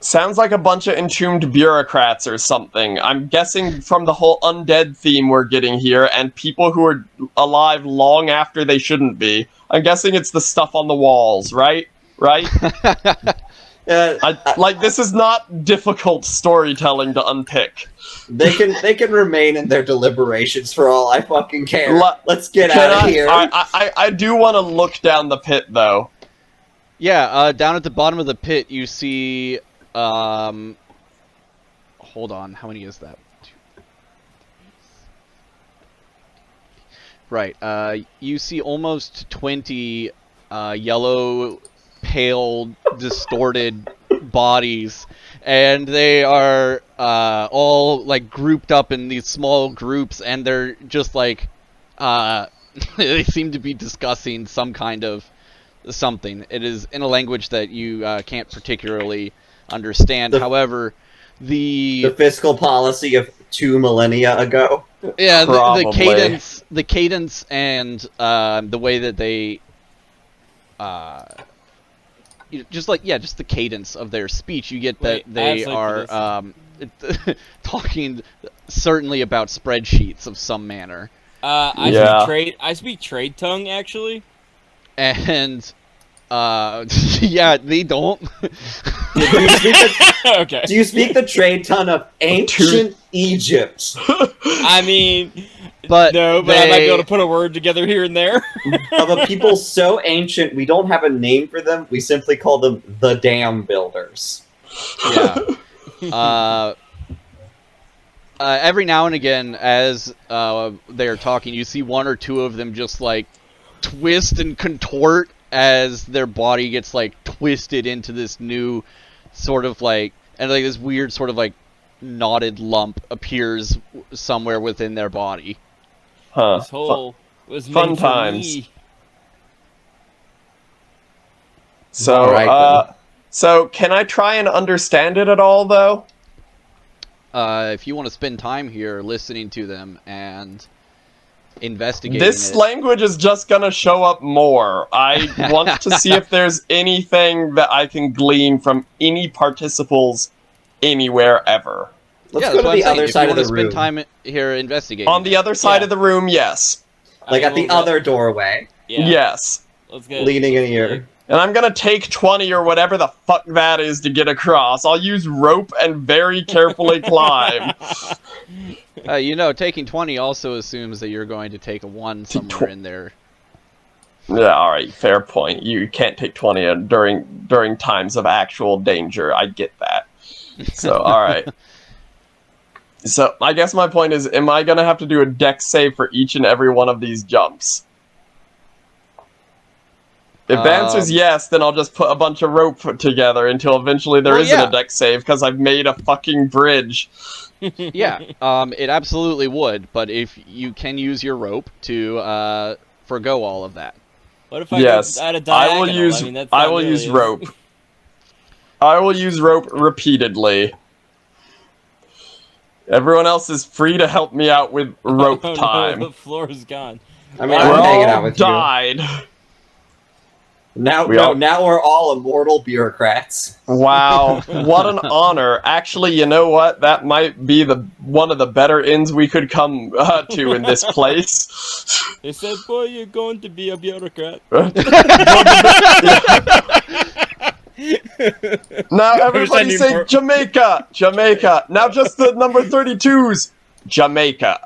Sounds like a bunch of entombed bureaucrats or something. I'm guessing from the whole undead theme we're getting here, and people who are alive long after they shouldn't be. I'm guessing it's the stuff on the walls, right? Right? This is not difficult storytelling to unpick. They can remain in their deliberations for all I fucking care. Let's get out of here. I do want to look down the pit, though. Yeah, down at the bottom of the pit, you see... hold on, how many is that? Right, you see almost 20 yellow, pale, distorted bodies, and they are all like grouped up in these small groups, and they're just like they seem to be discussing some kind of something. It is in a language that you can't particularly understand. However, the fiscal policy of 2 millennia ago. Yeah, the cadence and the way that they just the cadence of their speech, you get that they are talking certainly about spreadsheets of some manner. I speak trade tongue, actually. And yeah, they don't. Okay. Do you speak the trade tongue of ancient Egypt? I mean, but I might be able to put a word together here and there. Of a people so ancient, we don't have a name for them. We simply call them the Dam Builders. Yeah. Every now and again, as they're talking, you see one or two of them just like twist and contort as their body gets like twisted into this new sort of like, and like this weird sort of like knotted lump appears somewhere within their body. Huh. This whole was fun made for times. me. So, so can I try and understand it at all, though? If you want to spend time here listening to them and investigating this language is just gonna show up more. I want to see if there's anything that I can glean from any participles anywhere ever. Let's go to the other side of the room. If you want to spend time here investigating. On the other side of the room, yes. Like at the other doorway. Yeah. Yes. Let's go. Leaning in here. And I'm gonna take 20 or whatever the fuck that is to get across. I'll use rope and very carefully climb. You know, taking 20 also assumes that you're going to take a 1 somewhere in there. Yeah, alright, fair point. You can't take 20 during times of actual danger. I get that. So, alright. So, I guess my point is, am I gonna have to do a dex save for each and every one of these jumps? If the answer is yes, then I'll just put a bunch of rope together until eventually there isn't a dex save, because I've made a fucking bridge. Yeah, it absolutely would, but if you can use your rope to forgo all of that. What if I add a diagonal? I will use rope. I will use rope repeatedly. Everyone else is free to help me out with rope time. No, the floor is gone. I mean, I'm hanging out with died. Now we're all immortal bureaucrats. Wow, what an honor. Actually, you know what? That might be one of the better ends we could come to in this place. They said, boy, you're going to be a bureaucrat. Now everybody say Jamaica! Jamaica! Now just the number 32s! Jamaica.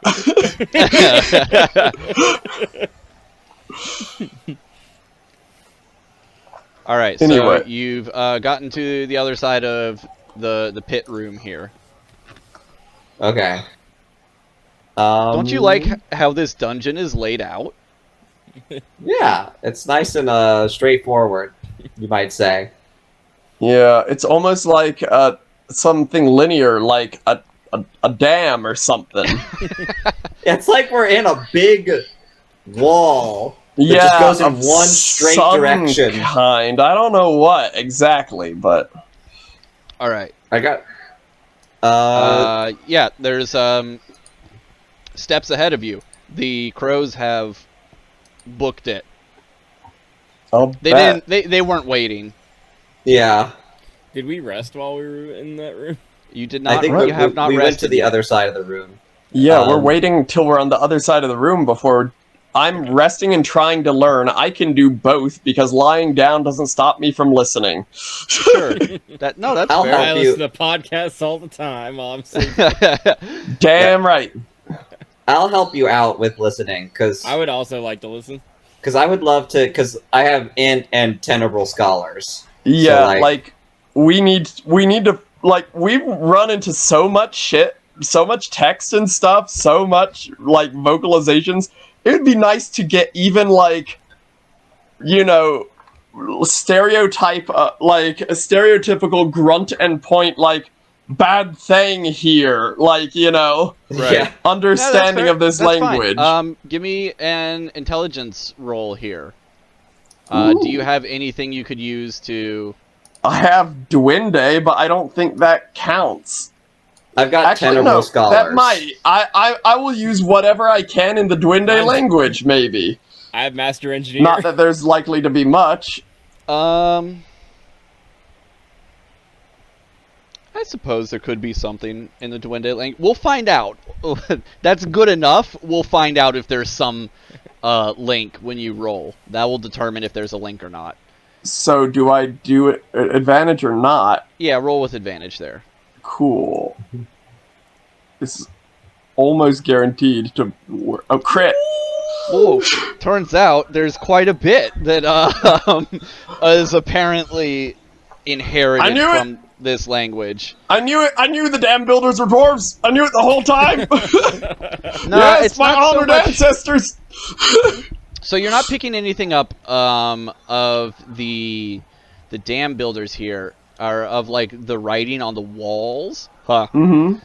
Alright, so you've gotten to the other side of the pit room here. Okay. Don't you like how this dungeon is laid out? Yeah, it's nice and straightforward, you might say. Yeah, it's almost like something linear, like a dam or something. It's like we're in a big wall. It just goes in one straight direction. Kind. I don't know what exactly, but all right. I got. Yeah. There's steps ahead of you. The crows have booked it. They weren't waiting. Yeah. Did we rest while we were in that room? You did not. I think you have not we went rested to the yet. other side of the room. Yeah, we're waiting till we're on the other side of the room before... I'm resting and trying to learn. I can do both because lying down doesn't stop me from listening. Sure. That's I'll fair. help I you. listen to podcasts all the time while I'm sleeping. Damn right. I'll help you out with listening, because I would also like to listen. I would love to, because I have int and tenebral scholars. Yeah, So, like we need to, like, we've run into so much shit, so much text and stuff, so much like vocalizations. It would be nice to get even like, you know, stereotype like a stereotypical grunt and point like bad thing here, like, you know, Right. Yeah. understanding of this That's language. fine. Give me an intelligence roll here. Do you have anything you could use to... I have Duende, but I don't think that counts. I've got Actually, tenebral no, scholars. that might. I will use whatever I can in the Duende language, maybe. I have Master Engineer. Not that there's likely to be much. I suppose there could be something in the Duende language. We'll find out. That's good enough. We'll find out if there's some link when you roll. That will determine if there's a link or not. So do I do it advantage or not? Yeah, roll with advantage there. Cool. This is almost guaranteed to work. Oh, crit! Oh, turns out there's quite a bit that is apparently inherited from this language. I knew it! I knew the damn builders were dwarves! I knew it the whole time! No, yes, it's my not so honored much... ancestors! So you're not picking anything up of the dam builders here, or of like the writing on the walls. Huh. Mm-hmm.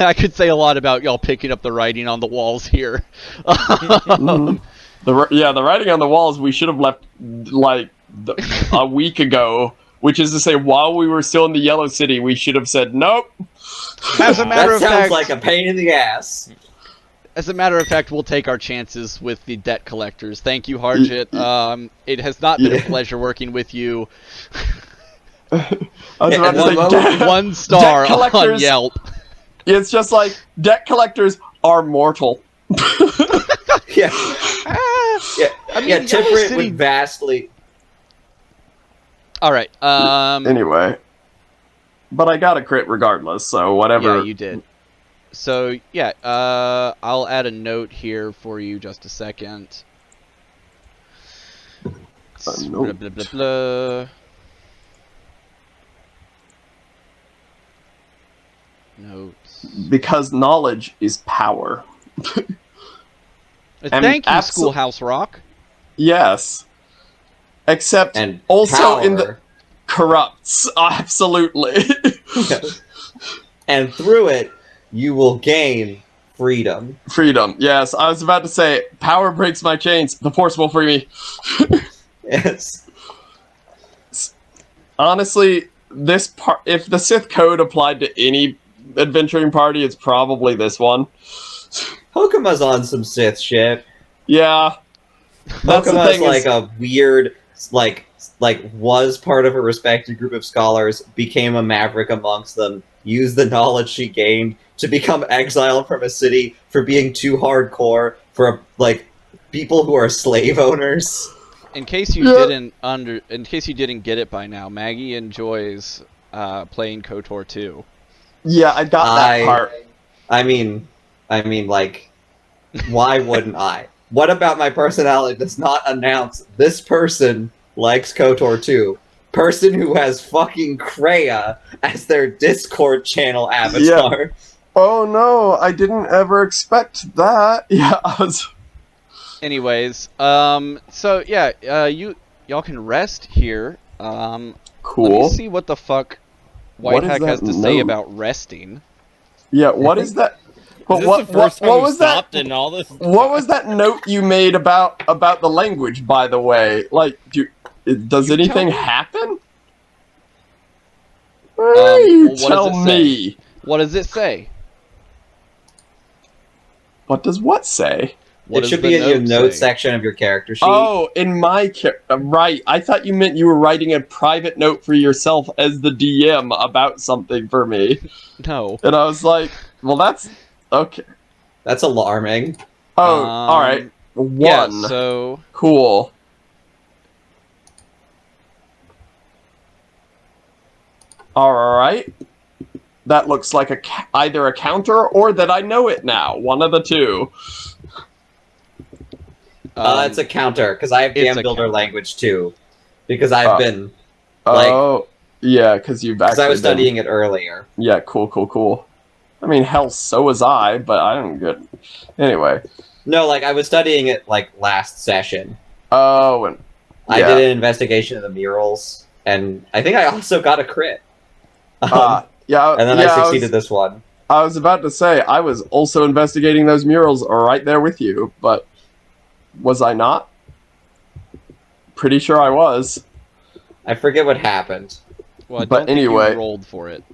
I could say a lot about y'all picking up the writing on the walls here. Mm-hmm. The writing on the walls we should have left like a week ago, which is to say, while we were still in the Yellow City, we should have said nope. As a matter That of sounds fact, like a pain in the ass. As a matter of fact, we'll take our chances with the debt collectors. Thank you, Harjit. It has not been a pleasure working with you. I was about to say, 1 star debt on Yelp. It's just like, debt collectors are mortal. Yeah. Yeah, I mean, yeah, Yellow Tiferet City- would vastly... Alright, Anyway. But I got a crit regardless, so whatever. yeah, you did. So, yeah, I'll add a note here for you just a second. A note. Blah, blah, blah, blah. Notes. Because knowledge is power. Thank you, Schoolhouse Rock. Yes. Except And also power. in the corrupts, absolutely. And through it, you will gain freedom. Freedom, yes. I was about to say, power breaks my chains, the force will free me. Yes. Honestly, this part, if the Sith Code applied to any adventuring party, it's probably this one. Hokuma's on some Sith shit. Yeah. That's the Hokuma's thing like is, a weird, like was part of a respected group of scholars, became a maverick amongst them, used the knowledge she gained to become exiled from a city for being too hardcore for like people who are slave owners. In case you didn't get it by now, Maggie enjoys playing KOTOR 2. yeah, I got that part. I mean, like, why wouldn't I? What about my personality does not announce this person likes KOTOR 2? Person who has fucking Kreia as their Discord channel avatar. Oh no, I didn't ever expect that. Yeah, I was... Anyways, so yeah, y'all can rest here. Cool. Let me see what the fuck What is Whitehack that has to say note? about resting. Yeah, what is that? But Is this what the first time what we've was that? stopped in all this? What was that note you made about the language, by the way? Like, does You anything tell me. happen? Well, You what does tell it say? me. What does it say? What does what say? It should be in your notes section of your character sheet. Oh, in my right. I thought you meant you were writing a private note for yourself as the DM about something for me. No. And I was like, well, that's okay. That's alarming. Oh, all right. 1. Yeah, so cool. All right. That looks like either a counter or that I know it now. One of the two. It's a counter, because I have Dam Builder language too. Because I've been, like... yeah, because you've actually because I was studying it earlier. Yeah, cool. I mean, hell, so was I, but I don't get... Anyway. No, like, I was studying it, like, last session. Oh, and... I did an investigation of the murals, and I think I also got a crit. Yeah, and then I succeeded this one. I was about to say, I was also investigating those murals right there with you, but... Was I not? Pretty sure I was. I forget what happened. Well, I but don't think anyway, you rolled for it.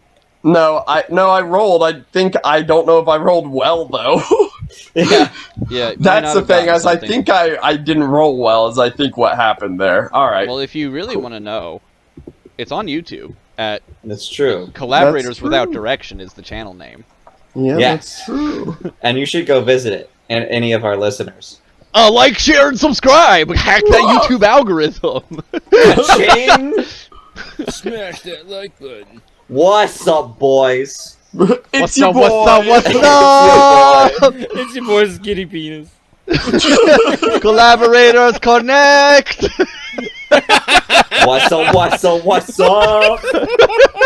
No, I rolled. I don't know if I rolled well though. Yeah. Yeah. That's the thing, as I think I didn't roll well, as I think what happened there. Alright. Well, if you really want to know, it's on YouTube at That's true. Collaborators Without Direction is the channel name. Yeah, yes. That's true. And you should go visit it, and any of our listeners. Like, share, and subscribe! Hack that YouTube algorithm! Ching! Smash that like button. What's up, boys? It's your boy! What's up? It's your boy Skinny Penis. Collaborators connect! What's up?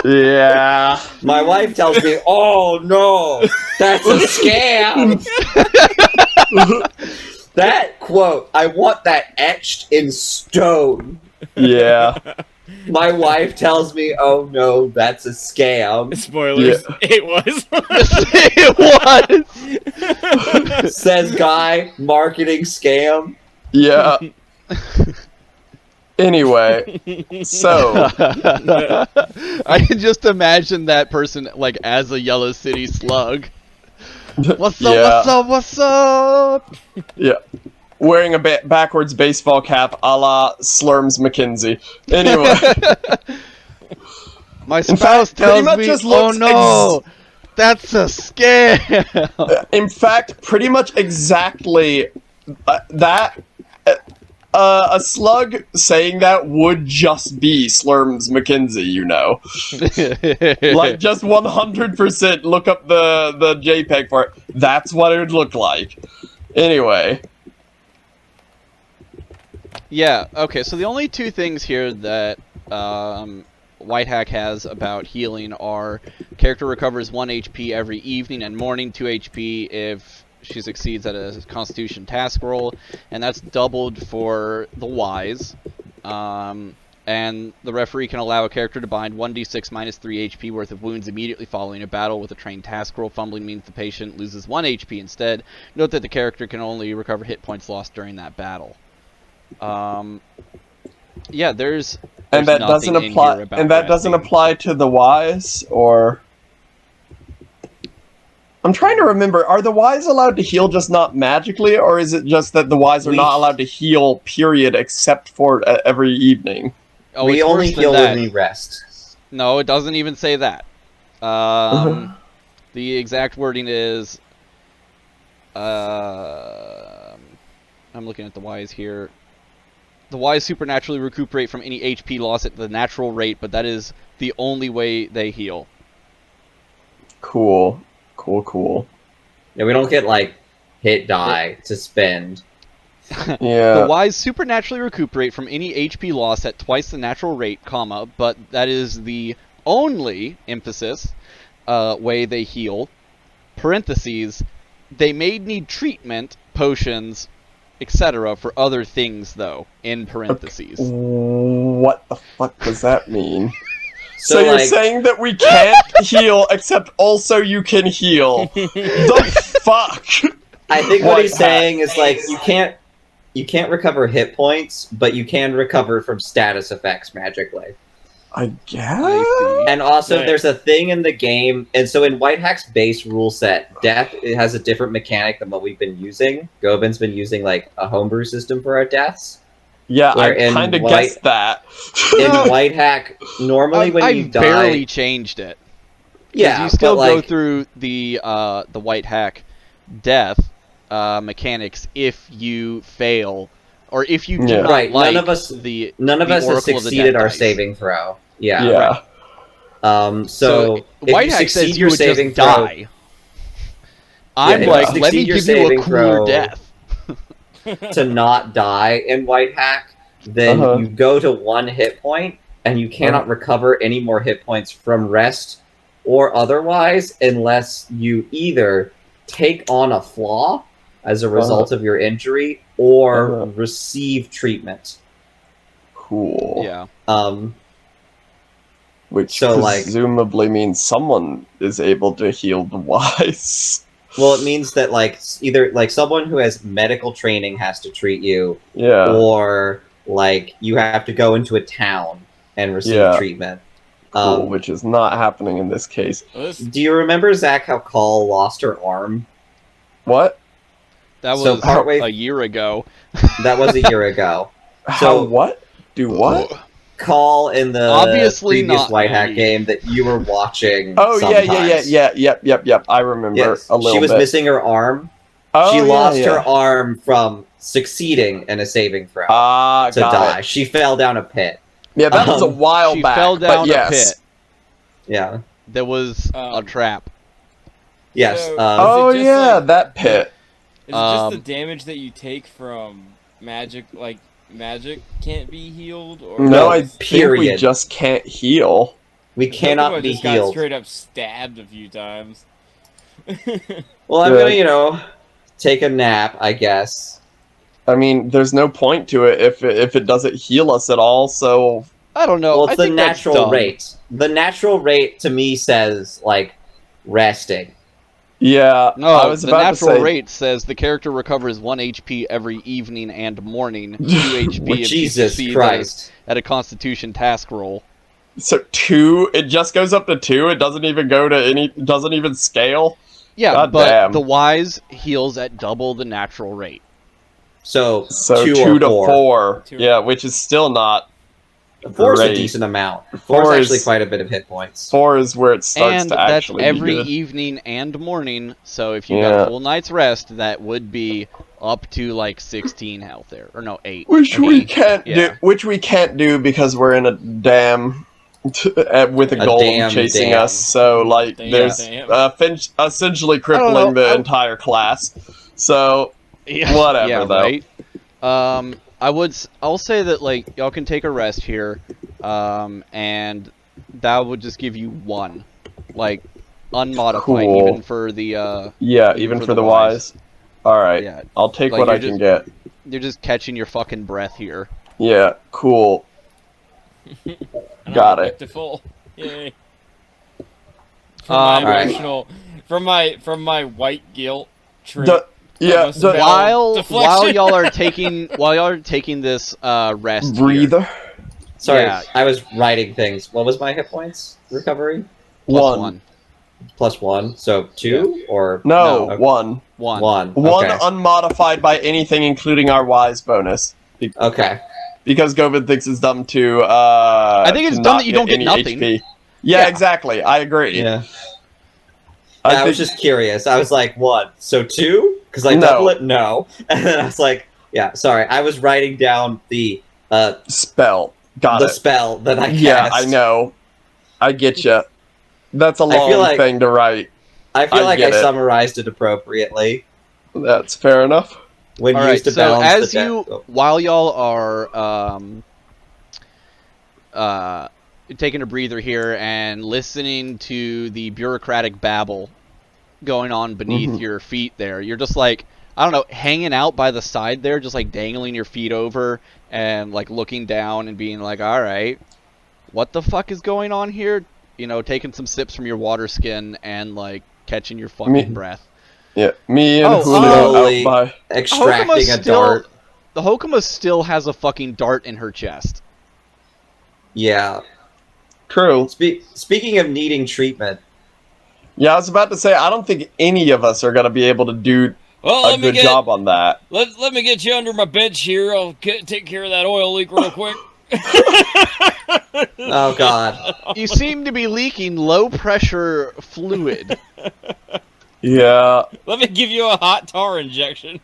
Yeah. My wife tells me, oh no, that's a scam! That quote, I want that etched in stone. Yeah. My wife tells me, oh no, that's a scam. Spoilers, it was. It was! Says guy, marketing scam. Yeah. Anyway, so I can just imagine that person, like, as a Yellow City slug. What's up, what's up? Yeah. Wearing a backwards baseball cap a la Slurms McKinsey. Anyway. My spouse tells me, oh no, that's a scam. In fact, pretty much exactly that... a slug saying that would just be Slurms McKinsey, you know. Like, just 100% look up the JPEG for it. That's what it would look like. Anyway. Yeah, okay, so the only two things here that Whitehack has about healing are character recovers 1 HP every evening and morning, 2 HP if she succeeds at a Constitution task roll, and that's doubled for the Wise. And the referee can allow a character to bind 1d6 minus 3 HP worth of wounds immediately following a battle with a trained task roll. Fumbling means the patient loses 1 HP instead. Note that the character can only recover hit points lost during that battle. Yeah, there's and that doesn't apply. And that doesn't apply to the Wise, or. I'm trying to remember, are the Wise allowed to heal just not magically, or is it just that the Wise are not allowed to heal, period, except for every evening? Oh, we only heal when we rest. No, it doesn't even say that. The exact wording is... I'm looking at the Wise here. The Wise supernaturally recuperate from any HP loss at the natural rate, but that is the only way they heal. Cool. Cool. Yeah, we don't get, like, hit die to spend. Yeah. The Wise supernaturally recuperate from any HP loss at twice the natural rate, comma, but that is the only, emphasis, way they heal. Parentheses, they may need treatment, potions, etc. for other things, though, in parentheses. What the fuck does that mean? So you're saying that we can't heal, except also you can heal. The fuck? I think what he's saying is, like, you can't recover hit points, but you can recover from status effects magically. I guess. I see. And also, Right. there's a thing in the game, and so in Whitehack's base rule set, death it has a different mechanic than what we've been using. Gobin's been using like a homebrew system for our deaths. Yeah, Where I in kind of White- guessed that. In Whitehack, normally when you I've die, barely changed it. 'Cause yeah, you still but like, go through the Whitehack death mechanics if you fail, or if you do Yeah. not Right, like none of us the none of the us has Oracle of the succeeded Dead our dice. saving throw. Yeah. Yeah. So if you Whitehack succeed says your you would saving just throw, die. I'm if like, you let me succeed your give you a saving cooler throw death. to not die in Whitehack, then Uh-huh. you go to 1 hit point, and you cannot recover any more hit points from rest or otherwise unless you either take on a flaw as a result of your injury or receive treatment. Cool. Yeah. Which So, like- presumably means someone is able to heal the wise. Well, it means that like either like someone who has medical training has to treat you, Yeah. or like you have to go into a town and receive Yeah. treatment. Cool, which is not happening in this case. Well, this- Do you remember, Zach, how Call lost her arm? What? That So was partway- a year ago. That was a year ago. How what? Do what? Call in the Obviously previous not Whitehack me. game that you were watching. Oh sometimes. yep. I remember Yes, a little she was bit. missing her arm. Oh, She yeah, lost yeah. her arm from succeeding in a saving throw Ah, to got die. it. She fell down a pit. Yeah, that was a while She back. fell down but yes. a pit. Yeah. There was a trap. Yes. So- Oh Is it just yeah, like- that pit. Is it just the damage that you take from magic? Like magic can't be healed, or No, I No, think we period. just can't heal. We cannot Kokomo be just got healed. straight up stabbed a few times. Well, I'm Good. gonna, take a nap, I guess. I mean, there's no point to it if it doesn't heal us at all. So I don't know. Well, it's I the think that's natural dumb. rate. The natural rate to me says like resting. yeah, I No, was the about natural to say, rate says the character recovers 1 HP every evening and morning, 2 HP Well, if Jesus you succeed Christ. at a Constitution task roll. So 2, it just goes up to 2. It doesn't even go to any. Doesn't even scale. Yeah, God but damn. the wise heals at double the natural rate. So, So 2 2 or to 4. 4. Two. Yeah, which is still not. 4 is a Great. decent amount. 4 4 is actually is- quite a bit of hit points. 4 is where it starts And to that's actually every be good. evening and morning, so if you Yeah. got a full night's rest, that would be up to like 16 health there. Or no, 8. Which Okay. we can't do. Yeah. Which we can't do because we're in a dam with a A golem damn chasing dam. us. So like, Damn there's dam. essentially I crippling don't know, the I- entire class. So Yeah, Whatever, yeah, though. right? I'll say that like y'all can take a rest here, and that would just give you 1, like unmodified, Cool. even for the yeah, even for the wise. All right, Yeah, I'll take like, what I you're can just- get. you're just catching your fucking breath here. Yeah, cool. And Got I'm it. back to full. Yay. From my Alright. emotional, from my white guilt trip. The- yeah, From a the spell While deflection. y'all are taking this rest here, breather. Sorry, Yeah. I was writing things. What was my hit points recovery? plus 1. +1. So 2 or No, No. 1. 1. 1. 1 Okay. unmodified by anything, including our wise bonus. Okay. Because Govin thinks it's dumb to. I think it's to dumb not that you don't get any nothing. HP. Yeah, Yeah. exactly. I agree. Yeah. I I was think- just curious. I was like, what? So 2? Because I No. double it? No. And then I was like, yeah, sorry. I was writing down the spell. Got it. spell that I cast. Yeah, I know. I get you. That's a I feel long like- thing to write. I feel I like I get it. summarized it appropriately. That's fair enough. When All used right, to so balance as the you, death. while y'all are taking a breather here and listening to the bureaucratic babble going on beneath Mhm. your feet there, you're just like, I don't know, hanging out by the side there, just like dangling your feet over and like looking down and being like, all right, what the fuck is going on here? You know, taking some sips from your water skin and like catching your fucking Me- breath. Yeah, me and Oh, Julio slowly. out by. Extracting a dart. The Hokuma still has a fucking dart in her chest. Yeah. True. Speaking of needing treatment. Yeah, I was about to say, I don't think any of us are going to be able to do a good job on that. Let me get you under my bench here. I'll take care of that oil leak real quick. Oh, God. You seem to be leaking low-pressure fluid. Yeah. Let me give you a hot tar injection.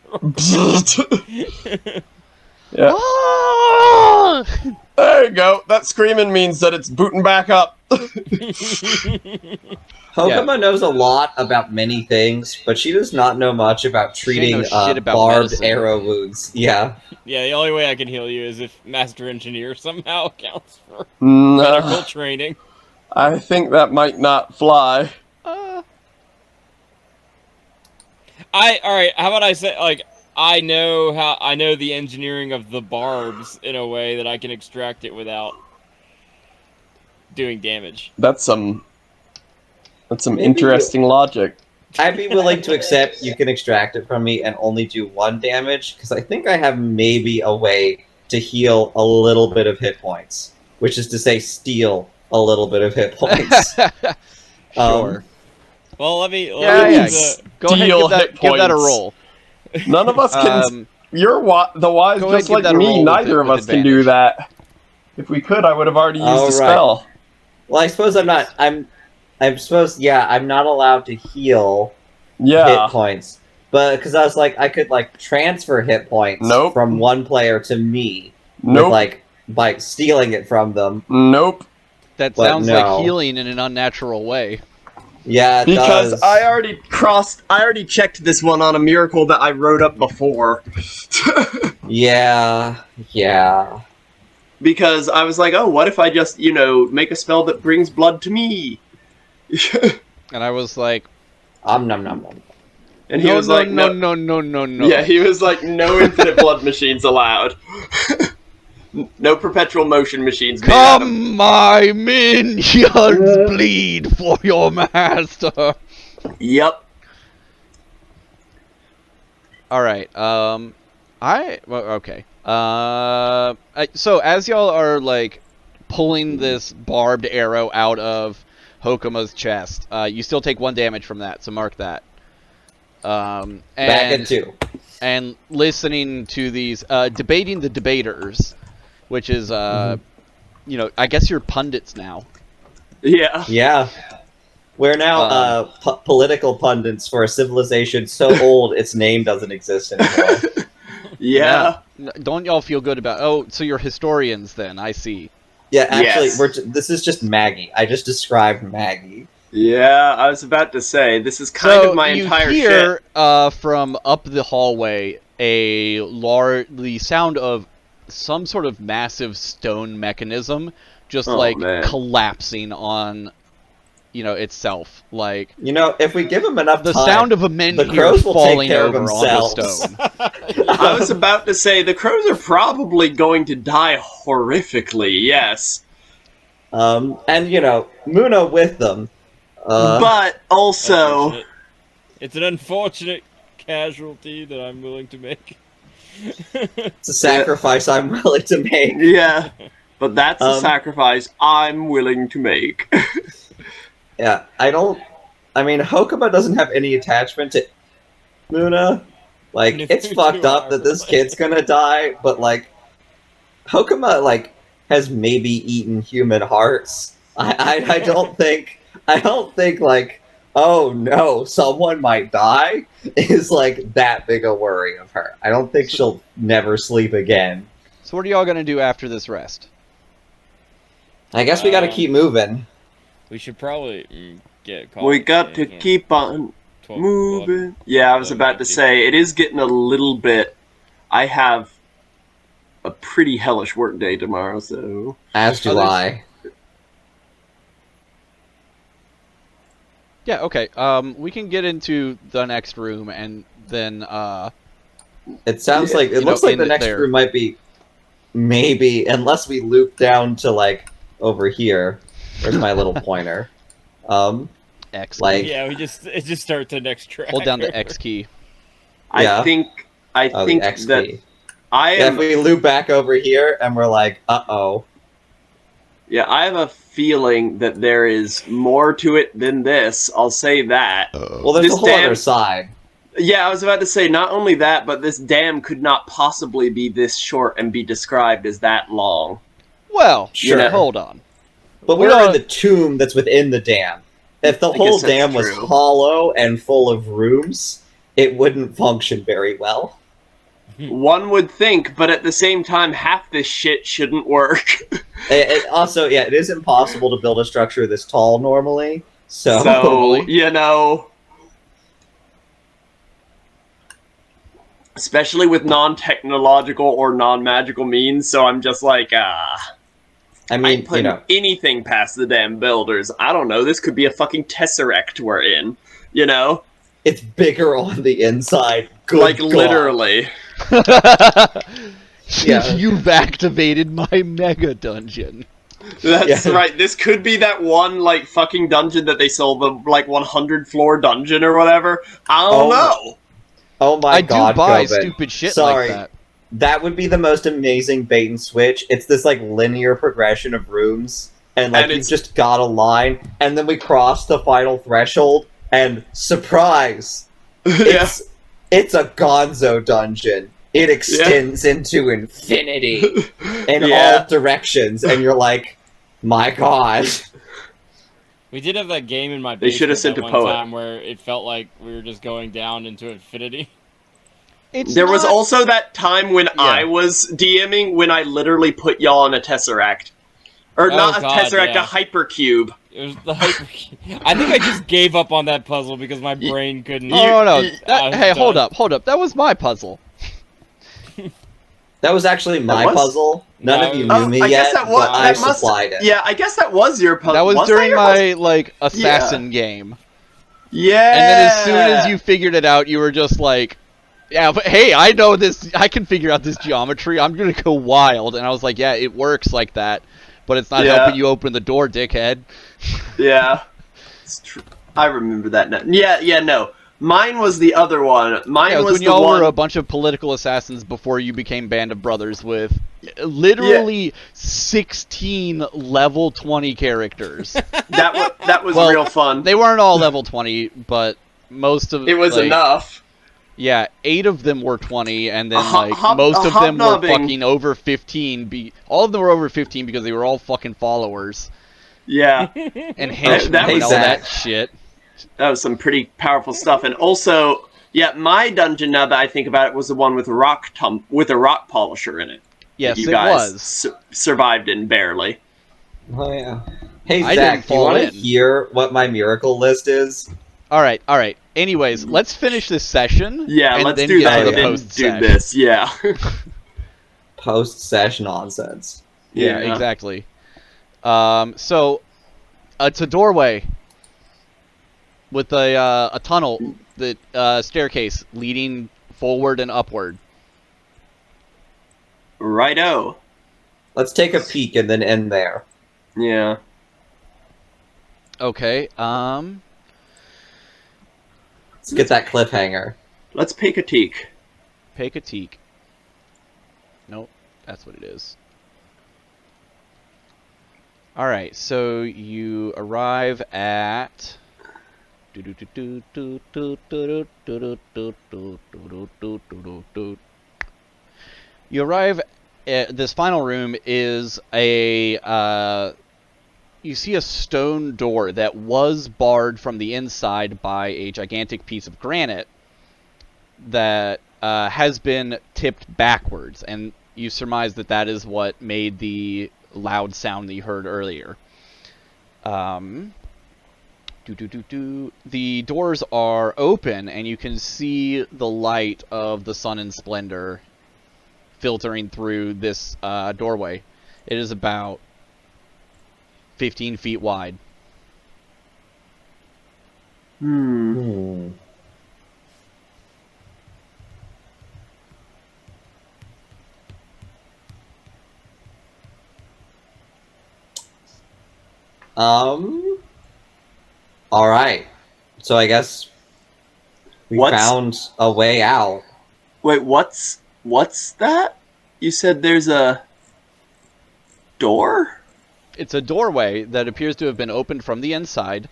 Yeah. Ah! There you go. That screaming means that it's booting back up. Hokuma knows a lot about many things, but she does not know much about treating shit about barbed medicine. arrow wounds. Yeah. Yeah, the only way I can heal you is if Master Engineer somehow counts for medical training. I think that might not fly. Alright, how about I say, like, I know the engineering of the barbs in a way that I can extract it without doing damage. That's some interesting logic. I'd be willing to accept you can extract it from me and only do 1 damage, because I think I have maybe a way to heal a little bit of hit points, which is to say steal a little bit of hit points. Sure. Well, let me Go ahead, give that a roll. None of us can. You're the wise, just like me. Neither of us can do that. If we could, I would have already used a spell. Well, I suppose I'm not. I'm not allowed to heal hit points. But because I was like, I could like transfer hit points from one player to me. With, like, by stealing it from them. Nope. That sounds like healing in an unnatural way. Yeah, it because does. I already checked this one on a miracle that I wrote up before. Yeah. Because I was like, oh, what if I just, make a spell that brings blood to me? And I was like, nom nom nom. And he was like, no. Yeah, he was like, no infinite blood machines allowed. No perpetual motion machines. Come, my minions, bleed for your master. Yep. All right. Okay. So as y'all are like pulling this barbed arrow out of Hokuma's chest, you still take 1 damage from that. So mark that. Back at 2. And listening to these, debating the debaters. Which is, I guess you're pundits now. Yeah. Yeah. We're now political pundits for a civilization so old its name doesn't exist anymore. Yeah. Don't y'all feel good about... Oh, so you're historians then, I see. Yeah, actually, this is just Maggie. I just described Maggie. Yeah, I was about to say, this is kind of my entire shit. You hear from up the hallway the sound of some sort of massive stone mechanism just collapsing on itself, like if we give him enough the time, sound of a men the here crows will falling take care over of on the themselves. stone. I was about to say the crows are probably going to die horrifically, yes. And Muna with them. But also it's an unfortunate casualty that I'm willing to make. It's a sacrifice I'm willing to make. Yeah, but that's a sacrifice I'm willing to make. Yeah, Hokuma doesn't have any attachment to Muna. Like, it's fucked up that this kid's gonna die, but, like, Hokuma, has maybe eaten human hearts. I don't think, like, oh no, someone might die, is like that big a worry of her. I don't think she'll never sleep again. So what are y'all gonna do after this rest? I guess we gotta keep moving. We should probably get caught. We got to keep on moving. Yeah, I was about to say, it is getting a little bit... I have a pretty hellish work day tomorrow, so... As do I. Yeah, okay. We can get into the next room and then it sounds like it looks like the next room might be maybe, unless we loop down to like over here. Where's my little pointer? X. Yeah, it just starts the next track. Hold down the X key. I think the X that key. I am. If we loop back over here and we're like, uh-oh. Yeah, I have a feeling that there is more to it than this. I'll say that. Well, there's This a whole other side. Yeah, I was about to say, not only that, but this dam could not possibly be this short and be described as that long. Well, Sure. Hold on. But we're in the tomb that's within the dam. If the whole dam was hollow and full of rooms, it wouldn't function very well. One would think, but at the same time, half this shit shouldn't work. Also, yeah, it is impossible to build a structure this tall normally. So you know... Especially with non-technological or non-magical means, so I'm just like, I ain't putting anything past the damn builders. I don't know, this could be a fucking tesseract we're in, you know? It's bigger on the inside. Good like, God. literally. Yeah. You've activated my mega dungeon. That's right, this could be that one, like, fucking dungeon that they sold, the, like, 100-floor dungeon or whatever. I don't know. Oh my God, I do buy Gobin. stupid shit Sorry. like that. That would be the most amazing bait and switch. It's this, like, linear progression of rooms, and, like, you've just got a line, and then we cross the final threshold, and surprise! It's a gonzo dungeon. It extends into infinity in all directions, and you're like, my God. We did have that game in my basement they should have sent a one poet. time where it felt like we were just going down into infinity. There was also that time when I was DMing when I literally put y'all on a tesseract. Or not a tesseract, a hypercube. It was the hypercube. I think I just gave up on that puzzle because my brain couldn't... Oh, no. Hey, hold up. That was my puzzle. That was actually my puzzle. None of you knew me yet, but I supplied it. Yeah, I guess that was your puzzle. That was during my, like, assassin game. Yeah. And then as soon as you figured it out, you were just like, yeah, but hey, I know this, I can figure out this geometry, I'm gonna go wild. And I was like, yeah, it works like that, but it's not helping you open the door, dickhead. Yeah. It's true. I remember that now. Yeah, no. Mine was the other one. Mine was when y'all were a bunch of political assassins before you became Band of Brothers with literally 16 level 20 characters. That was real fun. They weren't all level 20, but most of it was enough. Yeah, 8 of them were 20, and then most of them were fucking over 15. All of them were over 15 because they were all fucking followers. Yeah, and henchmen and all that shit. That was some pretty powerful stuff. And also, yeah, my dungeon, now that I think about it, was the one with a rock polisher in it. Yes, you guys survived in barely. Oh, yeah. Hey, Zach, do you want to hear what my miracle list is? All right. Anyways, let's finish this session. Yeah, and let's then do get that. to the Do this, yeah. Post-sesh nonsense. Yeah, exactly. So, it's a doorway with a tunnel, staircase leading forward and upward. Righto. Let's take a peek and then end there. Yeah. Okay, Let's get that cliffhanger. Let's peek a teak. Peek a teak. Nope, that's what it is. Alright, so you arrive at... You arrive at this final room is a... you see a stone door that was barred from the inside by a gigantic piece of granite that has been tipped backwards, and you surmise that that is what made the loud sound that you heard earlier. The doors are open, and you can see the light of the sun and splendor filtering through this doorway. It is about 15 feet wide. Alright. So I guess we found a way out. Wait, what's that? You said there's a door? It's a doorway that appears to have been opened from the inside,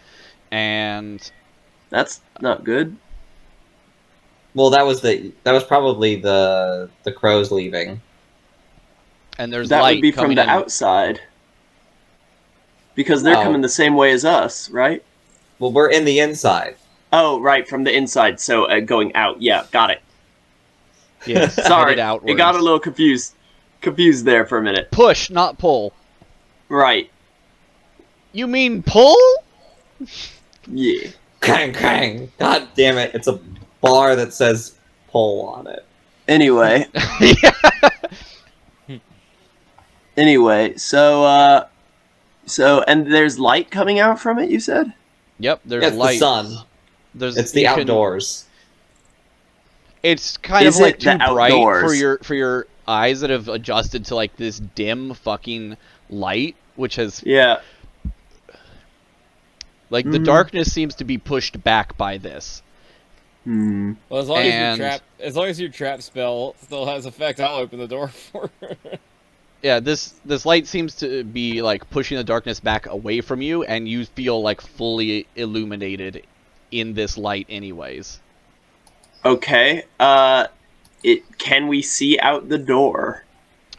and That's not good. Well, that was probably the crows leaving. and there's That light would be from coming the in. outside. Because they're No. coming the same way as us, right? Well, we're in the inside. Oh, right, from the inside, so going out. Yeah, got it. Yes, Sorry, headed outwards. it got a little confused there for a minute. Push, not pull. Right. You mean pull? Yeah. Krang, krang. God damn it. It's a bar that says pull on it. Anyway. Anyway, so, and there's light coming out from it, you said? Yep, there's It's light. the sun. It's the outdoors. It's kind Is of like it too the bright outdoors? for your eyes that have adjusted to like this dim fucking light, which has Yeah. like the darkness seems to be pushed back by this. Hmm. Well, as long as your trap spell still has effect, I'll open the door for her. Yeah, this light seems to be like pushing the darkness back away from you, and you feel like fully illuminated in this light anyways. Okay. Can we see out the door?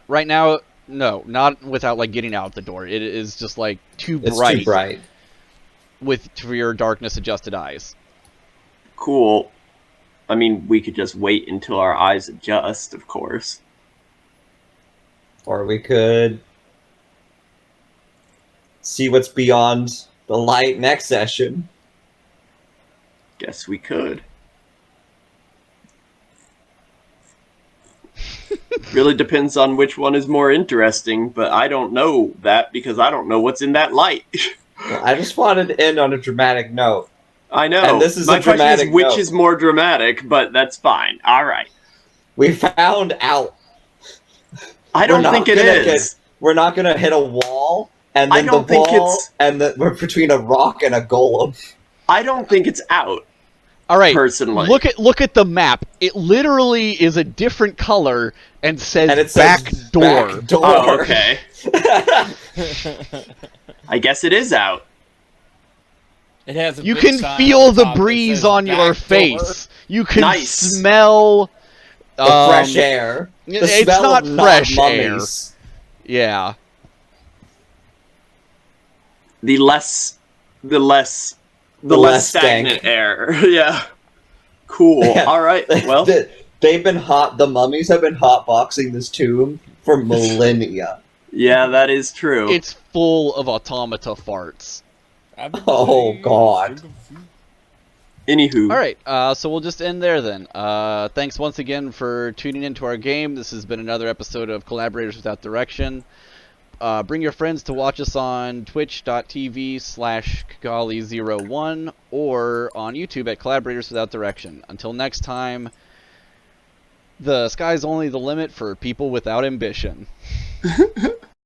Right now, no, not without like getting out the door. It is just like too It's bright, too bright. for your darkness adjusted eyes. Cool. I mean, we could just wait until our eyes adjust, of course. Or we could see what's beyond the light next session. Guess we could. Really depends on which one is more interesting, but I don't know that because I don't know what's in that light. Well, I just wanted to end on a dramatic note. I know. And this is My a question is dramatic which note. is more dramatic, but that's fine. All right. We found out. I don't think it is. We're not gonna hit a wall, and I then don't the think wall, it's- and we're between a rock and a golem. I don't think it's out. All right, Personally. look at the map. It literally is a different color and says, And it says back door. Back door. Oh, okay. I guess it is out. It has a You big can sign feel on the top that breeze says on your back door. face. You can Nice. smell The fresh air. The it's smell not of fresh mummies. Yeah. The less stagnant stank. air. Yeah. Cool. Yeah. All right. Well, The mummies have been hotboxing this tomb for millennia. yeah, that is true. It's full of automata farts. Oh, God. Anywho. All right, so we'll just end there then. Thanks once again for tuning into our game. This has been another episode of Collaborators Without Direction. Bring your friends to watch us on twitch.tv/Kigali01 or on YouTube at Collaborators Without Direction. Until next time, the sky's only the limit for people without ambition.